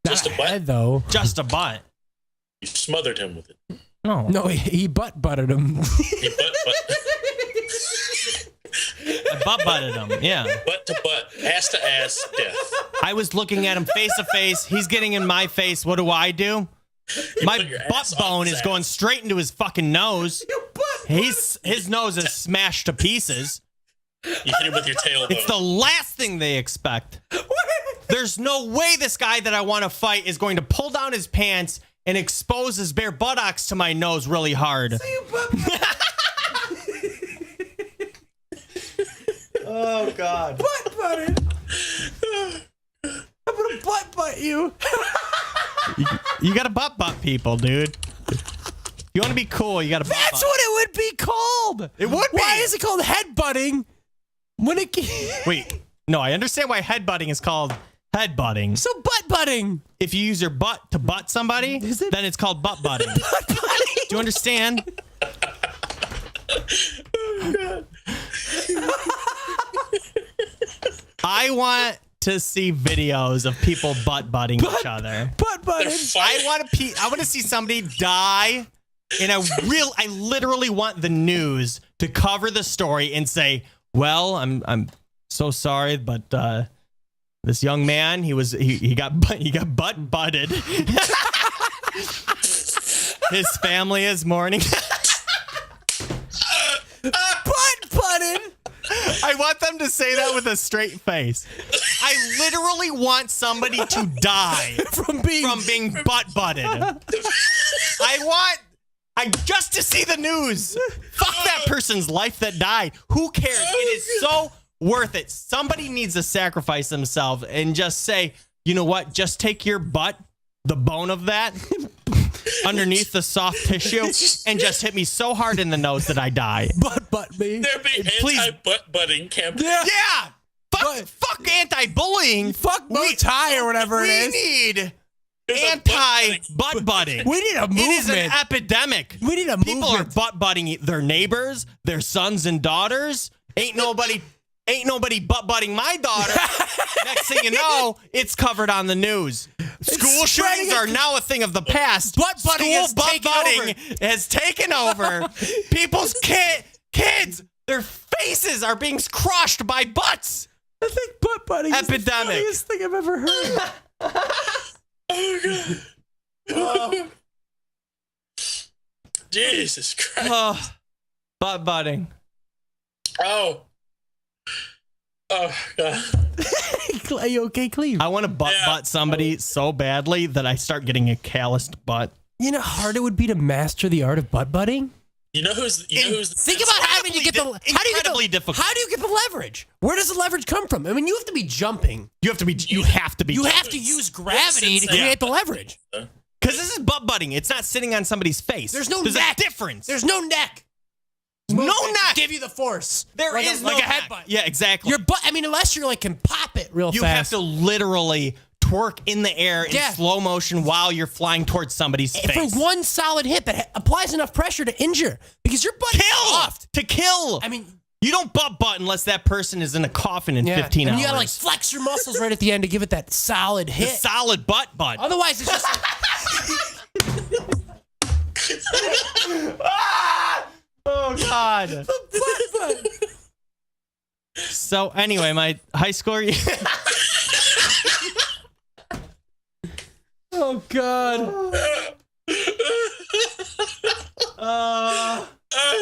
Just a butt? Head, though. Just a butt. You smothered him with it. No, he butt-butted him. He I butt-butted him, yeah. Butt to butt, ass to ass, death. I was looking at him face to face. He's getting in my face. What do? My butt bone is going straight into his fucking nose. His nose is smashed to pieces. You hit him with your tailbone. It's the last thing they expect. There's no way this guy that I want to fight is going to pull down his pants and expose his bare buttocks to my nose really hard. Oh, God. Butt-butted. I'm going to butt you. You gotta butt people, dude. You want to be cool, you gotta butt. That's what it would be called. It would be. Why is it called headbutting? When it Wait, no, I understand why headbutting is called headbutting. So butt butting. If you use your butt to butt somebody, then it's called butt butting. Butt butting. Do you understand? Oh, God. I want to see videos of people butt butting each other. Butt butting. I want to see somebody die in I literally want the news to cover the story and say, well, I'm so sorry, but this young man, he got butt butted. His family is mourning. Butt butted. I want them to say that with a straight face. I literally want somebody to die from being butt butted. I just to see the news. Fuck that person's life that died. Who cares? It is so worth it. Somebody needs to sacrifice themselves and just say, you know what? Just take your butt, the bone of that, underneath the soft tissue, and just hit me so hard in the nose that I die. Butt me. There'd be anti-butt butting campaign. Yeah. Fuck anti-bullying. Fuck bow tie or whatever it is. We need anti-butt butting. We need a movement. It is an epidemic. We need a People movement. are butt butting their neighbors, their sons and daughters. Ain't nobody butt butting my daughter. Next thing you know, it's covered on the news. School shootings are now a thing of the past. Butt butting has taken over. People's kids, their faces are being crushed by butts. I think butt butting epidemic. Is the funniest thing I've ever heard. Oh, God. Jesus Christ. Oh, butt butting. Oh, God. Are you okay, Cleve? I want to butt somebody so badly that I start getting a calloused butt. You know how hard it would be to master the art of butt butting? You know who's think about having to get the incredibly difficult. How do you get the leverage? Where does the leverage come from? I mean, you have to be jumping. You have to use gravity to create the leverage. Because this is butt butting. It's not sitting on somebody's face. There's no There's neck. a difference. There's no neck. No neck. Give you the force. There is no like a neck. headbutt. Yeah, exactly. Your butt. I mean, unless you're can pop it real you fast. have to literally twerk in the air in slow motion while you're flying towards somebody's face. For one solid hit that applies enough pressure to injure. Because your butt is soft. To kill. I mean, you don't butt unless that person is in a coffin in 15 hours. You gotta flex your muscles right at the end to give it that solid hit. The solid butt. Otherwise, it's just. Oh, God. So, anyway, my high school year. Oh, God. Oh,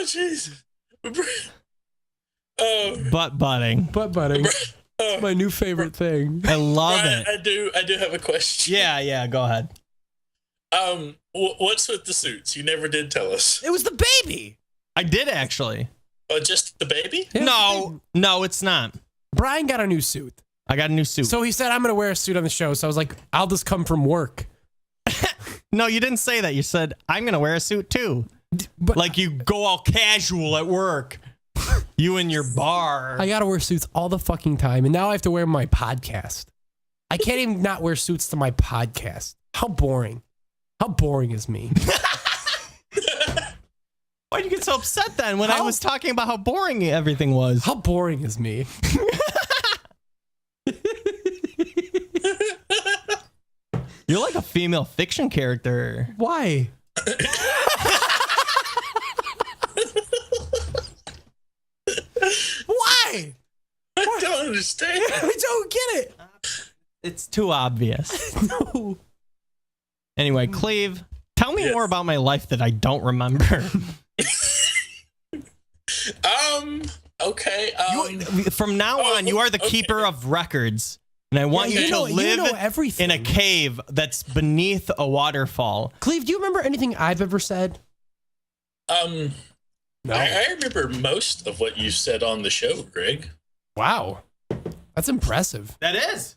jeez. Butt butting. Butt butting. It's my new favorite thing. I love Brian, it. I do have a question. Yeah, go ahead. What's with the suits? You never did tell us. It was the baby. I did actually. Oh, just the baby? Yeah, No, it's not. Brian got a new suit. I got a new suit. So he said, I'm going to wear a suit on the show. So I was like, I'll just come from work. No, you didn't say that. You said, I'm going to wear a suit too. But like you go all casual at work. You and your bar. I got to wear suits all the fucking time. And now I have to wear my podcast. I can't even not wear suits to my podcast. How boring. How boring is me? Why'd you get so upset then when I was talking about how boring everything was? How boring is me? You're like a female fiction character. Why? Why? I don't understand. I don't get it. It's too obvious. No. Anyway, Cleve, tell me more about my life that I don't remember. Okay. From now on, you are the keeper of records. And I want you to live in a cave that's beneath a waterfall. Cleve, do you remember anything I've ever said? No. I remember most of what you said on the show, Greg. Wow. That's impressive. That is.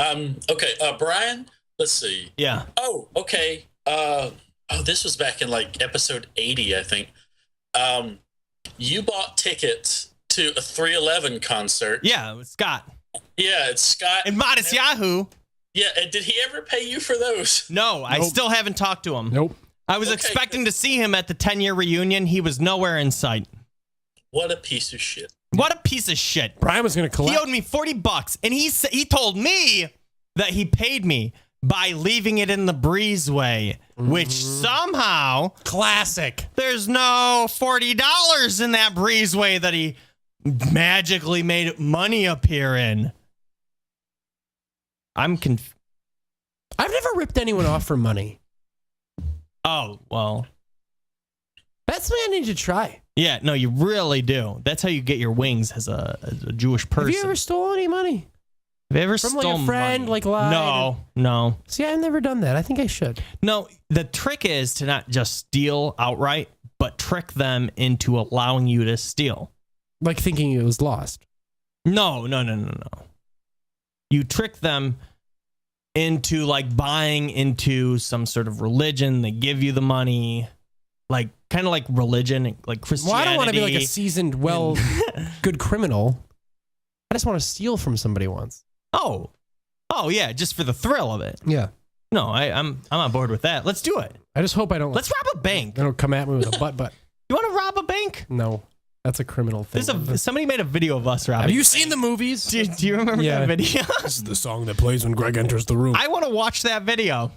Okay, Brian, let's see. Yeah. Oh, okay. This was back in like episode 80, I think. You bought tickets to a 311 concert. Yeah, with Scott. Yeah, it's Scott. And Modest Yahoo. Yeah, and did he ever pay you for those? No, I still haven't talked to him. Nope. I was expecting to see him at the 10-year reunion. He was nowhere in sight. What a piece of shit. What a piece of shit. Brian was going to collect. He owed me $40, and he told me that he paid me by leaving it in the breezeway, which somehow... Classic. There's no $40 in that breezeway that he magically made money appear in. I've never ripped anyone off for money. Oh, well. That's what I need to try. Yeah, no, you really do. That's how you get your wings as a Jewish person. Have you ever stole any money? Have you ever From stolen like a friend, money? like lied? No. See, I've never done that. I think I should. No, the trick is to not just steal outright, but trick them into allowing you to steal. Like thinking it was lost. No. You trick them into like buying into some sort of religion. They give you the money, like kind of like religion, like Christianity. Well, I don't want to be like a seasoned, good criminal. I just want to steal from somebody once. Oh yeah, just for the thrill of it. Yeah. No, I'm on board with that. Let's do it. I just hope I don't. Let's rob a bank. They don't come at me with a butt. You want to rob a bank? No, that's a criminal thing. Somebody made a video of us robbing. Have you seen the movies? Do you remember that video? This is the song that plays when Greg enters the room. I want to watch that video.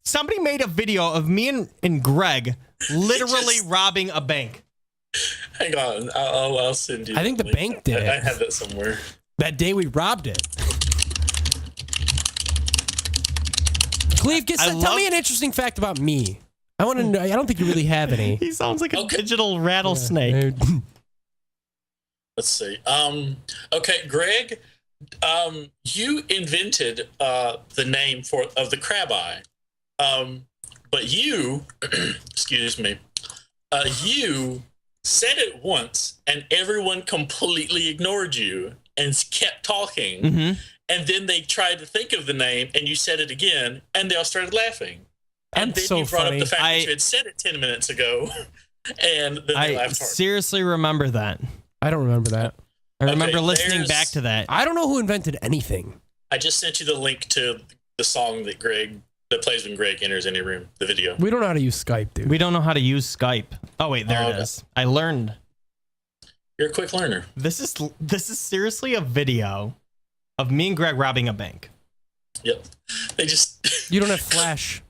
Somebody made a video of me and Greg literally robbing a bank. Hang on, I'll send you. I think the bank did it. I have that somewhere. That day we robbed it. Cleve, tell me an interesting fact about me. I want to know. I don't think you really have any. He sounds like a digital rattlesnake. Let's see. Okay, Greg, you invented the name of the crab eye, but you, excuse me, you said it once, and everyone completely ignored you and kept talking. Mm-hmm. And then they tried to think of the name, and you said it again, and they all started laughing. And then so you brought funny. up the fact that you had said it 10 minutes ago, and then they I laughed hard. seriously remember that. I don't remember that. I remember listening there's- back to that. I don't know who invented anything. I just sent you the link to the song that plays when Greg enters any room, the video. We don't know how to use Skype, dude. We don't know how to use Skype. Oh wait, there it is. I learned. You're a quick learner. This is seriously a video of me and Greg robbing a bank. Yep. They just You don't have Flash.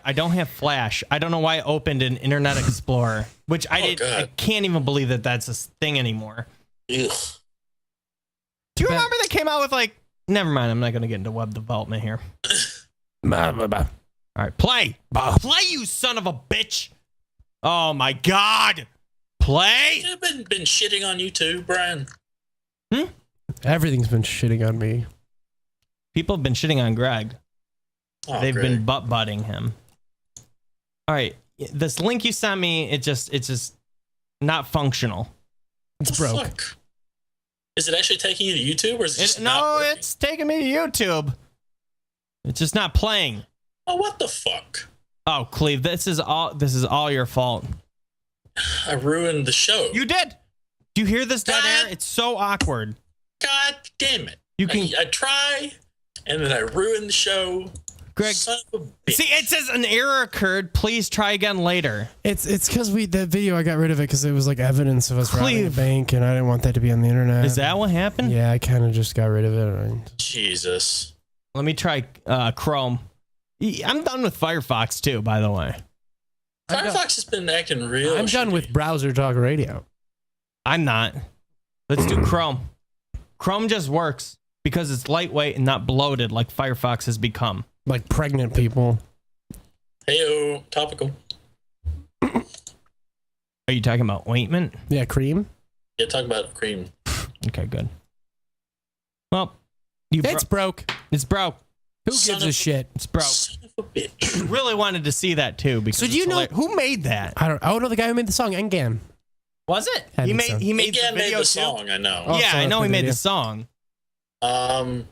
I don't have Flash. I don't know why I opened an Internet Explorer, which I can't even believe that that's a thing anymore. Ugh. Do you remember they came out with like? Never mind. I'm not going to get into web development here. All right, play, you son of a bitch! Oh my God, play! You've been shitting on you too, Brian. Everything's been shitting on me. People have been shitting on Greg. Oh, They've Greg. been butt-butting him. All right, this link you sent me, it's just not functional. It's broke. Fuck. Is it actually taking you to YouTube, or is it just not No, working? it's taking me to YouTube. It's just not playing. Oh, what the fuck? Oh, Cleve, this is all your fault. I ruined the show. You did. Do you hear this dead air? It's so awkward. God damn it. You can. I try, and then I ruin the show. Greg, Son of a bitch. see, it says an error occurred. Please try again later. It's because that video, I got rid of it because it was like evidence of us robbing a Cleve. bank, and I didn't want that to be on the internet. Is that what happened? Yeah, I kind of just got rid of it. Jesus. Let me try Chrome. I'm done with Firefox too, by the way. Firefox has been acting real. I'm done with browser talk radio. I'm not. Let's do Chrome. Chrome just works because it's lightweight and not bloated like Firefox has become. Like pregnant people. Heyo, topical. Are you talking about ointment? Yeah, cream. Yeah, talk about cream. Okay, good. Well, It's broke. It's broke. Who gives a shit? It's broke. Son of a bitch. Really wanted to see that too because So do you it's know who made that? I don't. Oh no, the guy who made the song, Engan. Was it? I He think made so. he made Again, the video made the too? song, I know. Oh, Yeah, so I know that's he the made video. the song. I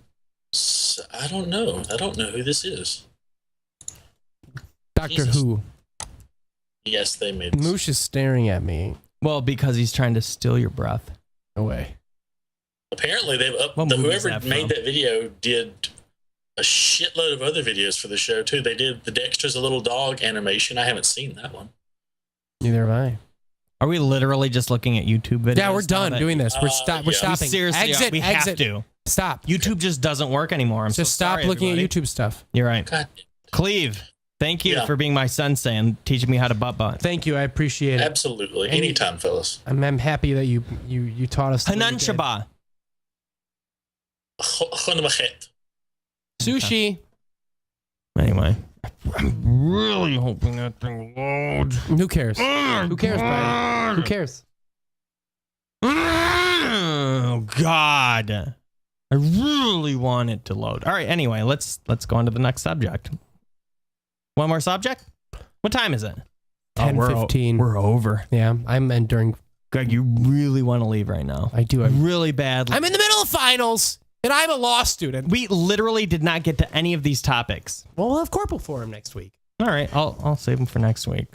don't know. I don't know who this is. Doctor Who. Yes, they made this. Moosh is staring at me. Well, because he's trying to steal your breath away. Apparently, What movie is whoever that made from? that video did a shitload of other videos for the show too. They did the Dexter's a Little Dog animation. I haven't seen that one. Neither have I. Are we literally just looking at YouTube videos? Yeah, we're done doing this. We're yeah. We're stopping. We seriously, exit. we exit. have to. Stop. YouTube just doesn't work anymore. I'm Just so stop sorry, looking everybody. at YouTube stuff. You're right. God. Cleve, thank you Yeah. for being my sensei and teaching me how to butt. Thank you. I appreciate it. Absolutely. Anytime, fellas. I'm happy that you taught us. Hanan Shaba. Sushi. Anyway, I'm really hoping that thing loads. Who cares? Who cares, Brian? Who cares? Oh God, I really want it to load. All right. Anyway, let's go on to the next subject. One more subject. What time is it? 10:15. We're over. Yeah, I'm entering. Greg, you really want to leave right now? I do. Really bad. I'm in the middle of finals, and I'm a law student. We literally did not get to any of these topics. Well, we'll have Corporal Forum next week. All right, I'll save them for next week,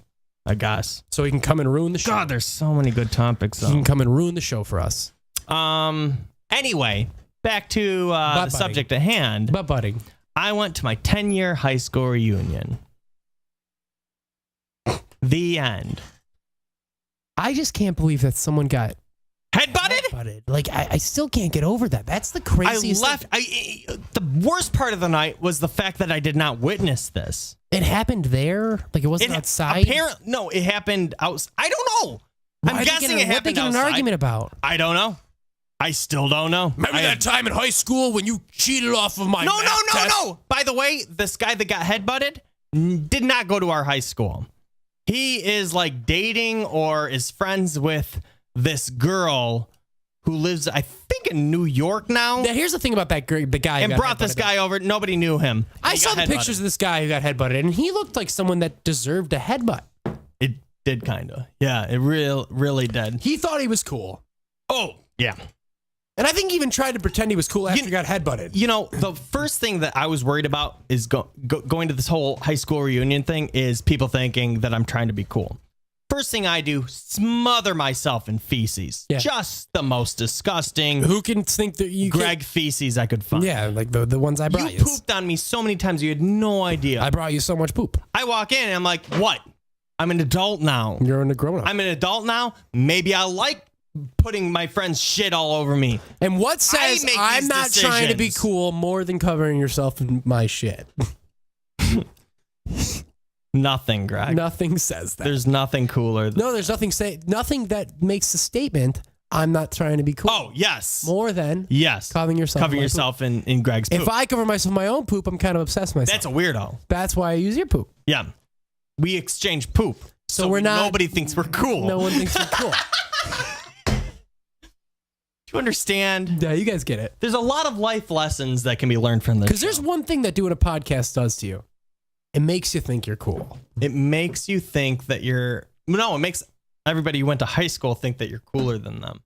I guess. So he can come and ruin the show. God, there's so many good topics. He can come and ruin the show for us. Anyway, back to the subject at hand. Butt butting. I went to my 10-year high school reunion. The end. I just can't believe that someone got headbutted. Like I still can't get over that. That's the craziest. The worst part of the night was the fact that I did not witness this. It happened there. Like it wasn't outside. No, it happened outside. I don't know. I'm guessing it happened What they get in an outside. argument about? I don't know. I still don't know. Remember that time in high school when you cheated off of my math test? No. By the way, this guy that got headbutted did not go to our high school. He is like dating or is friends with this girl who lives, I think, in New York now. Now, here's the thing about the guy. And brought this guy over. Nobody knew him. I saw the pictures of this guy who got headbutted, and he looked like someone that deserved a headbutt. It did kind of. Yeah, it really did. He thought he was cool. Oh, yeah. And I think he even tried to pretend he was cool after he got headbutted. You know, the first thing that I was worried about is going to this whole high school reunion thing is people thinking that I'm trying to be cool. First thing I do, smother myself in feces. Yeah. Just the most disgusting. Who can think that you Greg feces I could find? Yeah, like the ones I brought you. You pooped on me so many times you had no idea. I brought you so much poop. I walk in and I'm like, what? I'm an adult now. You're an grown up. I'm an adult now. Maybe I like putting my friend's shit all over me. And what says I'm not trying to be cool more than covering yourself in my shit? Nothing, Greg. Nothing says that. There's nothing cooler. No, there's nothing that makes a statement. I'm not trying to be cool. Oh, yes. More than covering yourself in Greg's poop. If I cover myself in my own poop, I'm kind of obsessed with myself. That's a weirdo. That's why I use your poop. Yeah. We exchange poop. So we're not. Nobody thinks we're cool. No one thinks we're cool. Do you understand? Yeah, you guys get it. There's a lot of life lessons that can be learned from this. Because there's one thing that doing a podcast does to you. It makes you think you're cool. It makes you think that you're... No, it makes everybody you went to high school think that you're cooler than them.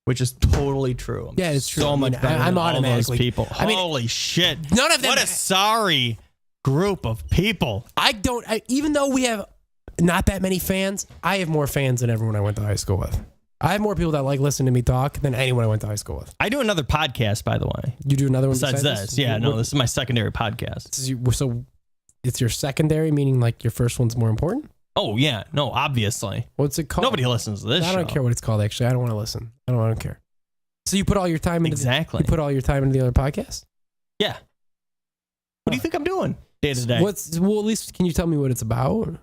Which is totally true. Yeah, it's true. So much better I'm than all those automatically... people. Holy shit. None of them... What a sorry group of people. Even though we have not that many fans, I have more fans than everyone I went to high school with. I have more people that like listening to me talk than anyone I went to high school with. I do another podcast, by the way. You do another one besides this? Yeah, no, this is my secondary podcast. So it's your secondary, meaning like your first one's more important? Oh, yeah. No, obviously. What's it called? Nobody listens to this show. I don't care what it's called, actually. I don't want to listen. I don't care. So you put all your time into you put all your time into the other podcast? Yeah. What do you think I'm doing day to day? Well, at least can you tell me what it's about?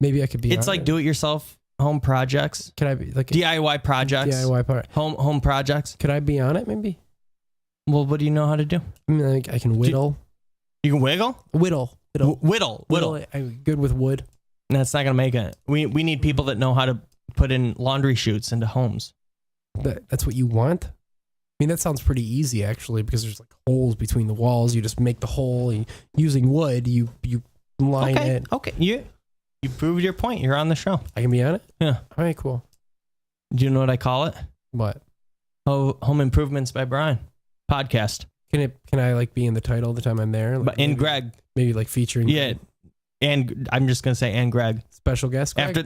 Maybe I could be. It's like do-it-yourself home projects. Can I be like DIY projects? DIY part. Home projects. Could I be on it? Maybe. Well, what do you know how to do? I mean, like I can whittle. You can wiggle? Whittle. Whittle. I'm good with wood. That's not gonna make it. We need people that know how to put in laundry chutes into homes. That's what you want? I mean, that sounds pretty easy actually, because there's like holes between the walls. You just make the hole and using wood. You line it. Okay. You proved your point. You're on the show. I can be on it? Yeah. All right, cool. Do you know what I call it? What? Home Improvements by Brian podcast. Can I like be in the title the time I'm there? Like, But and Greg, maybe like featuring. Yeah, and I'm just gonna say and Greg, special guest. Greg?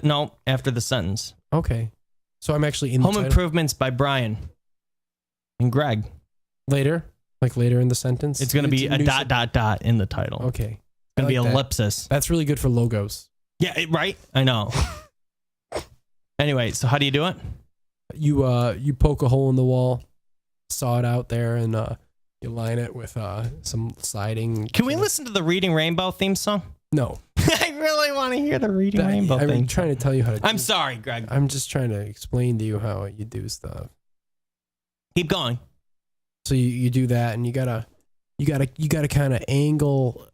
After the sentence. Okay, so I'm actually in the Home title. Improvements by Brian and Greg. Later in the sentence. It's gonna be a dot in the title. Okay, it's gonna be ellipsis. That's really good for logos. Yeah, right. I know. Anyway, so how do you do it? You poke a hole in the wall, saw it out there, and you line it with some siding. Can we listen to the Reading Rainbow theme song? No. I really want to hear the Reading Rainbow theme. I'm trying to tell you how to. I'm sorry, Greg. I'm just trying to explain to you how you do stuff. Keep going. So you do that, and you gotta kind of angle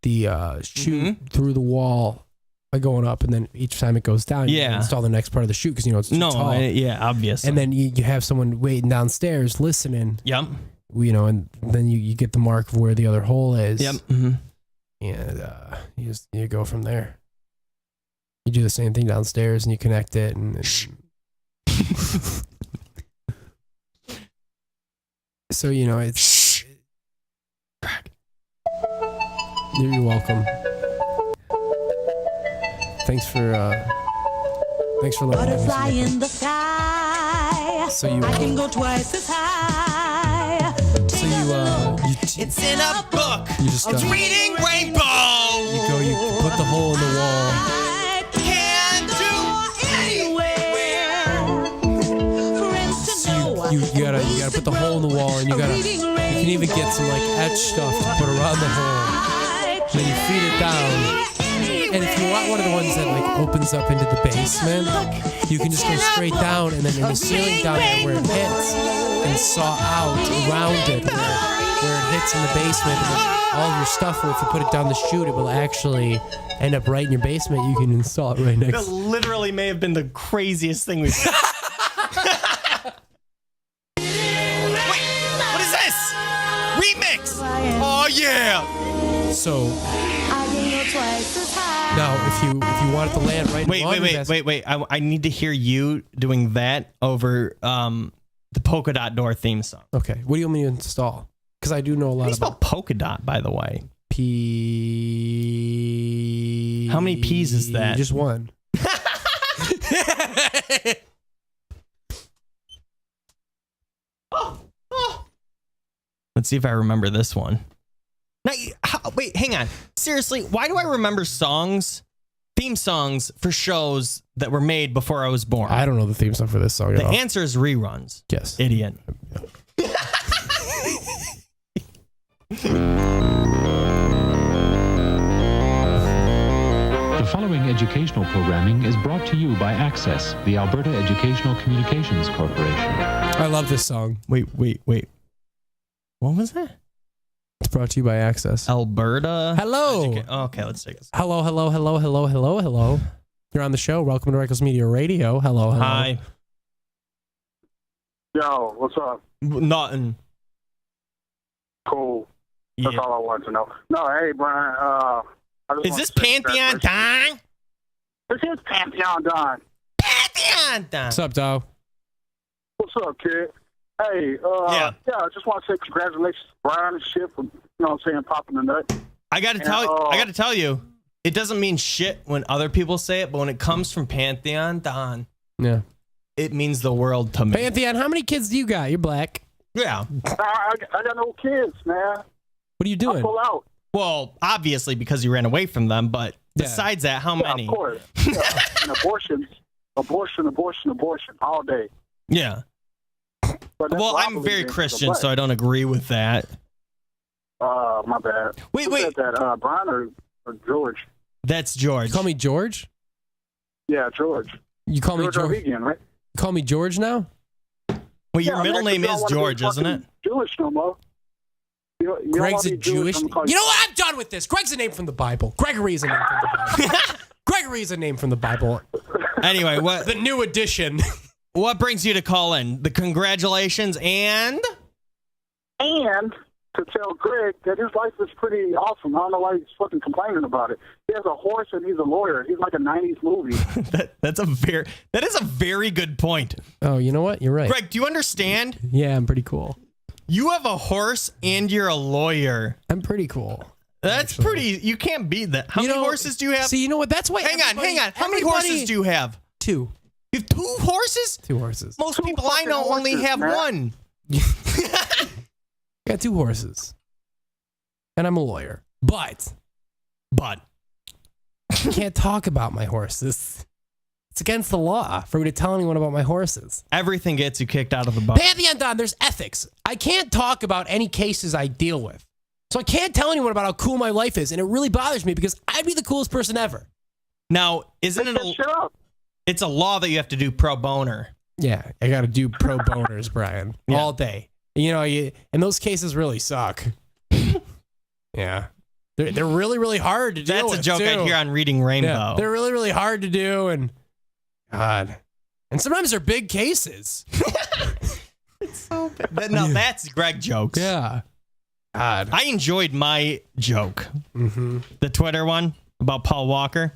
the chute through the wall by going up, and then each time it goes down, you install the next part of the chute because it's too tall. Obviously. And then you have someone waiting downstairs listening. Yep. And then you get the mark of where the other hole is. Yep. Mm-hmm. And you go from there. You do the same thing downstairs, and you connect it, and so it's. You're welcome. Thanks for letting me Butterfly in the sky. So you I can go twice as high. So it's in a book. You just It's Reading Rainbow. You put the hole in the wall. Can do So you gotta put the hole in the wall, and you can even get some like etch stuff to put around the hole. And then you feed it down. And if you want one of the ones that like opens up into the basement, you can just go straight down, and then in the ceiling down there where it hits, and saw out around it where it hits in the basement. And then all of your stuff, if you put it down the chute, it will actually end up right in your basement. You can install it right next. That literally may have been the craziest thing we've done. Wait, what is this? Remix! Oh yeah! So now, if you want it to land right. Wait! I need to hear you doing that over the polka dot door theme song. Okay, what do you want me to install? Because I do know a lot about polka dot, by the way. P. How many P's is that? Just one. Let's see if I remember this one. Now, wait, hang on. Seriously, why do I remember theme songs for shows that were made before I was born? I don't know the theme song for this song at The all. answer is reruns. Yes. Idiot. The following educational programming is brought to you by Access, the Alberta Educational Communications Corporation. I love this song. Wait. What was that? It's brought to you by Access. Alberta. Hello. Okay, let's take this. Hello. You're on the show. Welcome to Wreckless Media Radio. Hello. Hi. Yo, what's up? Nothing. Cool. That's all I wanted to know. No, hey, Brian. Is this Pantheon Don? This is Pantheon Don. Pantheon Don. What's up, dog? What's up, kid? Hey, I just want to say congratulations to Brian and shit for, popping the nut. I got to tell you, it doesn't mean shit when other people say it, but when it comes from Pantheon Don, yeah, it means the world to me. Pantheon, how many kids do you got? You're black. Yeah. I got no kids, man. What are you doing? I pull out. Well, obviously because you ran away from them, but besides that, how many? Of course. Yeah. And abortion all day. Yeah. Well, I'm very Christian, so I don't agree with that. My bad. Wait. That Brian or George? That's George. You call me George? Yeah, George. You call me George? Vegan, right? You call me George now? Well, your middle name is George, isn't it? Jewish no more. Greg's a Jewish. You know what? I'm done with this. Greg's a name from the Bible. Gregory is a name from the Bible. Gregory is a name from the Bible. Anyway, what? The new edition. What brings you to call in? The congratulations and? And to tell Greg that his life is pretty awesome. I don't know why he's fucking complaining about it. He has a horse and he's a lawyer. He's like a 90s movie. that is a very good point. Oh, you know what? You're right. Greg, do you understand? Yeah, I'm pretty cool. You have a horse and you're a lawyer. I'm pretty cool. That's actually pretty. You can't beat that. How many horses do you have? See, you know what? That's why. Hang on. How many horses do you have? 2. You have 2 horses? 2 horses. Most people I know only have 1. I got 2 horses. And I'm a lawyer. But I can't talk about my horses. It's against the law for me to tell anyone about my horses. Everything gets you kicked out of the boat. Pantheon Don, there's ethics. I can't talk about any cases I deal with. So I can't tell anyone about how cool my life is. And it really bothers me because I'd be the coolest person ever. Now, isn't it it's a law that you have to do pro boner? Yeah, I got to do pro boners, Brian, all day. You know, and those cases really suck. Yeah. They're really, really hard to do. That's a joke I'd hear on Reading Rainbow. Yeah, they're really, really hard to do. And God. And sometimes they're big cases. It's so bad. No, that's Greg jokes. Yeah. God. I enjoyed my joke. Mm-hmm. The Twitter one about Paul Walker.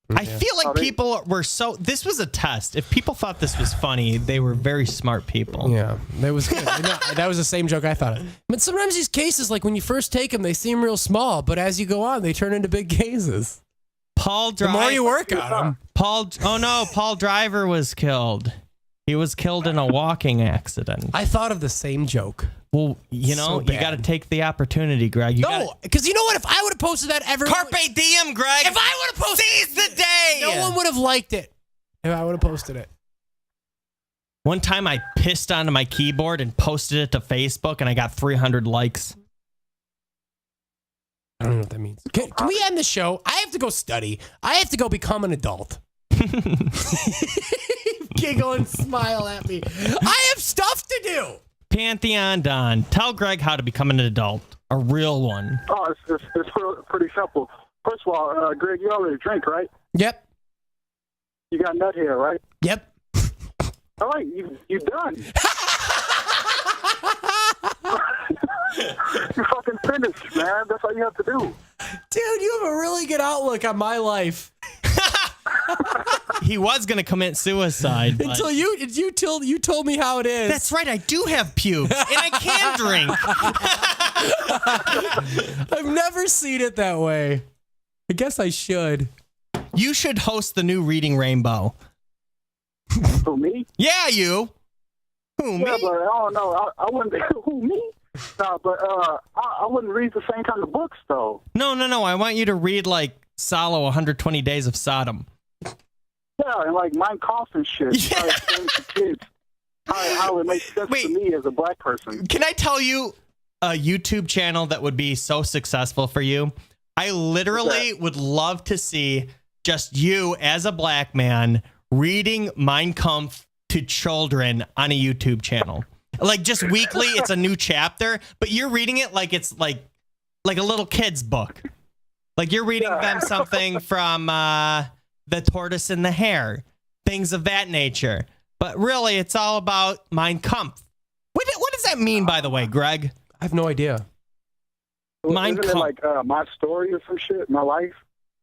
I feel like people were this was a test. If people thought this was funny, they were very smart people. Yeah, that was good. That was the same joke I thought of. But sometimes these cases, like when you first take them, they seem real small, but as you go on, they turn into big cases. The more you work on them. Paul Driver was killed. He was killed in a walking accident. I thought of the same joke. Well, you got to take the opportunity, Greg. Because you know what? If I would have posted that, everyone... Carpe diem, Greg. If I would have posted... Seize the day. No one would have liked it if I would have posted it. One time I pissed onto my keyboard and posted it to Facebook, and I got 300 likes. I don't know what that means. Can we end the show? I have to go study. I have to go become an adult. Giggle and smile at me. I have stuff to do. Pantheon Don, tell Greg how to become an adult, a real one. Oh, it's pretty simple. First of all, Greg, you already drink, right? Yep. You got nut hair, right? Yep. All right, you done. You fucking finished, man. That's all you have to do. Dude, you have a really good outlook on my life. He was going to commit suicide. But... Until you told me how it is. That's right. I do have pubes, and I can drink. I've never seen it that way. I guess I should. You should host the new Reading Rainbow. Who, me? Yeah, you. Who, me? Yeah, but I wouldn't. Who, me? No, but I wouldn't read the same kind of books, though. No. I want you to read, like, Salo, 120 Days of Sodom. Yeah, and like Mein Kampf and shit. Yeah. Kids. How it makes sense to me as a black person. Can I tell you a YouTube channel that would be so successful for you? I literally would love to see just you as a black man reading Mein Kampf to children on a YouTube channel. Like just weekly, it's a new chapter, but you're reading it like it's like a little kid's book. Like you're reading them something from The Tortoise and the Hare, things of that nature. But really, it's all about Mein Kampf. What does that mean, by the way, Greg? I have no idea. Isn't it like my story or some shit, my life?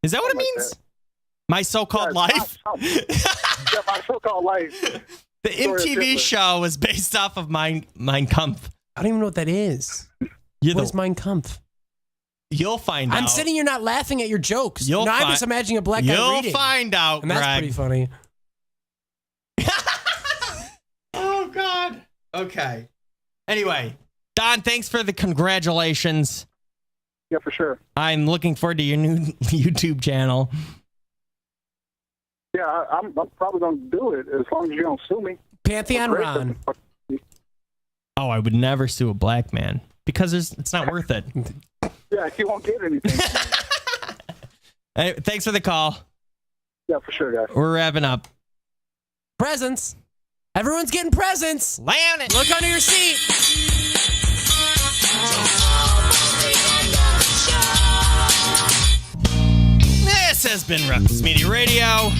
Is that what it means? That. My so-called life? Yeah, my so-called life. The MTV show was based off of Mein Kampf. I don't even know what that is. What is Mein Kampf? You'll find out. I'm sitting here not laughing at your jokes. I'm just imagining a black guy reading. You'll find out, and that's Greg. Pretty funny. Oh, God. Okay. Anyway, Don, thanks for the congratulations. Yeah, for sure. I'm looking forward to your new YouTube channel. Yeah, I'm probably going to do it as long as you don't sue me. Pantheon Ron. Oh, I would never sue a black man because it's not worth it. Yeah, you won't get anything. Hey, thanks for the call. Yeah, for sure, guys. We're wrapping up. Presents. Everyone's getting presents. Land it. Look under your seat. This has been Wreckless Media Radio.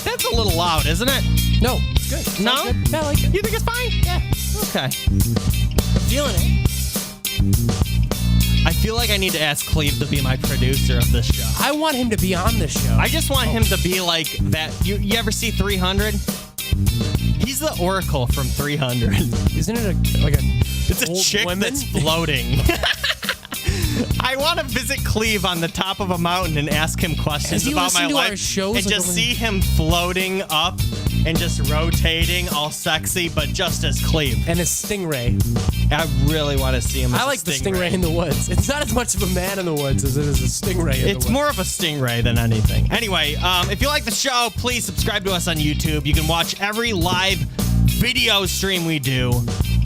That's a little loud, isn't it? No, it's good. No? Good. Yeah, I like it. You think it's fine? Yeah. Okay. I'm feeling it. I feel like I need to ask Cleve to be my producer of this show. I want him to be on this show. I just want him to be like that. You ever see 300? He's the Oracle from 300. Isn't it It's a chick that's floating. I want to visit Cleve on the top of a mountain and ask him questions about my life and just see him floating up and just rotating all sexy, but just as Cleve. And a stingray. I really want to see him as I like the stingray in the woods. It's not as much of a man in the woods as it is a stingray in the woods. It's more of a stingray than anything. Anyway, if you like the show, please subscribe to us on YouTube. You can watch every live video stream we do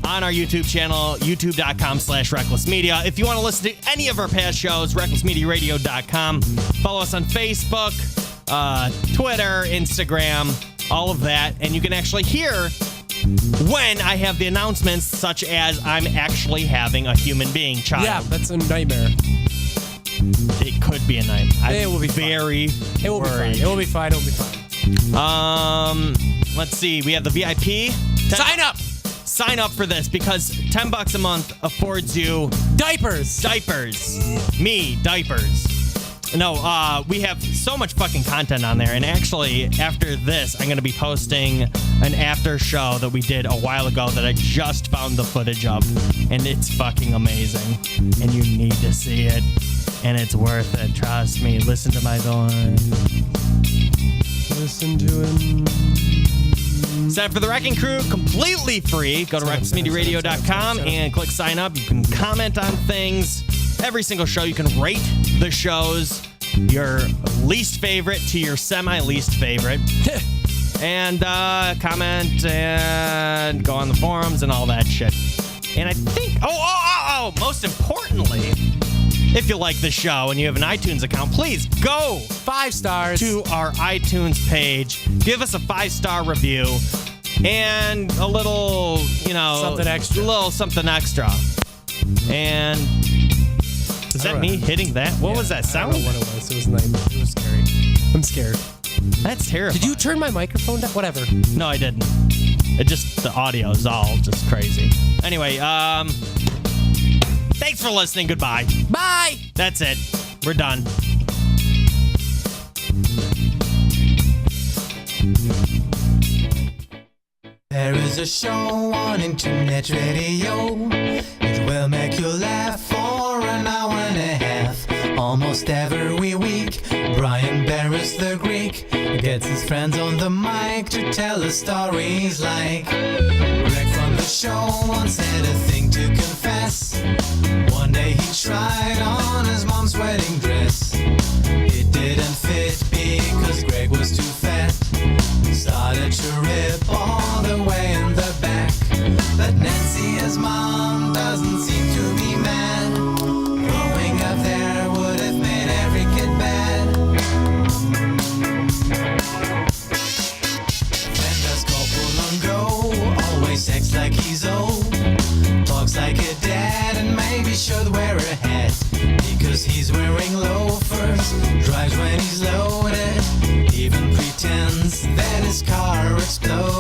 on our YouTube channel, youtube.com/Wreckless Media. If you want to listen to any of our past shows, recklessmediaradio.com. Follow us on Facebook, Twitter, Instagram, all of that. And you can actually hear when I have the announcements, such as I'm actually having a human being child. Yeah, that's a nightmare. It could be a nightmare. It will be very fine. It will worried. be fine. It will be fine. It will be fine. Let's see. We have the VIP. Sign up. Sign up for this because $10 a month affords you diapers. Me, diapers. No, we have so much fucking content on there. And actually, after this, I'm going to be posting an after show that we did a while ago that I just found the footage of. And it's fucking amazing. And you need to see it. And it's worth it. Trust me. Listen to my voice. Listen to him. Sign up for the Wrecking Crew completely free. Go to recklessmediaradio.com and click sign up. You can comment on things. Every single show, you can rate the shows, your least favorite to your semi-least favorite. And comment and go on the forums and all that shit. And I think, most importantly, if you like the show and you have an iTunes account, please go 5 stars to our iTunes page. Give us a 5-star review and a little, something extra. A little something extra. And is that me hitting that? What was that sound? I don't know what it was. It was nice. It was scary. I'm scared. That's terrifying. Did you turn my microphone down? Whatever. No, I didn't. The audio is all just crazy. Anyway, thanks for listening. Goodbye. Bye. That's it. We're done. There is a show on internet radio. It will make you laugh for an hour and a half. Almost every week, Brian Barris the Greek gets his friends on the mic to tell us stories like Greg from the show once had a thing to confess. One day he tried on his mom's wedding dress. It didn't fit because Greg was too fat. Started to rip all the way in the back. But Nancy, his mom, doesn't seem to be mad. Growing up there would have made every kid bad. Fender's couple on go, always acts like he's old. Talks like a dad and maybe should wear a hat. Because he's wearing loafers, drives when he's loaded, even pretends that his car exploded.